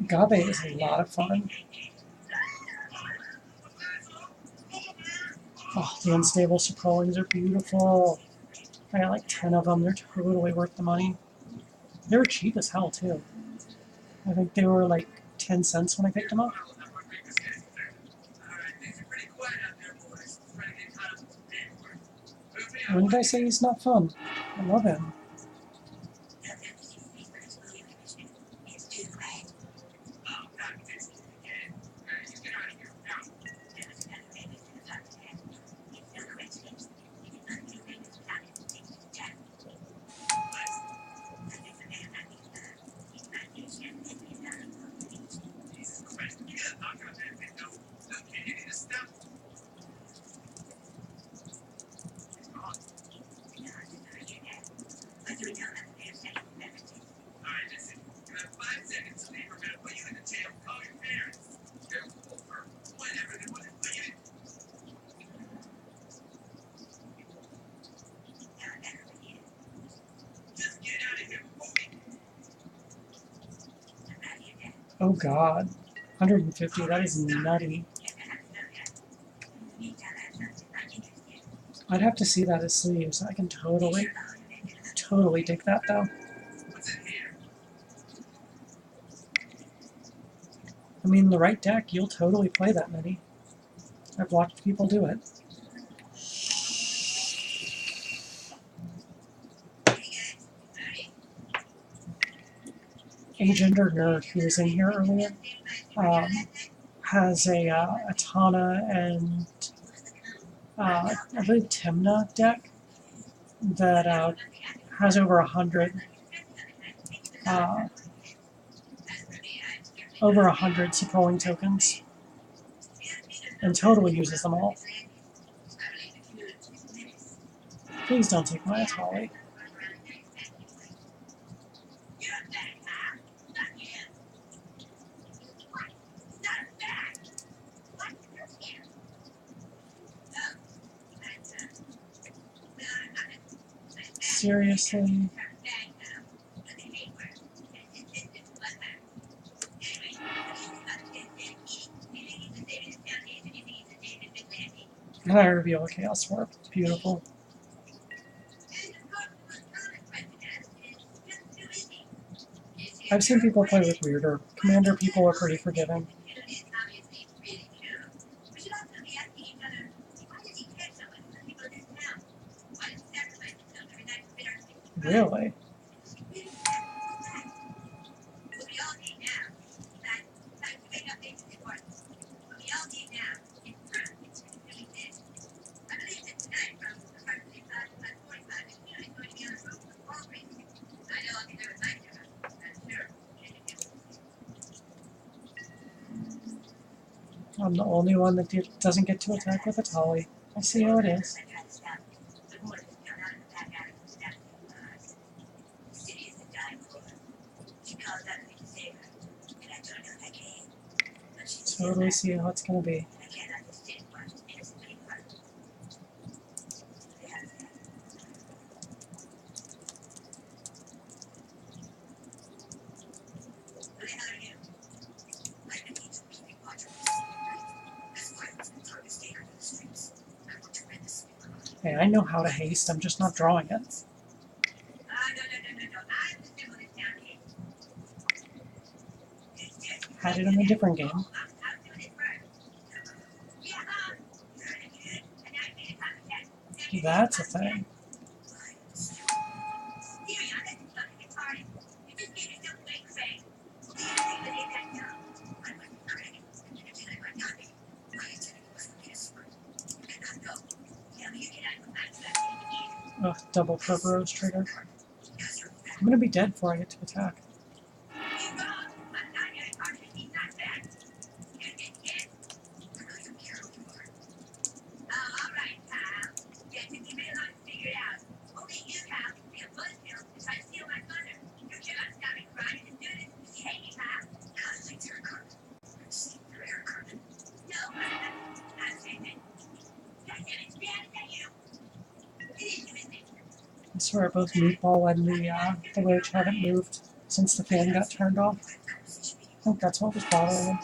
Agave is a lot of fun. Oh, the unstable Sucroings are beautiful. I got like 10 of them. They're totally worth the money. They were cheap as hell, too. I think they were like 10 cents when I picked them up. When did I say he's not fun? I love him. Oh god. 150, that is nutty. I'd have to see that as sleeves. I can totally dig that though. I mean, the right deck, you'll totally play that many. I've watched people do it. Agent or Nerd, who was in here earlier, has a Atana and I believe Timna deck that has over 100 Sucrolling tokens and totally uses them all. Please don't take my Etali. Seriously? High reveal of Chaos Warp. Beautiful. I've seen people play with weirder. Commander people are pretty forgiving. Really? I'm the only one that doesn't get to attack with Etali. I see how it is. Totally see how it's going to be. Hey, I know how to haste, I'm just not drawing it. Had it in a different game. That's a thing. Ugh, double Kerberos trigger. I'm gonna be dead before I get to attack. swear both Meatball and the Roach haven't moved since the fan got turned off. I think that's what was bothering them.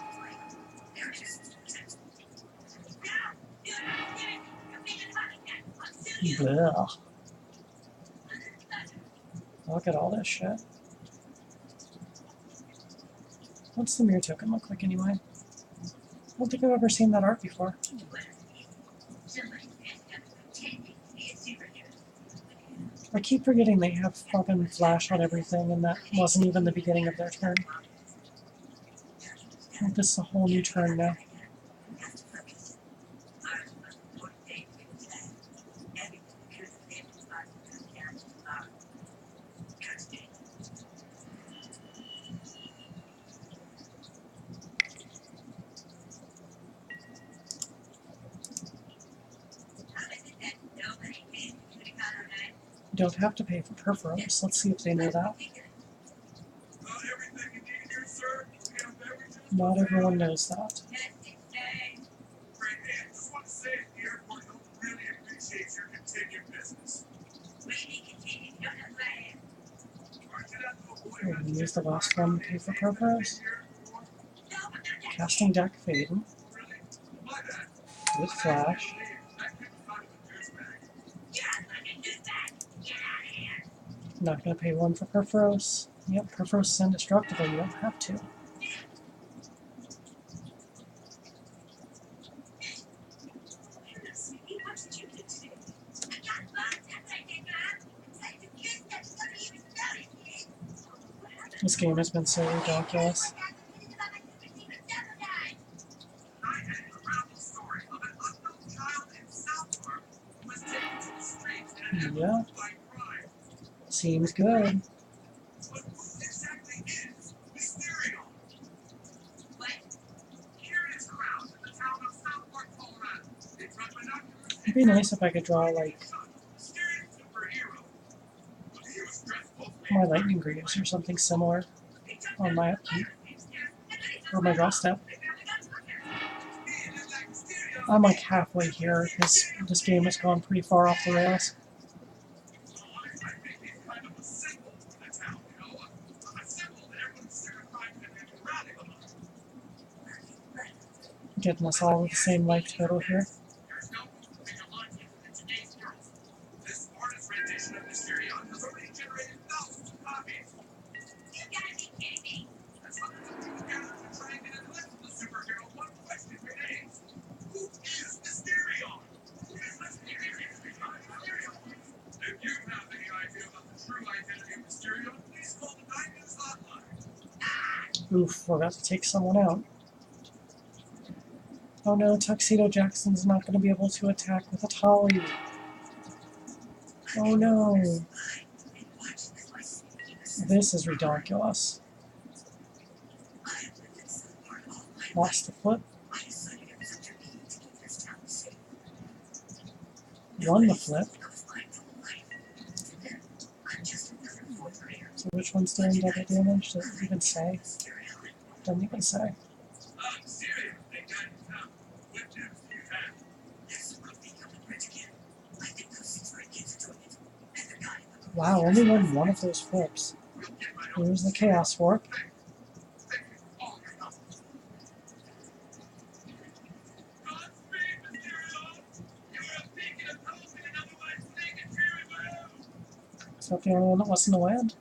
Blech. Look at all this shit. What's the mirror token look like anyway? I don't think I've ever seen that art before. I keep forgetting they have fucking flash on everything, and that wasn't even the beginning of their turn. I think this is a whole new turn now. You don't have to pay for perforos. Let's see if they know that. Not everyone knows that. We're going to use the last one to pay for perforos. Casting deck Faden. With flash. Not going to pay one for perforos. Yep, perforos is indestructible. You don't have to. This game has been so ridiculous. Yeah. Seems good. It'd be nice if I could draw, like, more lightning greaves or something similar on my upkeep. Or my draw step. I'm like halfway here. This game has gone pretty far off the rails. Getting us all with the same life total here. Oof, we're about to take someone out. Oh no, Tuxedo Jackson's not going to be able to attack with Etali. Oh no. This is ridiculous. Lost the flip. Won the flip. So which one's doing double damage? Does it even say? Doesn't even say. Wow, only won one of those flips. Here's the Chaos Warp. Is that the only one that wasn't a land?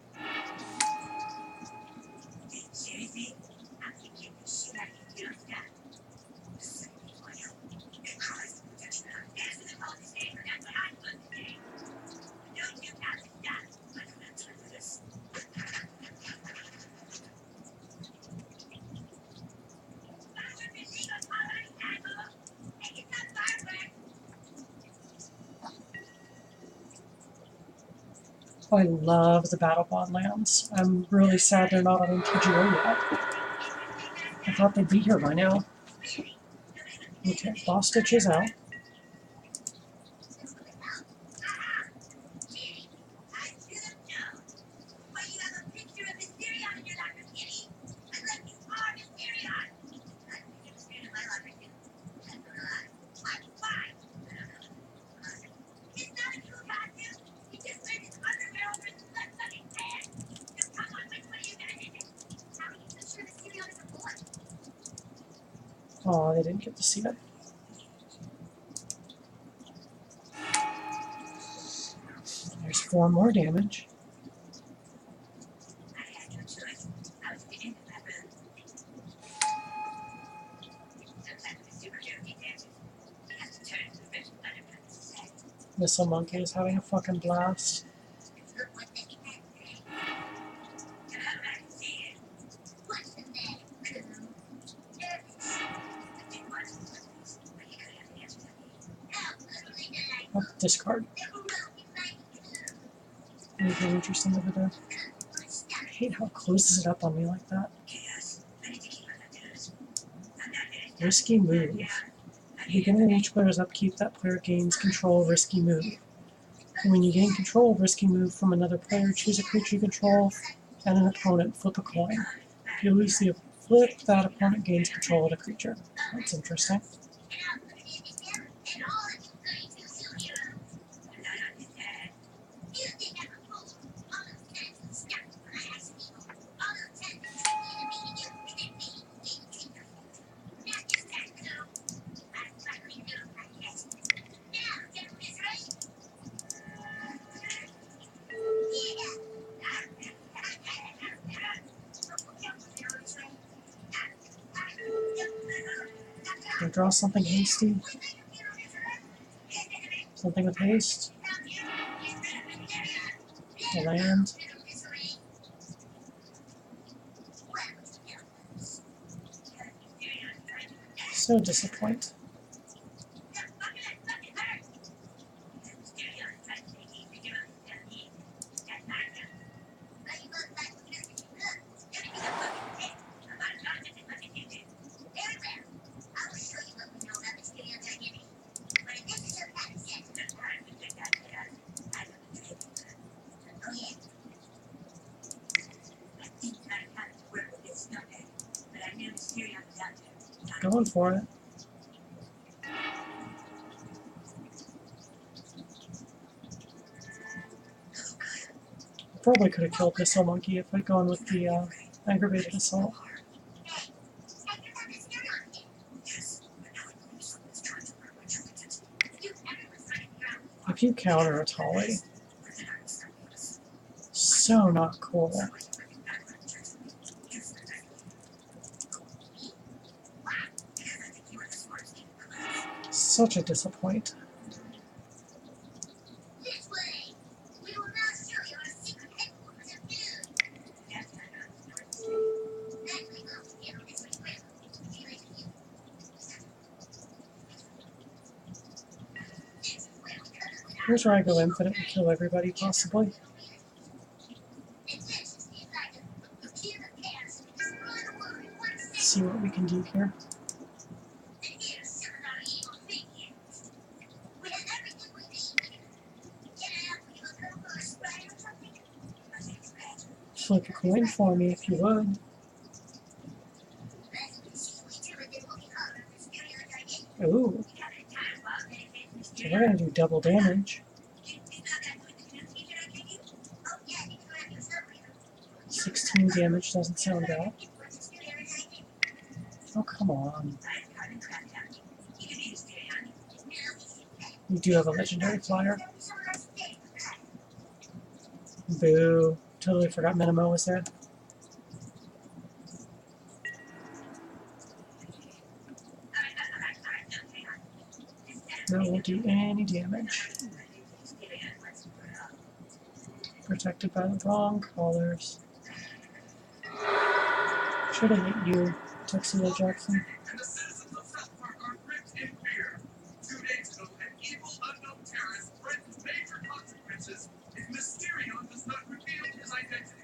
I love the Battle Bond lands. I'm really sad they're not on TGO yet. I thought they'd be here by now. Okay, Boss Stitch is out. Oh, they didn't get to see it. There's 4 more damage. I had no choice. I was beginning to happen. Sometimes the superhero dances. He has to turn to the rich undercurrents to say, Missile Monkey is having a fucking blast. look what they can do. Come out and I can see it. What's the name? Nervous. The big ones and ones, but he could have the answer to me. How ugly did I Oh, discard. Anything interesting over there? I hate how it closes it up on me like that. chaos? I need to keep on the news. I'm not getting done. Risky move. At the beginning of each player's upkeep, that player gains control of Risky Move. And when you gain control of Risky Move from another player, choose a creature you control and an opponent, flip a coin. If you lose the flip, that opponent gains control of the creature. That's interesting. Can I draw something hasty? Something with haste? A land? So disappointed. Going for it. Probably could have killed Missile Monkey if I'd gone with the aggravated assault. If you counter Etali, so not cool. Such a disappoint. Here's where I go infinite and kill everybody, possibly. See what we can do here. Flip a coin for me if you would. Ooh. So we're going to do double damage. 16 damage doesn't sound bad. Oh, come on. You do have a legendary flyer. Boo. Totally forgot Minimo was there. That won't do any damage. Protected by the wrong colors. Should have hit you, Tuxedo Jackson. And the citizens of South Park are gripped in fear. 2 days ago, an evil unknown terrorist threatened major consequences if Mysterion does not reveal his identity.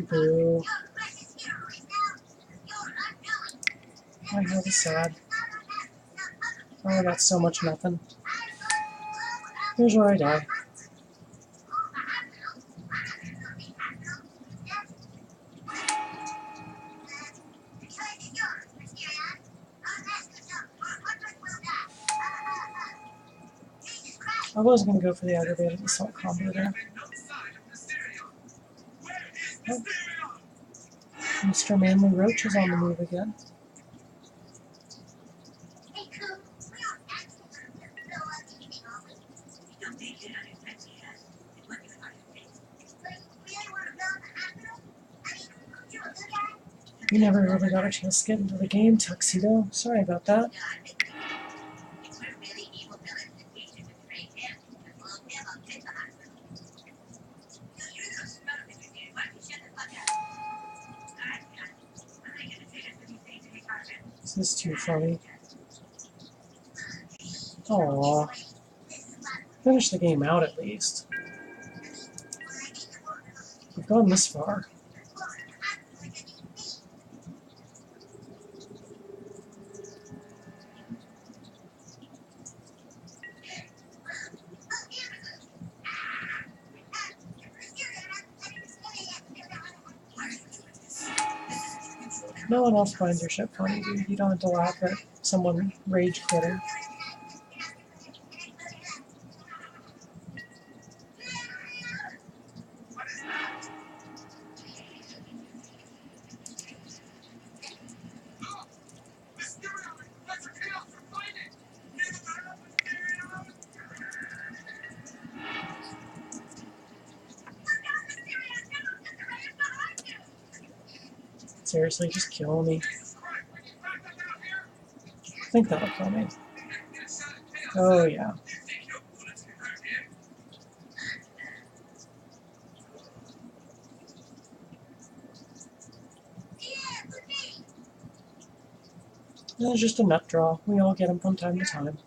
Boo. My head is sad. Oh, I got so much nothing. Here's where I die. I was going to go for the aggravated assault combo there. Oh. Mr. Manly Roach is on the move again. We never really got a chance to get into the game, Tuxedo. Sorry about that. If we're really evil villains, then we should betray him and blow him up in the hospital. You know, smell it with you. Why don't you shut the fuck up? Alright, what are you gonna say to these things in your car? This is too funny. Aww. Finish the game out at least. We've gone this far. No one else finds your shit funny, dude. You don't have to laugh at someone rage quitting. Seriously, just kill me. I think that'll kill me. Oh yeah. It's just a nut draw. We all get them from time to time.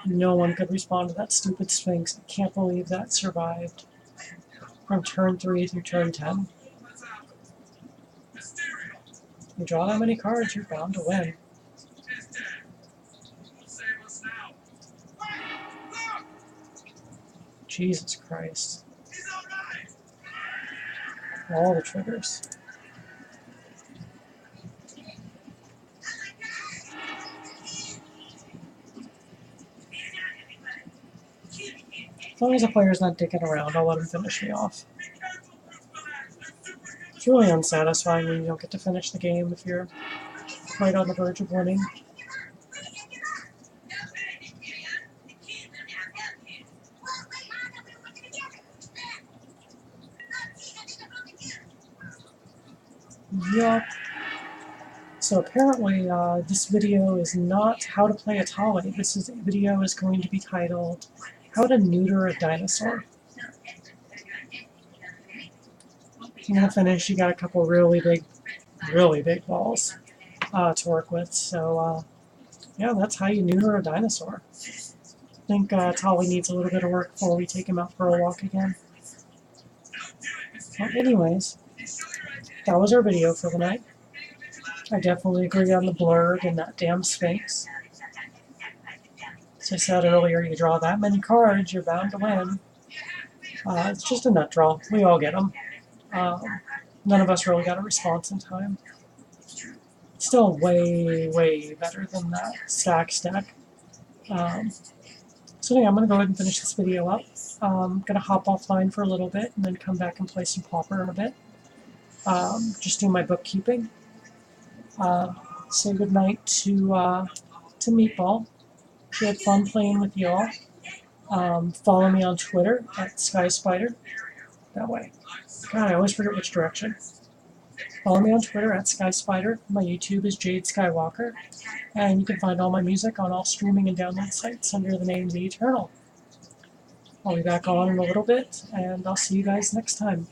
No one could respond to that stupid Sphinx. I can't believe that survived. From turn 3 through turn 10. You draw that many cards, you're bound to win. Jesus Christ. All the triggers. As long as the player's not dicking around, I'll let him finish me off. It's really unsatisfying when you don't get to finish the game if you're right on the verge of winning. Yup. So apparently this video is not how to play Etali. This video is going to be titled How to Neuter a Dinosaur. I'm going to finish. You got a couple really big balls to work with. So yeah, that's how you neuter a dinosaur. I think Etali needs a little bit of work before we take him out for a walk again. Well, anyways, that was our video for the night. I definitely agree on the blurb and that damn Sphinx. As I said earlier, you draw that many cards, you're bound to win. It's just a nut draw. We all get them. None of us really got a response in time. Still way better than that stack. So yeah, I'm going to go ahead and finish this video up. I'm going to hop offline for a little bit and then come back and play some Pauper in a bit. Just do my bookkeeping. Say goodnight to Meatball. She had fun playing with y'all. Follow me on Twitter at SkySpider. That way. God, I always forget which direction. Follow me on Twitter at SkySpider. My YouTube is Jade Skywalker. And you can find all my music on all streaming and download sites under the name The Eternal. I'll be back on in a little bit, and I'll see you guys next time.